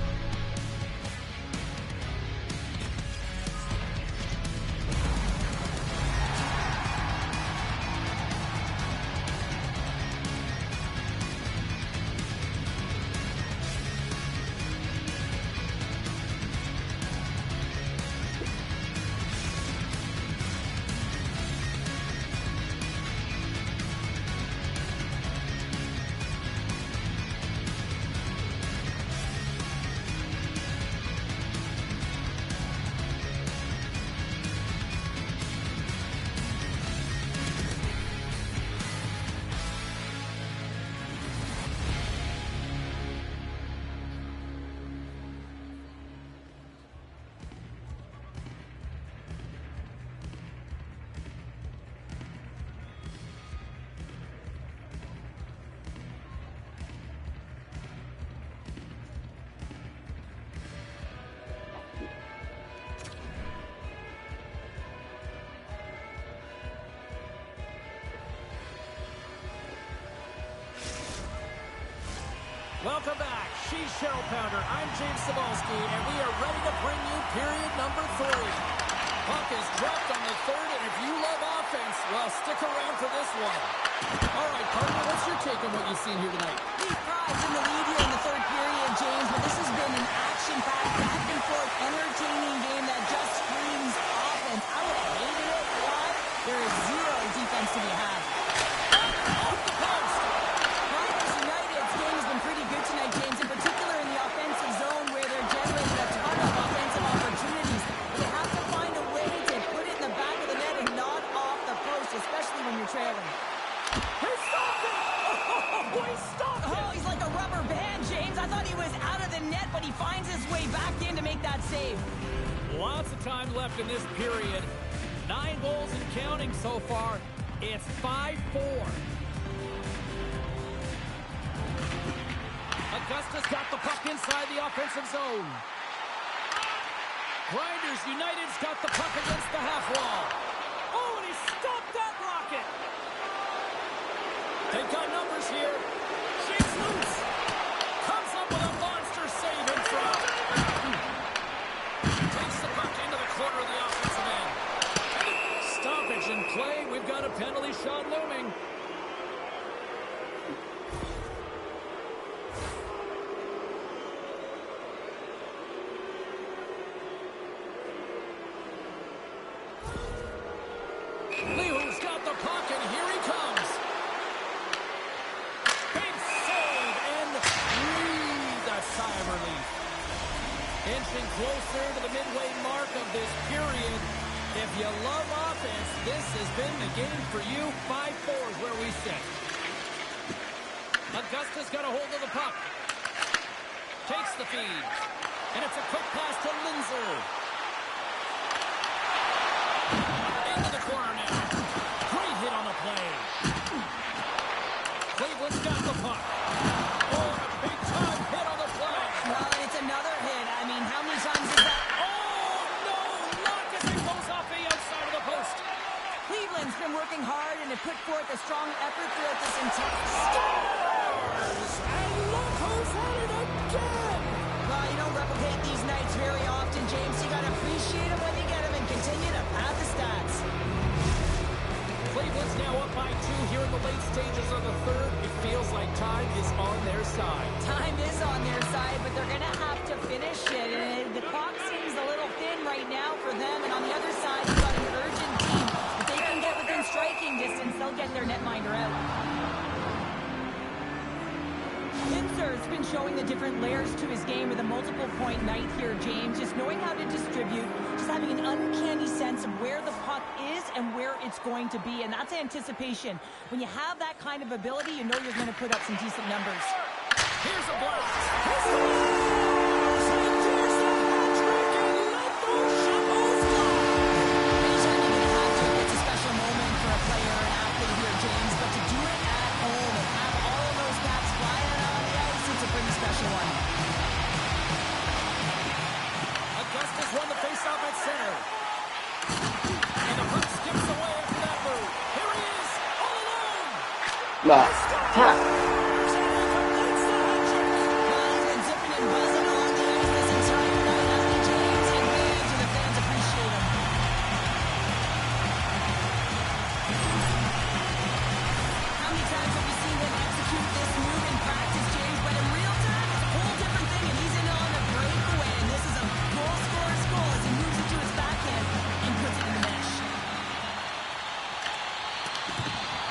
[SPEAKER 2] Welcome back. She's Chel Pounder. I'm James Cebulski, and we are ready to bring you period number 3. Puck is dropped on the third, and if you love offense, well, stick around for this one. All right, partner, what's your take on what you've seen here tonight?
[SPEAKER 3] He thrives in the lead here in the third period, James, but this has been an action-packed, back-and-forth, entertaining game that just screams offense. I would have hated it. Why? There is zero defense to be had.
[SPEAKER 2] Off the post.
[SPEAKER 3] Grinders United's game has been pretty good tonight, James, in particular in the offensive zone where they're generating a ton of offensive opportunities. They have to find a way to put it in the back of the net and not off the post, especially when you're trailing.
[SPEAKER 2] He stopped it! Oh, he stopped it!
[SPEAKER 3] Oh, he's like a rubber band, James. I thought he was out of the net, but he finds his way back in to make that save.
[SPEAKER 2] Lots of time left in this period. 9 goals and counting so far. It's 5-4. Augusta's got the puck inside the offensive zone. Grinders United's got the puck against the half wall. Oh, and he stopped that rocket! here. Shakes loose. Comes up with a monster save in front. Takes the puck into the corner of the offensive end. Stoppage in play. We've got a penalty shot looming. Leo's got the puck, and here he comes. Big save, and breathe a sigh of relief. Inching closer to the midway mark of this period. If you love offense, this has been the game for you. 5-4 is where we sit. Augusta's got a hold of the puck. Takes the feed. And it's a quick pass to Linzer. Into the corner now. Great hit on the play. Cleveland's got the puck. Oh, a big-time hit on the play.
[SPEAKER 3] Well, and it's another hit. I mean, how many times is that?
[SPEAKER 2] Oh, no! Lock as it goes off the outside of the post.
[SPEAKER 3] Cleveland's been working hard and have put forth a strong effort throughout this entire...
[SPEAKER 2] Scores! And look who's at it again!
[SPEAKER 3] Well, you don't replicate these nights very often, James. You got to appreciate them when you get them and continue to pad the stats.
[SPEAKER 2] Cleveland's now up by 2 here in the late stages of the third. It feels like time is on their side.
[SPEAKER 3] Time is on their side, but they're going to have to finish it. And the clock seems a little thin right now for them. And on the other side, you've got an urgent team. If they can get within striking distance, they'll get their netminder out. Linzer's been showing the different layers to his game with a multiple-point night here, James. Just knowing how to distribute, just having an uncanny sense of where the puck is and where it's going to be, and that's anticipation. When you have that kind of ability, you know you're going to put up some decent numbers.
[SPEAKER 2] Here's a blast. And there's the hat-trick, and let those shovels fly.
[SPEAKER 3] Anytime you get a hat-trick, it's a special moment for a player or an athlete here, James, but to do it at home and have all of those caps flying on the ice, it's a pretty special one.
[SPEAKER 2] Augusta's won the face-off at center. And the puck skips away after that move. Here he is, all alone.
[SPEAKER 1] Nah. Tap.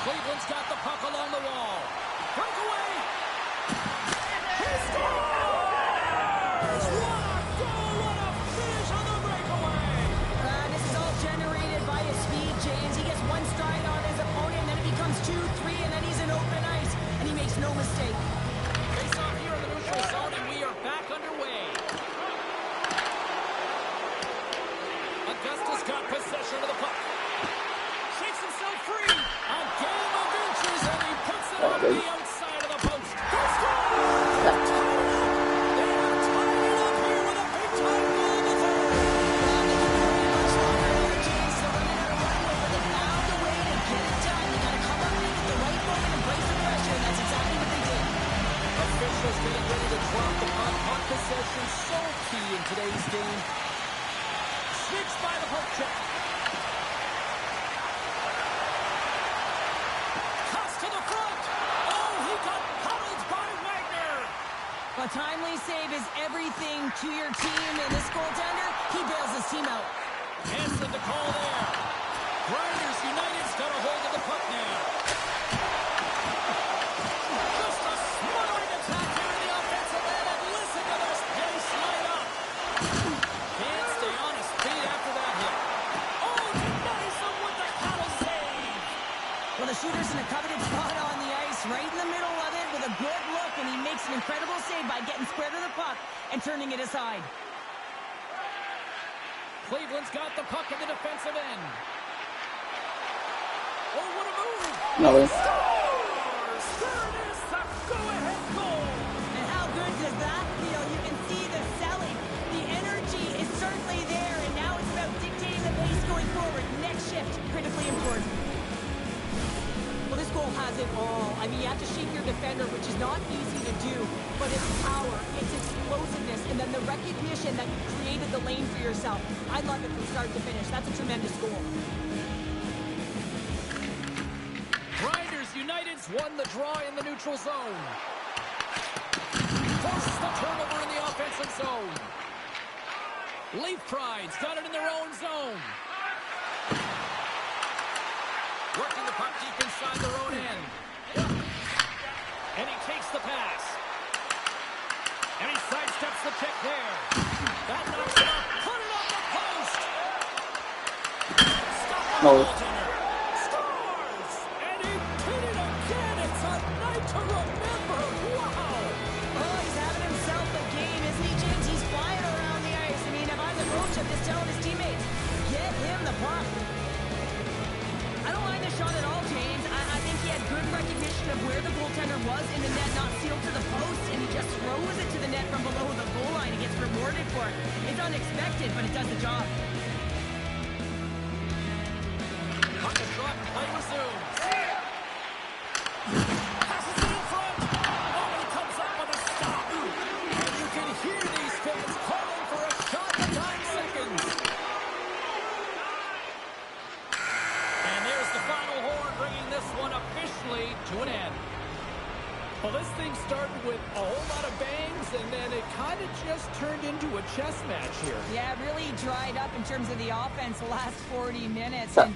[SPEAKER 2] Cleveland's got the puck along the wall. Breakaway. He scores! What a goal! What a finish on the breakaway!
[SPEAKER 3] This is all generated by his speed, James. He gets one stride on his opponent, and then it becomes 2, 3, and then he's in open ice, and he makes no mistake.
[SPEAKER 2] Face off here in the neutral zone, and we are back underway. Augusta's got possession of the puck. Shakes himself free. A game of inches, and he puts it on the outside of the post. He scores! They have tied it up here with a big-time goal in the third.
[SPEAKER 3] Much longer here, James. They're running out of runway, but they found a way to get it done. You got to come up big at the right moment and brace the pressure, and that's exactly what they did.
[SPEAKER 2] Officials getting ready to drop the puck. Puck possession so key in today's game. Switched by the poke check. To the front. Oh, he got pummeled by Wagner.
[SPEAKER 3] A timely save is everything to your team, and this goaltender, he bails his team out.
[SPEAKER 2] Hanson to call there. Grinders United's got a hold of the puck now. Just a smothering attack here in the offensive end, and listen to this pace light up. Can't stay on his feet after that hit. Oh, denies him with the paddle save.
[SPEAKER 3] Well, the shooter's in a coveted spot on the ice, right in the middle of it with a good look, and he makes an incredible save by getting square to the puck and turning it aside.
[SPEAKER 2] Cleveland's got the puck in the defensive end. Oh, what a move!
[SPEAKER 1] No way.
[SPEAKER 2] Scores! There it is, the go-ahead goal!
[SPEAKER 3] And how good does that feel? You can see the selling. The energy is certainly there, and now it's about dictating the pace going forward. Next shift, critically important. Well, this goal has it all. I mean, you have to shake your defender, which is not easy to do, but it's power, it's explosiveness, and then the recognition that you created the lane for yourself. I love it from start to finish. That's a tremendous goal.
[SPEAKER 2] Grinders United's won the draw in the neutral zone. Forces the turnover in the offensive zone. Leaf Pride's got it in their own zone. Working the puck deep inside their own end. And he takes the pass. And he sidesteps the check there. That knocks it up. Put it on the post. Stop on the goaltender. Scores! And he did it again. It's a night to remember. Wow!
[SPEAKER 3] Oh, he's having himself a game, isn't he, James? He's flying around the ice. I mean, if I'm the coach, I'm just telling his teammates, get him the puck. I don't mind the shot at all, James. I think he had good recognition of where the goaltender was in the net, not sealed to the post, and he just throws it to the net from below the goal line and gets rewarded for it. It's unexpected, but it does the job.
[SPEAKER 2] Puck is dropped, play resumes. Passes it in front. Nobody comes up with a stop. And you can hear these fans calling for a shot in 9 seconds. And there's the final horn, bringing this one officially to an end. Well, this thing started with a whole lot of bangs, and then it kind of just turned into a chess match here.
[SPEAKER 3] Yeah, it really dried up in terms of the offense the last 40 minutes. And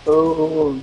[SPEAKER 1] Oh,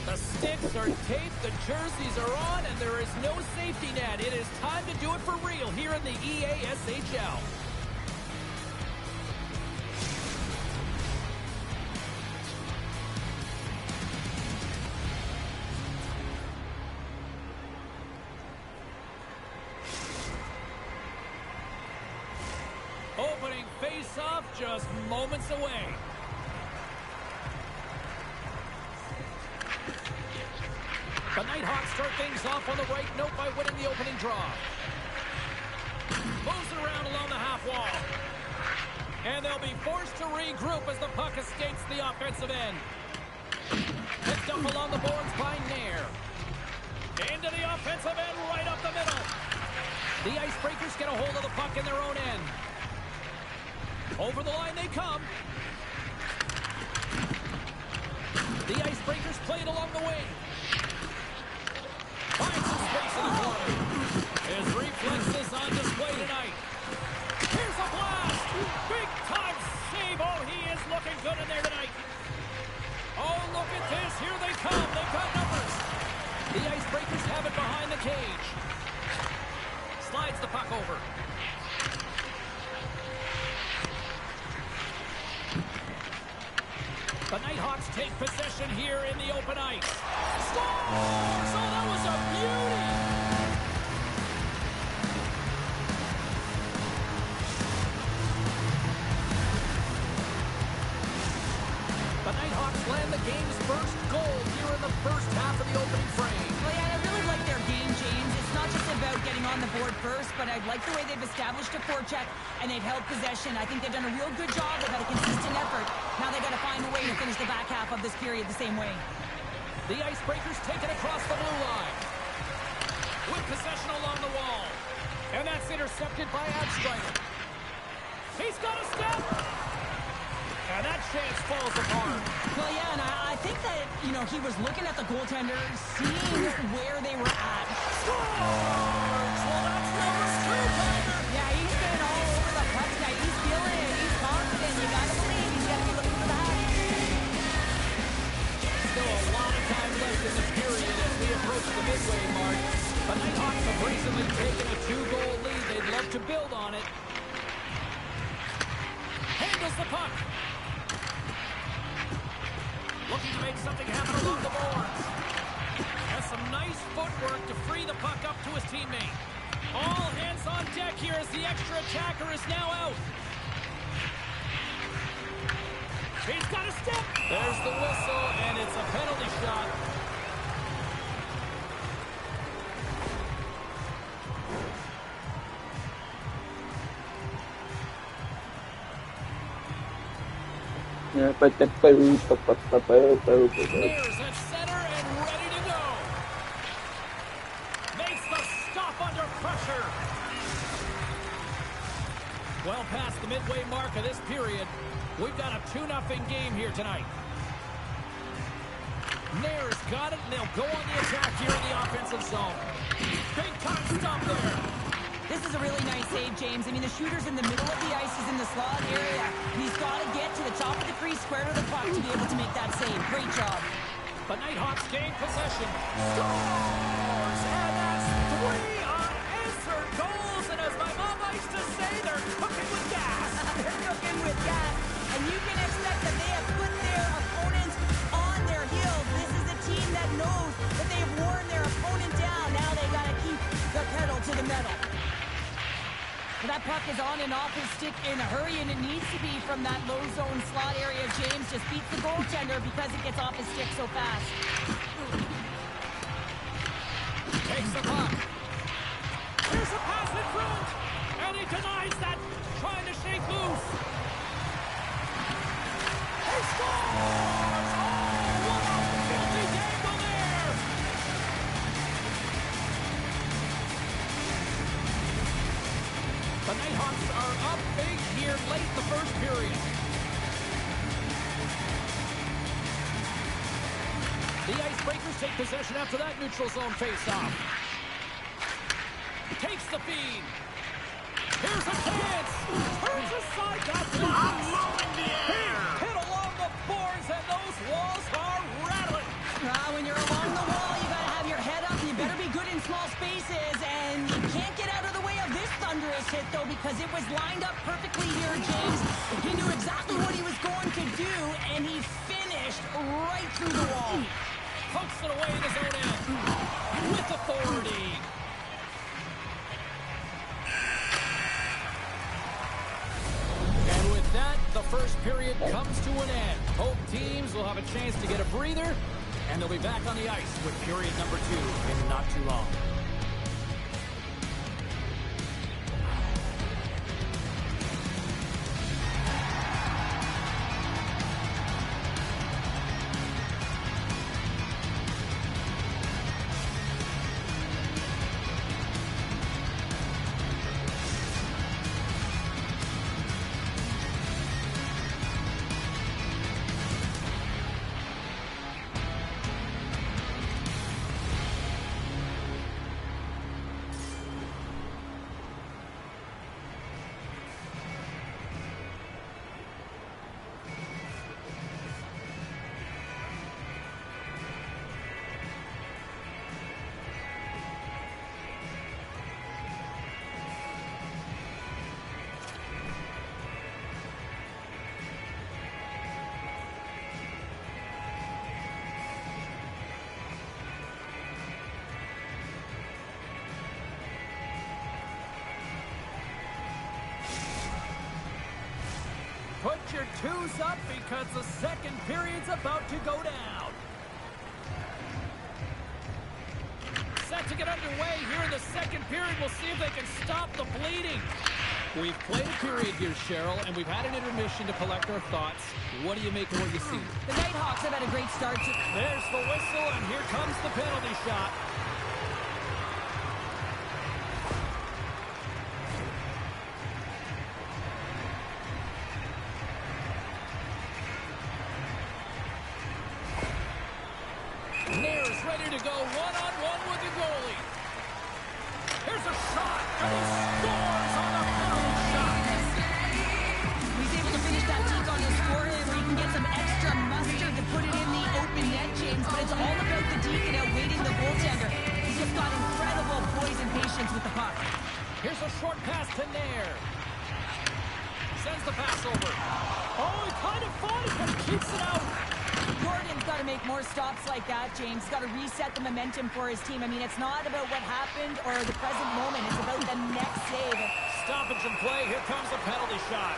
[SPEAKER 2] The sticks are taped, the jerseys are on, and there is no safety net. It is time to do it for real here in the EASHL. Opening face-off just moments away. The Nighthawks start things off on the right note by winning the opening draw. Moves it around along the half wall. And they'll be forced to regroup as the puck escapes the offensive end. Picked up along the boards by Nair. Into the offensive end, right up the middle. The Icebreakers get a hold of the puck in their own end. Over the line they come. The Icebreakers play it along the wing. Finds some space in the corner. His reflexes on display tonight. Here's a blast! Big time The Nighthawks take possession here in the open ice. Scores! Oh, that was a beauty! The Nighthawks land the game's first goal here in the first half of the opening frame.
[SPEAKER 3] Well, yeah, I really like their game, James. It's not just about getting on the board first, but I like the way they've established a forecheck and they've held possession. I think they've done a real good job. They've had a consistent effort. Now they've got to find a way to finish the back half of this period the same way.
[SPEAKER 2] The Icebreakers take it across the blue line. With possession along the wall. And that's intercepted by Abstrider. He's got a step! And that chance falls apart.
[SPEAKER 3] Well, yeah, and I think that, he was looking at the goaltender, seeing where they were at.
[SPEAKER 2] Scores! Well, that's number 2, Tiger.
[SPEAKER 3] Yeah, he's been all over the puck tonight. He's feeling it. He's confident. You got to believe he's got to be looking for that.
[SPEAKER 2] Still a lot of time left in the period as we approach the midway mark. The Nighthawks have recently taken a 2-goal lead. They'd love to build on it. Handles the puck. Looking to make something happen along the boards. Has some nice footwork to free the puck up to his teammate. All hands on deck here as the extra attacker is now out. He's got a step. There's the whistle, and it's a penalty shot.
[SPEAKER 1] Yeah,
[SPEAKER 2] Nears at center and ready to go. Makes the stop under pressure. Well past the midway mark of this period, we've got a 2-0 game here tonight. Nair's got it, and they'll go on the attack here in the offensive zone. Big time stop there.
[SPEAKER 3] This is a really nice save, James. I mean, the shooter's in the middle of the ice. He's in the slot area. He's got to get to the top of the crease, square to the puck to be able to make that save. Great job.
[SPEAKER 2] The Nighthawks gain possession. Scores! And that's 3 unanswered goals. And as my mom likes to say, they're cooking with gas.
[SPEAKER 3] They're cooking with gas. And you can expect that they have put their opponents on their heels. This is a team that knows that they have worn their opponent down. Now they got to keep the pedal to the metal. That puck is on and off his stick in a hurry, and it needs to be from that low zone slot area. James just beats the goaltender because it gets off his stick so fast.
[SPEAKER 2] Takes the puck. Here's a pass in front, and he denies that, trying to shake loose. He scores! Oh, what a filthy dangle there! The Nighthawks are up big here late in the first period. The Icebreakers take possession after that neutral zone face-off. Takes the feed. Here's a chance. Turns aside that block. Hit along the boards, and those walls are rattling.
[SPEAKER 3] When you're along the wall, you got to have your head up. You better be good in small spaces, and you can't get out of the way of this thunderous hit, though, because it was lined up perfectly here, James. He knew exactly what he was going to do, and he finished right through the wall.
[SPEAKER 2] Pokes it away in his own end. With authority. And with that, the first period comes to an end. Both teams will have a chance to get a breather, and they'll be back on the ice with period number 2 in not too long. Get your twos up because the second period's about to go down. Set to get underway here in the second period. We'll see if they can stop the bleeding. We've played a period here, Cheryl, and we've had an intermission to collect our thoughts. What do you make of what you see?
[SPEAKER 3] The Nighthawks have had a great start.
[SPEAKER 2] There's the whistle, and here comes the penalty shot. Nair's ready to go one-on-one with the goalie. Here's a shot, and he scores on a penalty shot.
[SPEAKER 3] He's able to finish that deke on the scoreboard where he can get some extra mustard to put it in the open net, James. But it's all about the deke and outweighting the goaltender. He's just got incredible poise and patience with the puck.
[SPEAKER 2] Here's a short pass to Nair. Sends the pass over. Oh, he kind of fought it, but keeps it out.
[SPEAKER 3] Gordon's got to make more stops like that, James. He's got to reset the momentum for his team. I mean, it's not about what happened or the present moment. It's about the next save.
[SPEAKER 2] Stoppage in play. Here comes the penalty shot.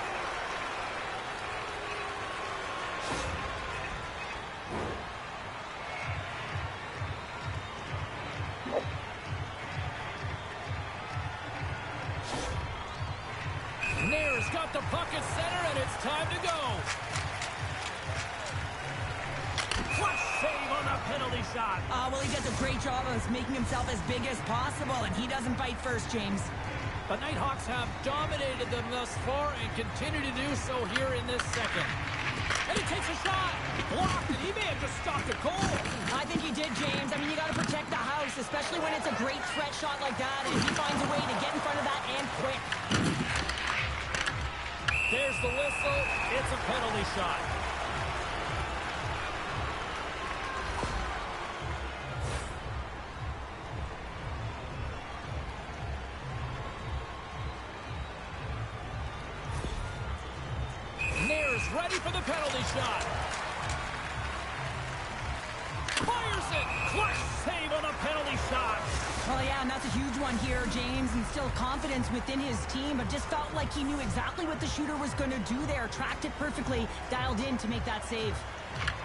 [SPEAKER 2] Nair's got the puck at center, and it's time to go. Clutch save on the penalty shot.
[SPEAKER 3] Well, he does a great job of making himself as big as possible, and he doesn't fight first, James.
[SPEAKER 2] The Nighthawks have dominated them thus far and continue to do so here in this second. And he takes a shot. Blocked, and he may have just stopped a goal.
[SPEAKER 3] I think he did, James. I mean, you got to protect the house, especially when it's a great threat shot like that, and he finds a way to get in front of that and quick.
[SPEAKER 2] There's the whistle. It's a penalty shot. Nair's ready for the penalty shot. Fires it. Clutch save on a penalty shot.
[SPEAKER 3] Well, yeah, and that's a huge one here, James. And still confidence within his team, but just felt like he knew exactly what the shooter was going to do there. Tracked it perfectly, dialed in to make that save.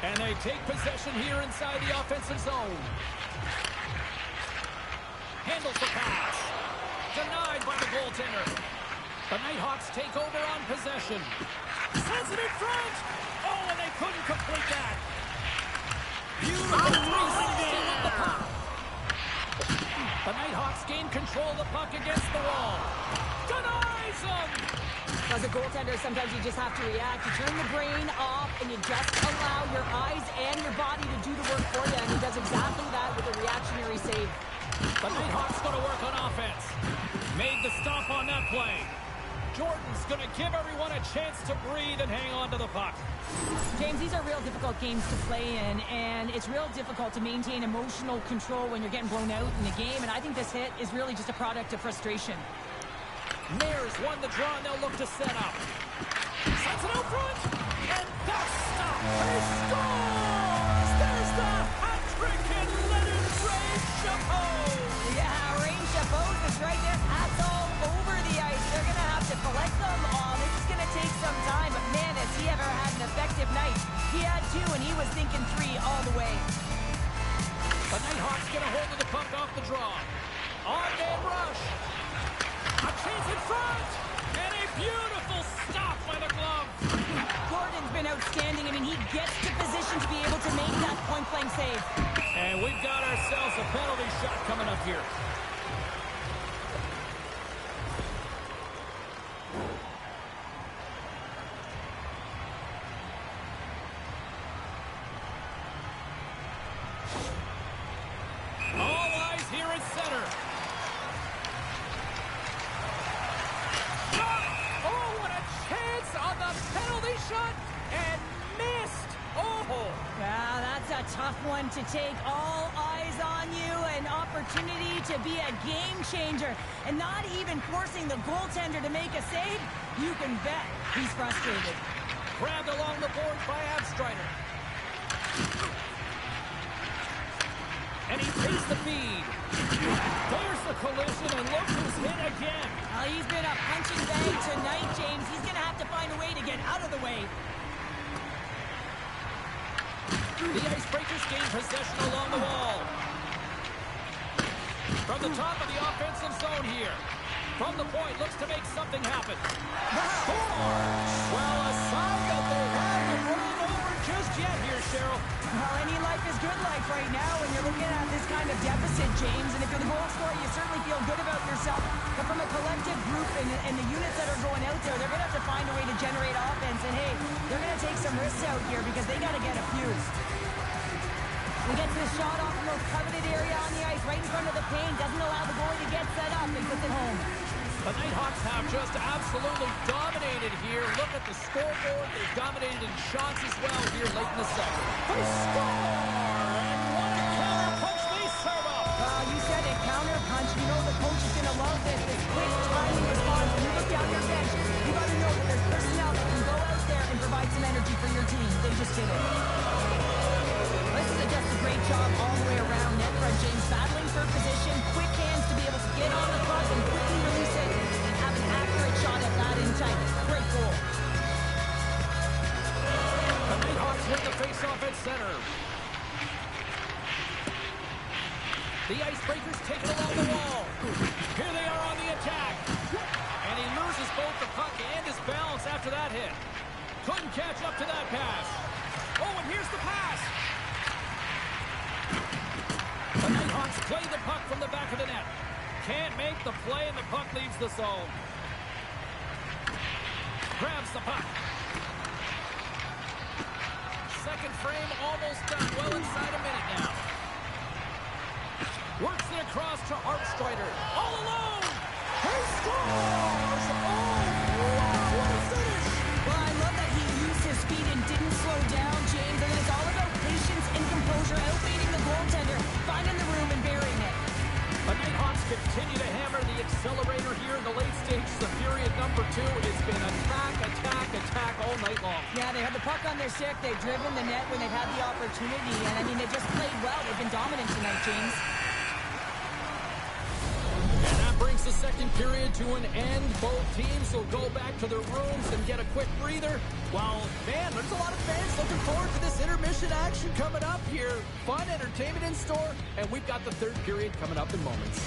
[SPEAKER 2] And they take possession here inside the offensive zone. Handles the pass. Denied by the goaltender. The Nighthawks take over on possession. Sends it in front. Oh, and they couldn't complete that. Beautiful racing with the puck. The Nighthawks gain control of the puck against the wall. Denies them.
[SPEAKER 3] As a goaltender, sometimes you just have to react. You turn the brain off, and you just allow your eyes and your body to do the work for you. And he does exactly that with a reactionary save.
[SPEAKER 2] The Nighthawks going to work on offense. Made the stop on that play. Jordan's going to give everyone a chance to breathe and hang on to the puck.
[SPEAKER 3] James, these are real difficult games to play in, and it's real difficult to maintain emotional control when you're getting blown out in the game, and I think this hit is really just a product of frustration.
[SPEAKER 2] Nair's won the draw, and they'll look to set up. Sends it out front, and that's stopped. He scores! There's the hat trick, and let it rain Chapeau!
[SPEAKER 3] Yeah, Rain Chapeau's is right there. Hats all over the ice. They're going to have to collect them all. This is going to take some time, but man, has he ever had an effective night. He had two, and he was thinking three all the way.
[SPEAKER 2] The Nighthawks get a hold of the puck off the draw. On-man rush. A chance in front, and a beautiful stop by the glove.
[SPEAKER 3] Gordon's been outstanding. I mean, he gets to position to be able to make that point-blank save.
[SPEAKER 2] And we've got ourselves a penalty shot coming up here. All eyes here at center. Oh, what a chance on the penalty shot, and missed. Oh!
[SPEAKER 3] Yeah, that's a tough one to take. All eyes on you, an opportunity to be a game changer, and not even forcing the goaltender to make a save. You can bet he's frustrated.
[SPEAKER 2] Grabbed along the board by Abstrider. And he takes the feed. There's the collision, and look who's hit again.
[SPEAKER 3] He's been a punching bag tonight, James. He's going to have to find a way to get out of the way.
[SPEAKER 2] The Icebreakers gain possession along the wall. From the top of the offensive zone here. From the point, looks to make something happen. Well, a sign that they haven't rolled over just yet here, Cheryl.
[SPEAKER 3] Well, any life is good life right now when you're looking at this kind of deficit, James. And if you're the goal scorer, you certainly feel good about yourself. But from a collective group and the units that are going out there, they're going to have to find a way to generate offense. And, hey, they're going to take some risks out here because they got to get a few. We get this shot off the most coveted area on the ice, right in front of the paint. Doesn't allow the goalie to get set up and puts it home.
[SPEAKER 2] The Nighthawks have just absolutely dominated here. Look at the scoreboard. They've dominated in shots as well here late in the second. They score! And what a counter punch they serve up!
[SPEAKER 3] You said it, counter punch. You know the coach is going to love this. This quick timing response. When you look down your bench, you got to know that there's personnel that can go out there and provide some energy for your team. They just did it. This is just a great job all the way around. Net front, James battling for position, quick hands to be able to get on the puck and quickly release it and have an accurate shot at that in tight. Great goal.
[SPEAKER 2] The Nighthawks win the faceoff at center. The Icebreakers take it along the wall. Here they are on the attack. And he loses both the puck and his balance after that hit. Couldn't catch up to that pass. Oh, and here's the pass. The Nighthawks play the puck from the back of the net. Can't make the play, and the puck leaves the zone. Grabs the puck. Second frame almost done. Well inside a minute now. Works it across to Armstrider. All alone! He scores! Oh, wow, what a finish!
[SPEAKER 3] Well, I love that he used his speed and didn't slow down, James. And it's all about patience and composure, outbeating the goaltender, finding the room and burying it.
[SPEAKER 2] The Nighthawks continue to hammer the accelerator here in the late stages of period number 2. It's been attack, attack, attack all night long.
[SPEAKER 3] Yeah, they had the puck on their stick. They've driven the net when they've had the opportunity. And, I mean, they've just played well. They've been dominant tonight, James.
[SPEAKER 2] And that brings the second period to an end. Both teams will go back to their rooms and get a quick breather. Well, man, there's a lot of fans looking forward to this intermission action coming up here. Fun entertainment in store, and we've got the third period coming up in moments.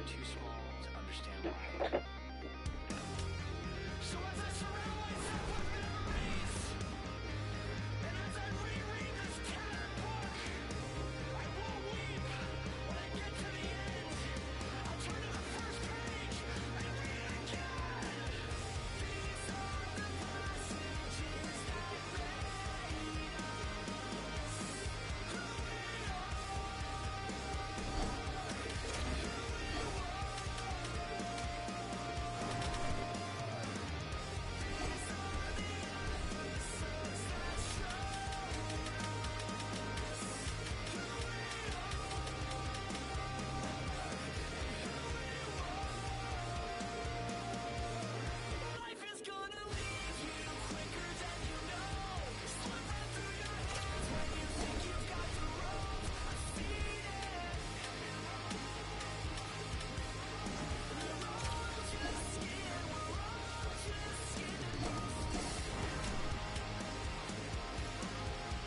[SPEAKER 5] were too small to understand why.
[SPEAKER 2] So as I surround myself with memories, and as I reread this tattered book, I won't weep. When I get to the end, I'll turn to the first page and read it again. These are the passages that made us who we Life is gonna leave you quicker than you know. Slip right through your hands when you think you've got the rope. I've seen it. We're all just skin. We're all just skin and bones.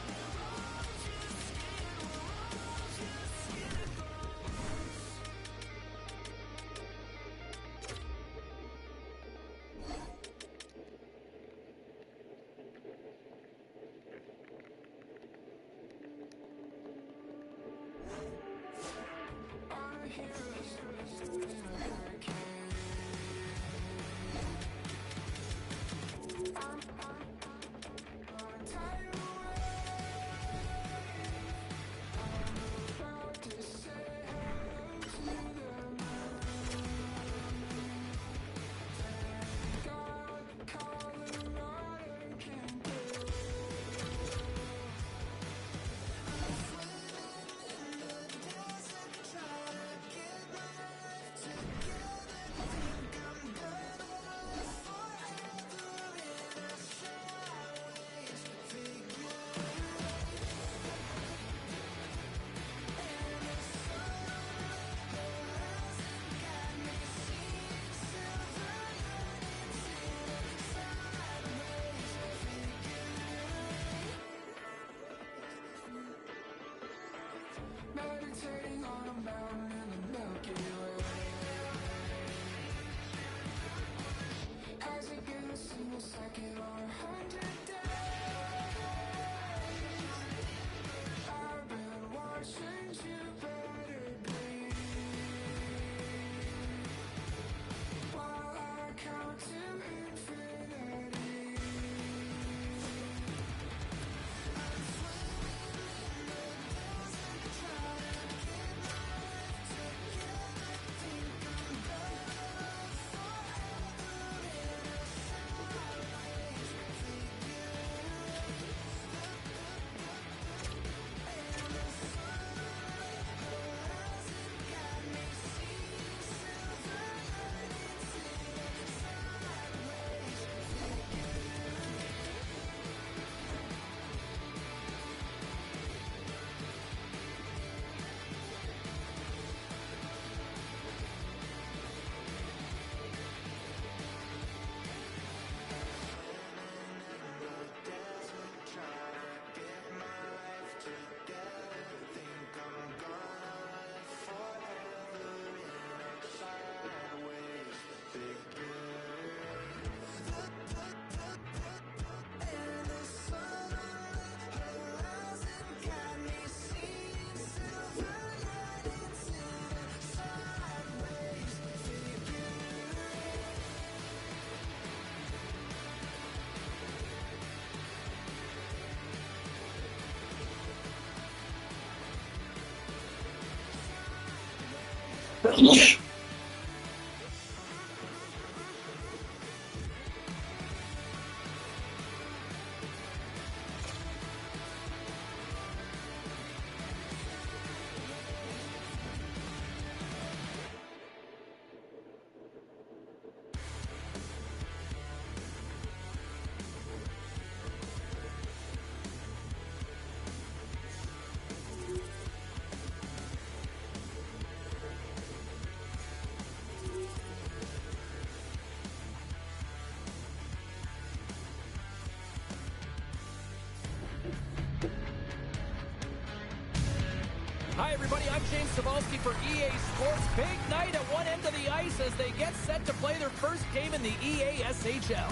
[SPEAKER 2] We're all just skin. We're all just skin and bones. Our heroes in a hurricane. On a tidal wave, about to say hello to the moon. God, Colorado can go. Meditating on a mountain in the Milky Way. Has it been a single second or 100 days? I've been watching Jupiter bleed while I count to infinity.
[SPEAKER 6] Hi, everybody. I'm James Cebulski for EA Sports.
[SPEAKER 2] sports, big night at one end of the ice as they get set to play their first game in the EASHL.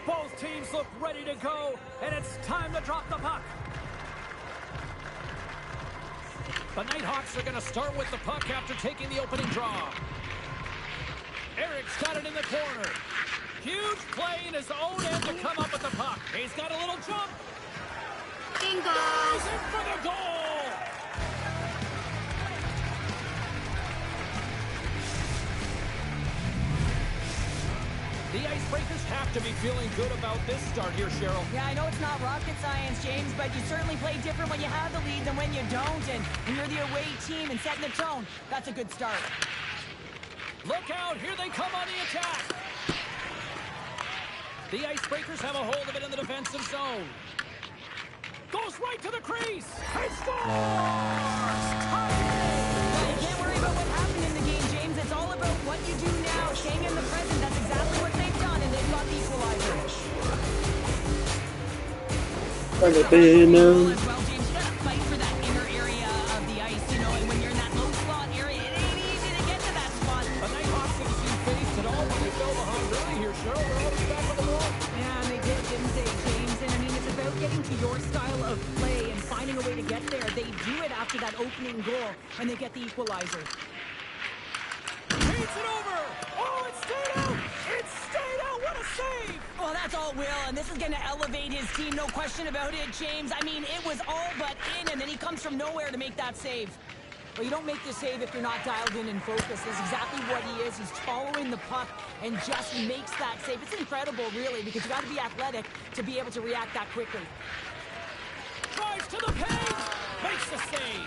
[SPEAKER 2] Both teams look ready to go, and it's time to drop the puck. The Nighthawks are going to start with the puck after taking the opening draw. Eric's got it in the corner. Huge play in his own end to come up with the puck. He's got a little jump.
[SPEAKER 6] Bingo!
[SPEAKER 2] Goes in for the goal! The Icebreakers have to be feeling good about this start here, Cheryl.
[SPEAKER 3] Yeah, I know it's not rocket science, James, but you certainly play different when you have the lead than when you don't. And when you're the away team and setting the tone, that's a good start.
[SPEAKER 2] Look out, here they come on the attack. The Icebreakers have a hold of it in the defensive zone. Goes right to the crease. He scores!
[SPEAKER 3] Well, you can't worry about what happened in the game, James. It's all about what you do now, staying in the present. That's exactly what they've done, and they've got the equalizer.
[SPEAKER 1] Well, James,
[SPEAKER 3] you gotta fight for that inner area of the ice, you know, and when you're in that low slot area, it ain't easy to get to that spot.
[SPEAKER 2] The Nighthawks didn't seem phased at all when they fell behind early here, Cheryl. They're always back on the ball.
[SPEAKER 3] Yeah, and they did, didn't they, James? And I mean, it's about getting to your style of play and finding a way to get there. They do it after that opening goal, and they get the equalizer.
[SPEAKER 2] Paints it over. Oh, it stayed out. It stayed out. What a save.
[SPEAKER 3] Well, that's all Will, and this is going to elevate his team, no question about it, James. I mean, it was all but in, and then he comes from nowhere to make that save. Well, you don't make the save if you're not dialed in and focused. That's exactly what he is. He's following the puck and just makes that save. It's incredible, really, because you got to be athletic to be able to react that quickly.
[SPEAKER 2] Drives to the paint. Makes the save.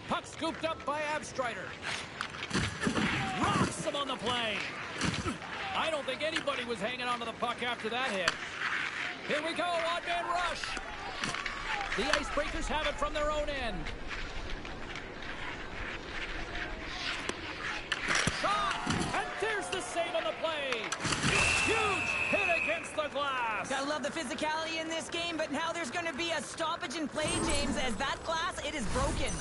[SPEAKER 2] Puck scooped up by Abstrider. Rocks him on the play. I don't think anybody was hanging onto the puck after that hit. Here we go, odd man rush. The Icebreakers have it from their own end. Shot! And there's the save on the play. Huge hit against the glass.
[SPEAKER 3] Gotta love the physicality in this game, but now there's gonna be a stoppage in play, James, as that glass, it is broken.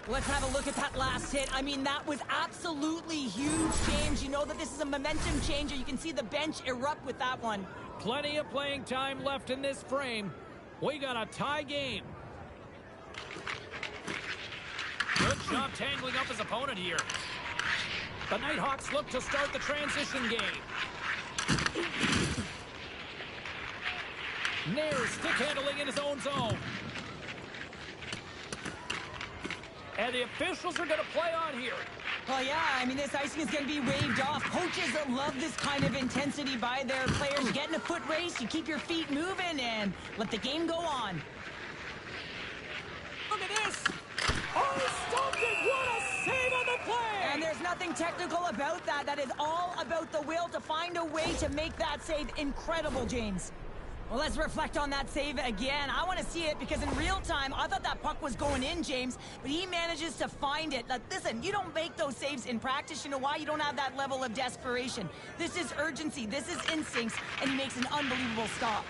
[SPEAKER 3] Let's have a look at that last hit. I mean, that was absolutely huge, James. You know that this is a momentum changer. You can see the bench erupt with that one.
[SPEAKER 2] Plenty of playing time left in this frame. We got a tie game. Good job tangling up his opponent here. The Nighthawks look to start the transition game. Nair stick handling in his own zone. And the officials are going to play on here.
[SPEAKER 3] Well, yeah, I mean, this icing is going to be waved off. Coaches love this kind of intensity by their players. You get in a foot race, you keep your feet moving, and let the game go on.
[SPEAKER 2] Look at this. Oh, he stopped it. What a save on the play.
[SPEAKER 3] And there's nothing technical about that. That is all about the will to find a way to make that save incredible, James. Well, let's reflect on that save again. I want to see it because in real time, I thought that puck was going in, James, but he manages to find it. Like, listen, you don't make those saves in practice. You know why? You don't have that level of desperation. This is urgency. This is instincts, and he makes an unbelievable stop.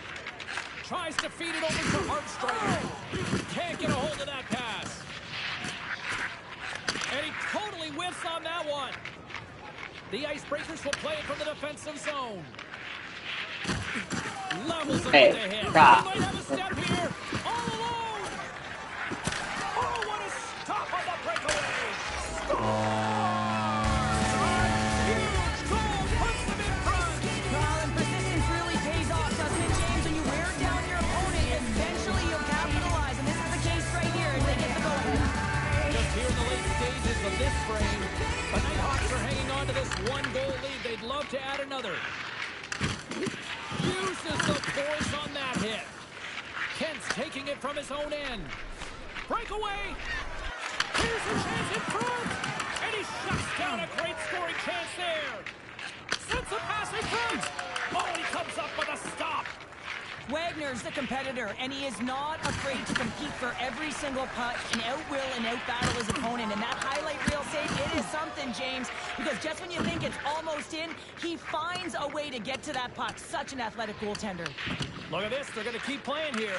[SPEAKER 2] Tries to feed it over to Hartstrider. Can't get a hold of that pass. And he totally whiffs on that one. The Icebreakers will play it from the defensive zone. Levels him with a hit. He might have a step here. All alone. Oh, what a stop on the breakaway. Huge goal puts them in front.
[SPEAKER 3] Well, and persistence really pays off, doesn't it, James? When you wear down your opponent, eventually you'll capitalize. And this is the case right here as they get the go-ahead.
[SPEAKER 2] Just here in the late stages of this frame, the Nighthawks are hanging on to this one-goal lead. They'd love to add another. Uses the force on that hit. Kent's taking it from his own end. Breakaway. Here's a chance in front. And he shuts down a great scoring chance there. Sends a pass in front. Oh, and he comes up with a stop.
[SPEAKER 3] Wagner's the competitor, and he is not afraid to compete for every single putt and out-will and out-battle his opponent. And that highlight reel save, it James, because just when you think it's almost in, he finds a way to get to that puck. Such an athletic goaltender.
[SPEAKER 2] Look at this. They're going to keep playing here.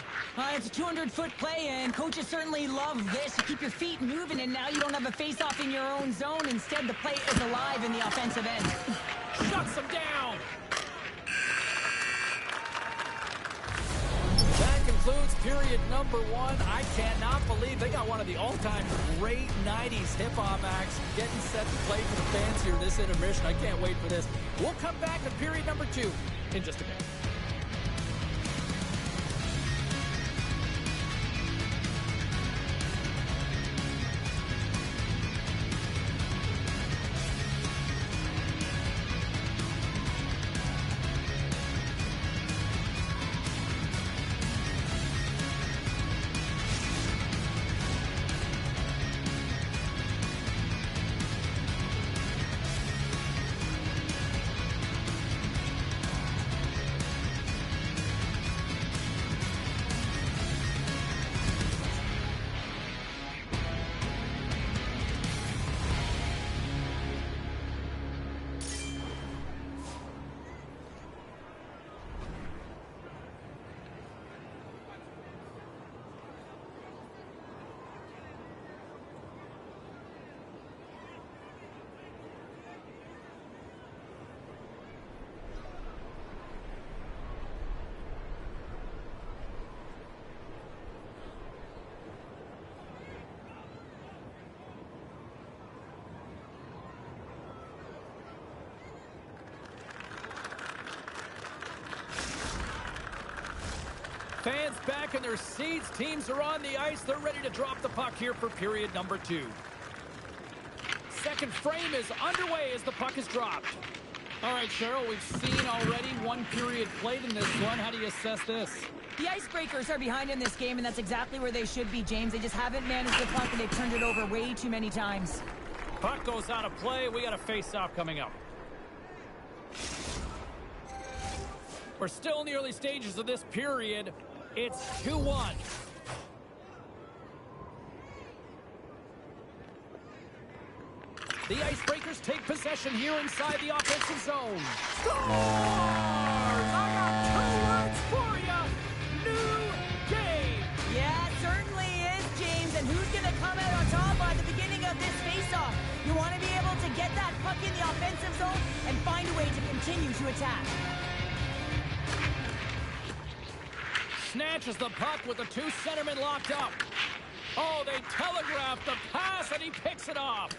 [SPEAKER 3] It's a 200-foot play, and coaches certainly love this. You keep your feet moving, and now you don't have a face-off in your own zone. Instead, the play is alive in the offensive end.
[SPEAKER 2] Shuts him down. That concludes period number 1. I cannot believe they got one of the all-time great 90s hip-hop acts getting set to play for the fans here this intermission. I can't wait for this. We'll come back to period number 2 in just a bit. Fans back in their seats. Teams are on the ice. They're ready to drop the puck here for period number 2. Second frame is underway as the puck is dropped. All right, Cheryl, we've seen already one period played in this one. How do you assess this?
[SPEAKER 3] The Icebreakers are behind in this game, and that's exactly where they should be, James. They just haven't managed the puck, and they've turned it over way too many times.
[SPEAKER 2] Puck goes out of play. We got a face-off coming up. We're still in the early stages of this period. It's 2-1. The Icebreakers take possession here inside the offensive zone. Scores! I got 2 words for you. New game.
[SPEAKER 3] Yeah, it certainly is, James. And who's going to come out on top by the beginning of this faceoff? You want to be able to get that puck in the offensive zone and find a way to continue to attack.
[SPEAKER 2] Snatches the puck with the 2 centermen locked up. Oh, they telegraphed the pass, and he picks it off.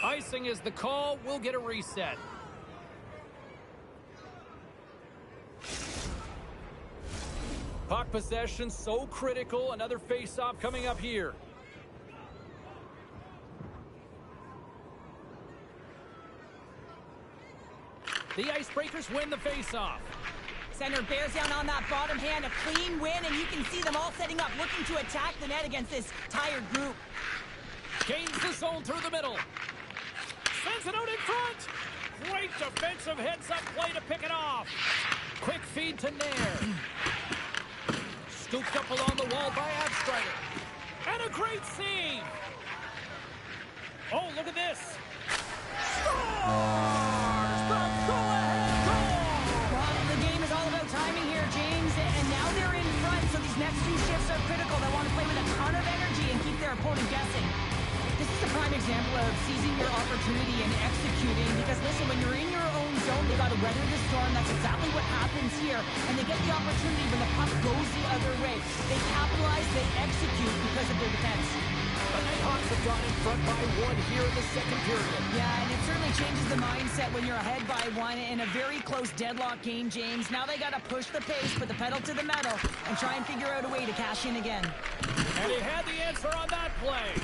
[SPEAKER 2] Icing is the call. We'll get a reset. Puck possession so critical. Another face-off coming up here. The Icebreakers win the face-off.
[SPEAKER 3] Center bears down on that bottom hand, a clean win, and you can see them all setting up, looking to attack the net against this tired group.
[SPEAKER 2] Gains the zone through the middle. Sends it out in front. Great defensive heads-up play to pick it off. Quick feed to Nair. Scooped up along the wall by Abstrider. And a great save. Oh, look at this. Scores! The go-ahead goal!
[SPEAKER 3] Well, the game is all about timing here, James, and now they're in front, so these next 2 shifts are critical. They want to play with a ton of energy and keep their opponent guessing. This is a prime example of seizing your opportunity and executing, because listen, when you're in your own zone, they got to weather the storm. That's exactly what happens here, and they get the opportunity when the puck goes the other way. They capitalize, they execute because of their defense.
[SPEAKER 2] The Nighthawks have gone in front by 1 here in the second period.
[SPEAKER 3] Yeah, and it certainly changes the mindset when you're ahead by 1 in a very close deadlock game, James. Now they got to push the pace, put the pedal to the metal, and try and figure out a way to cash in again.
[SPEAKER 2] And he had the answer on that play.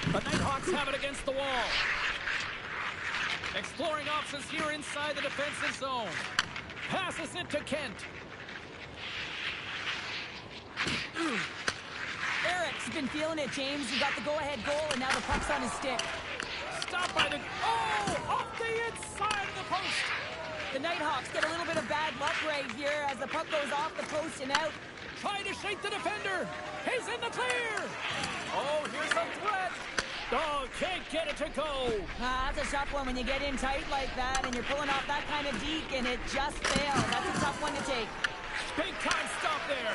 [SPEAKER 2] The Nighthawks have it against the wall. Exploring options here inside the defensive zone. Passes it to Kent.
[SPEAKER 3] Eric's been feeling it, James. He got the go-ahead goal, and now the puck's on his stick.
[SPEAKER 2] Stopped by the... Oh! Off the inside of the post!
[SPEAKER 3] The Nighthawks get a little bit of bad luck right here as the puck goes off the post and out.
[SPEAKER 2] Trying to shake the defender. He's in the clear. Oh, here's a threat. Oh, can't get it to go.
[SPEAKER 3] That's a tough one when you get in tight like that and you're pulling off that kind of deke and it just fails. That's a tough one to take.
[SPEAKER 2] Big time stop there.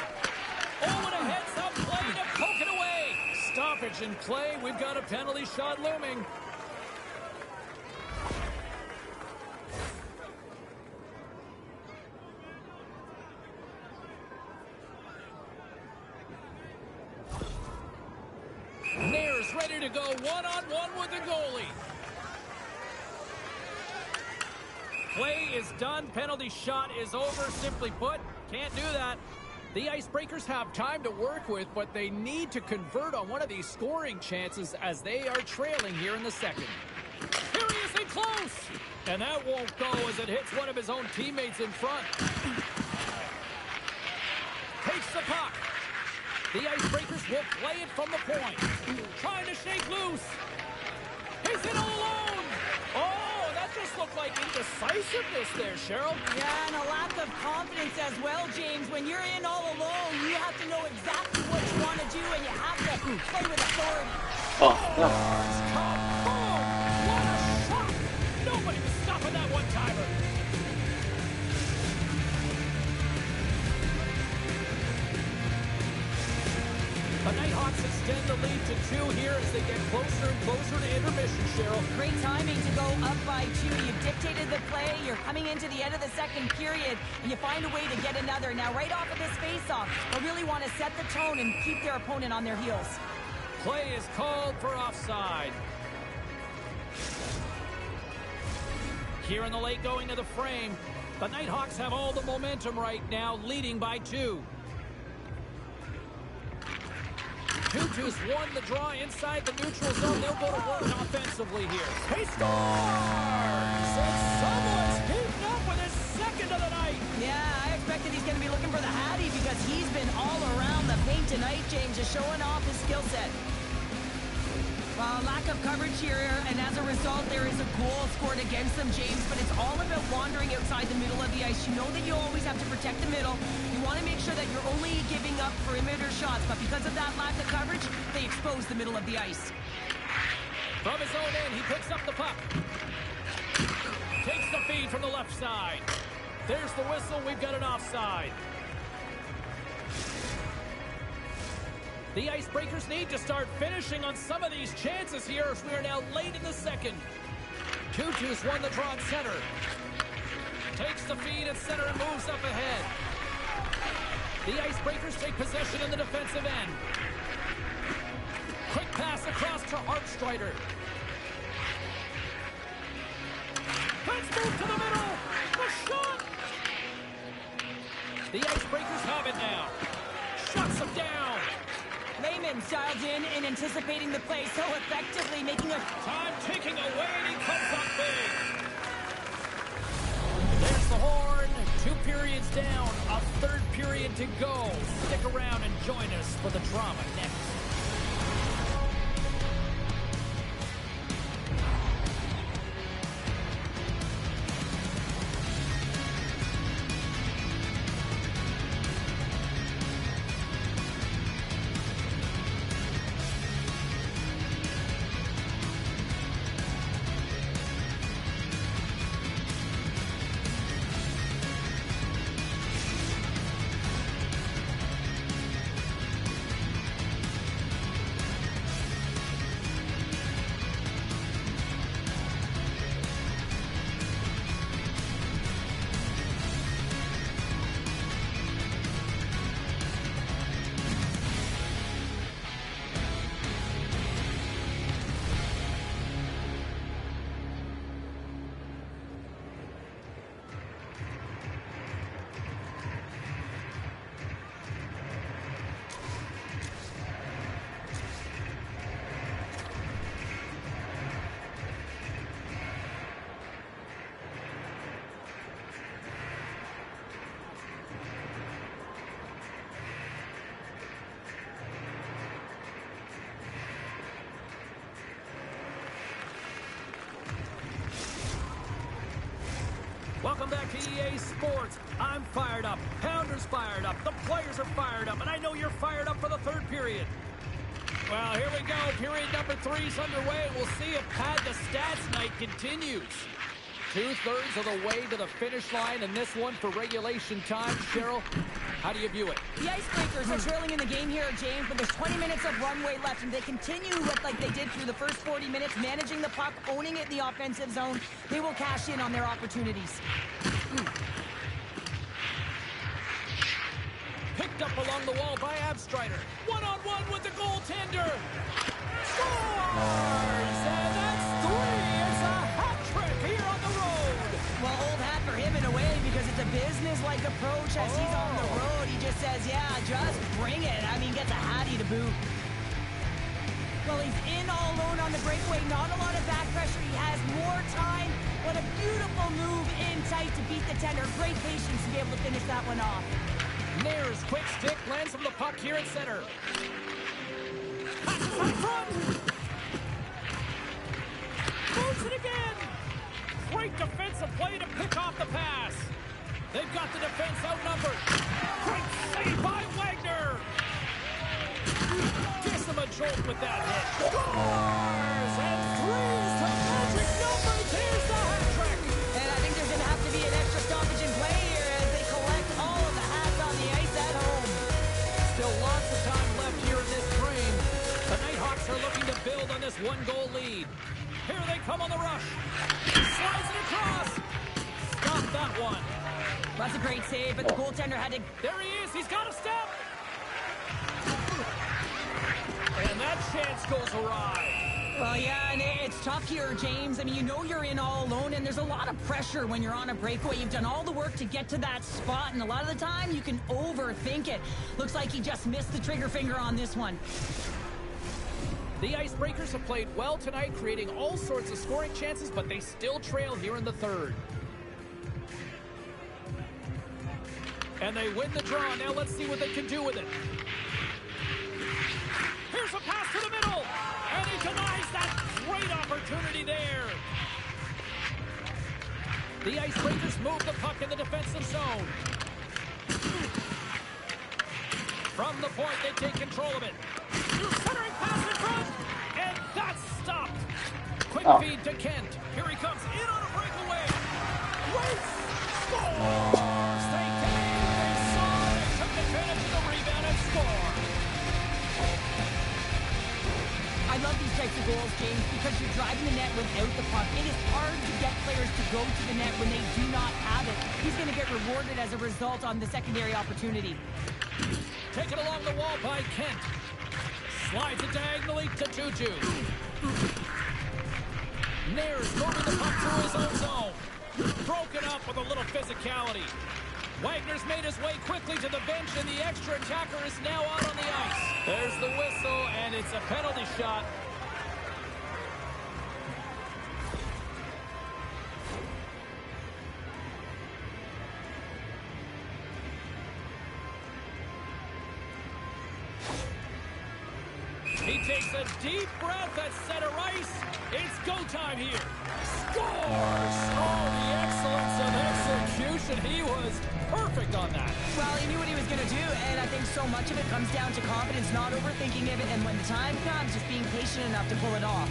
[SPEAKER 2] Oh, and a heads-up play to poke it away. Stoppage in play. We've got a penalty shot looming. Nair's ready to go one-on-one with the goalie. Play is done. Penalty shot is over. Simply put, can't do that. The Icebreakers have time to work with, but they need to convert on one of these scoring chances as they are trailing here in the second. Here he is in close! And that won't go as it hits one of his own teammates in front. Takes the puck. The Icebreakers will play it from the point. Trying to shake loose. He's in all alone! Oh, that just looked like indecisiveness there, Cheryl.
[SPEAKER 3] Yeah, and a lack of confidence as well, James. When you're in all alone, you have to know exactly what you want to do, and you have to play with authority.
[SPEAKER 1] Oh, no.
[SPEAKER 2] Boom! What a shot! Nobody was stopping that one-timer. The Nighthawks extend the lead to 2 here as they get closer and closer to intermission, Cheryl.
[SPEAKER 3] Great timing to go up by 2. You've dictated the play. You're coming into the end of the second period, and you find a way to get another. Now, right off of this face-off, they really want to set the tone and keep their opponent on their heels.
[SPEAKER 2] Play is called for offside. Here in the late going to the frame, the Nighthawks have all the momentum right now, leading by 2. 2-2's won the draw inside the neutral zone. They'll go to work offensively here. He scores! And someone's keeping up with his second of the night.
[SPEAKER 3] Yeah, I expected he's going to be looking for the Hattie because he's been all around the paint tonight, James, just showing off his skill set. Lack of coverage here, and as a result, there is a goal scored against them, James, but it's all about wandering outside the middle of the ice. You know that you always have to protect the middle. You want to make sure that you're only giving up perimeter shots, but because of that lack of coverage, they expose the middle of the ice.
[SPEAKER 2] From his own end, he picks up the puck. Takes the feed from the left side. There's the whistle. We've got an offside. The Icebreakers need to start finishing on some of these chances here as we are now late in the second. 2-2's won the draw at center. Takes the feed at center and moves up ahead. The Icebreakers take possession in the defensive end. Quick pass across to Artstrider. Let's move to the middle. The shot. The Icebreakers have it now. Shuts them down.
[SPEAKER 3] Lehman's dialed in anticipating the play so effectively, making a...
[SPEAKER 2] Time ticking away, and he comes up big. There's the horn. 2 periods down. A third period to go. Stick around and join us for the drama next. Welcome back to EA Sports. I'm fired up. Pounder's fired up. The players are fired up. And I know you're fired up for the third period. Well, here we go. Period number 3 is underway. We'll see if Pad the Stats night continues. 2/3 of the way to the finish line in this one for regulation time. Cheryl, how do you view it?
[SPEAKER 3] The Icebreakers are trailing in the game here, James, but there's 20 minutes of runway left, and they continue with like they did through the first 40 minutes, managing the puck, owning it in the offensive zone. They will cash in on their opportunities.
[SPEAKER 2] Picked up along the wall by Abstrider. One-on-one with the goaltender. Scores! And that's 3. It's a hat trick here on the road.
[SPEAKER 3] Well, old hat for him in a way, because it's a business-like approach as he's on the road. He just says, yeah, just bring it. I mean, gets a hattie to boot. Well, he's in all alone on the breakaway. Not a lot of back pressure. He has more time. What a beautiful move in tight to beat the tender. Great patience to be able to finish that one off.
[SPEAKER 2] Nair's quick stick lands from the puck here at center. Passes up front. Moves it again. Great defensive play to pick off the pass. They've got the defense outnumbered. Great save by Wagner. Gives him a jolt with that hit. Scores! And 3's to magic numbers. Here's the hat trick.
[SPEAKER 3] And I think there's going to have to be an extra stoppage in play here as they collect all of the hats on the ice at home.
[SPEAKER 2] Still lots of time left here in this frame. The Nighthawks are looking to build on this 1-goal lead. Here they come on the rush. Slides it across. Stop that one.
[SPEAKER 3] That's a great save, but the goaltender had to...
[SPEAKER 2] There he is. He's got a step. And that chance goes awry.
[SPEAKER 3] Well, yeah, and it's tough here, James. I mean, you know you're in all alone, and there's a lot of pressure when you're on a breakaway. You've done all the work to get to that spot, and a lot of the time you can overthink it. Looks like he just missed the trigger finger on this one.
[SPEAKER 2] The Icebreakers have played well tonight, creating all sorts of scoring chances, but they still trail here in the third. And they win the draw. Now let's see what they can do with it. Here's a pass to the middle. And he denies that great opportunity there. The Icebreakers move the puck in the defensive zone. From the point, they take control of it. Centering pass in front. And that's stopped. Quick feed to Kent. Here he comes in on a breakaway. Great scores. They came, they saw, they took advantage of the rebound and scored.
[SPEAKER 3] I love these types of goals, James, because you're driving the net without the puck. It is hard to get players to go to the net when they do not have it. He's going to get rewarded as a result on the secondary opportunity.
[SPEAKER 2] Taken along the wall by Kent. Slides it diagonally to Juju. Nair's moving the puck through his own zone. Broken up with a little physicality. Wagner's made his way quickly to the bench, and the extra attacker is now out on the ice. There's the whistle, and it's a penalty shot. He takes a deep breath at center ice. It's go time here. Scores! Oh, the excellence of execution. He was perfect on that.
[SPEAKER 3] Well, he knew what he was going to do, and I think so much of it comes down to confidence, not overthinking it, and when the time comes, just being patient enough to pull it off.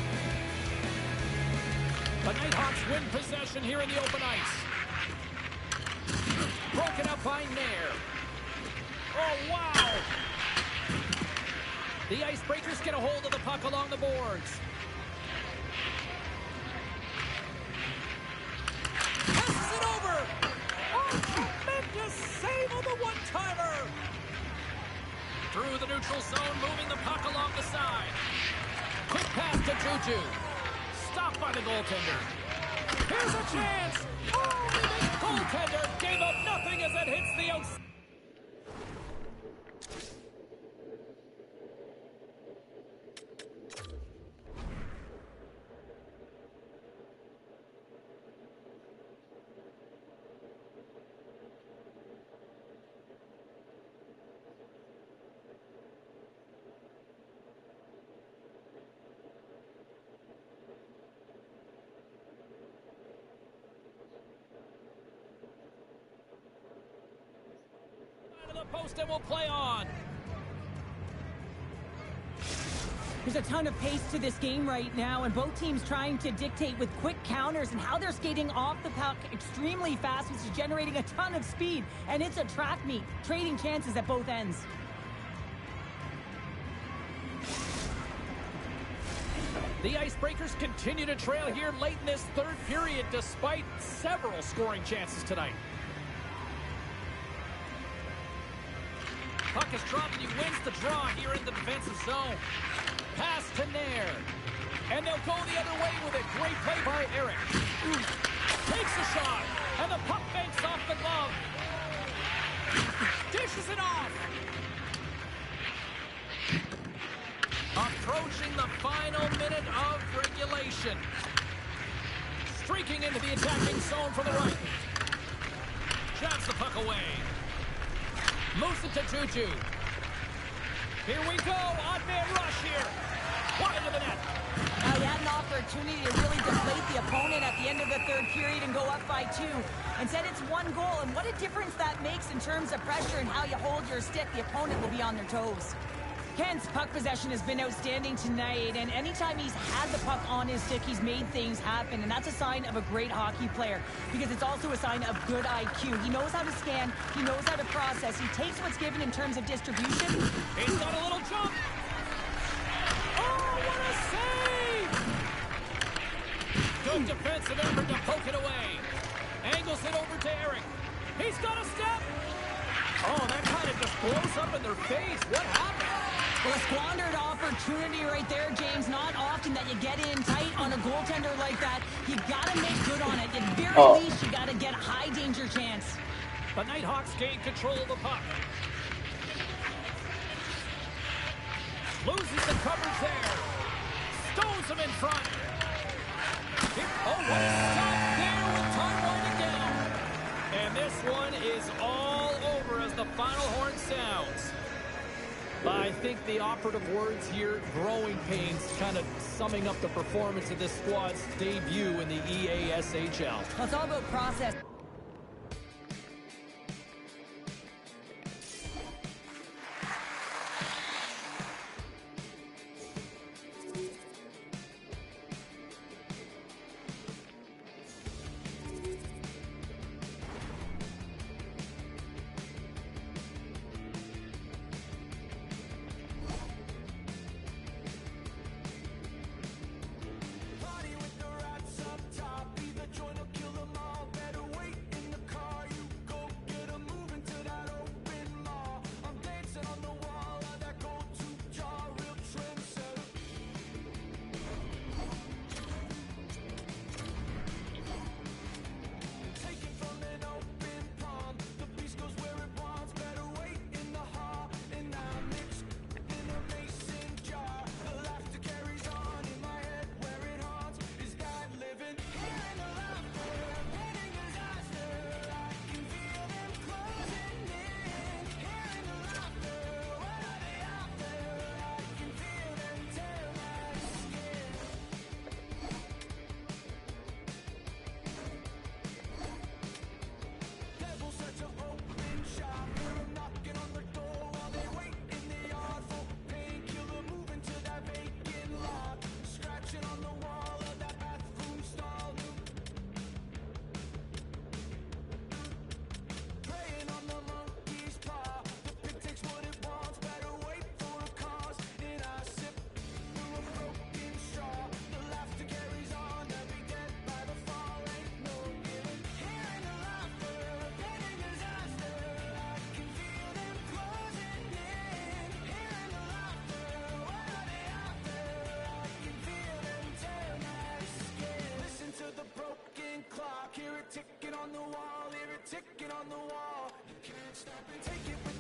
[SPEAKER 2] The Nighthawks win possession here in the open ice. Broken up by Nair. Oh, wow! The Icebreakers get a hold of the puck along the boards. Passes it over! Oh, tremendous save on the one-timer! Through the neutral zone, moving the puck along the side. Quick pass to Juju. Stopped by the goaltender. Here's a chance! Oh, the goaltender gave up nothing as it hits the outside. Post and will play on.
[SPEAKER 3] There's a ton of pace to this game right now, and both teams trying to dictate with quick counters and how they're skating off the puck extremely fast, which is generating a ton of speed. And it's a track meet, trading chances at both ends.
[SPEAKER 2] The Icebreakers continue to trail here late in this third period, despite several scoring chances tonight. Puck is dropped, and he wins the draw here in the defensive zone. Pass to Nair. And they'll go the other way with it. Great play by Eric. Takes a shot, and the puck banks off the glove. Dishes it off. Approaching the final minute of regulation. Streaking into the attacking zone from the right. Jabs the puck away. Moves it to Juju. Here we go. Odd man rush here. Wide of the net.
[SPEAKER 3] Now he had an opportunity to really deflate the opponent at the end of the third period and go up by 2. Instead, it's 1 goal, and what a difference that makes in terms of pressure and how you hold your stick. The opponent will be on their toes. Kent's puck possession has been outstanding tonight, and anytime he's had the puck on his stick, he's made things happen, and that's a sign of a great hockey player, because it's also a sign of good IQ. He knows how to scan, he knows how to process, he takes what's given in terms of distribution.
[SPEAKER 2] He's got a little jump. Oh, what a save! Good defensive effort to poke it away. Angles it over to Eric. He's got a step. Oh, that kind of just blows up in their face. What happened?
[SPEAKER 3] Well, a squandered opportunity right there, James. Not often that you get in tight on a goaltender like that. You got to make good on it. At very least, you got to get a high danger chance.
[SPEAKER 2] The Nighthawks gain control of the puck. Loses the coverage there. Stones him in front. Oh, what a stop there with time winding down. And this one is all over as the final horn sounds. I think the operative words here, growing pains, kind of summing up the performance of this squad's debut in the EASHL.
[SPEAKER 3] Well, it's all about process.
[SPEAKER 7] Ticking on the wall, hear it ticking on the wall. You can't stop and take it.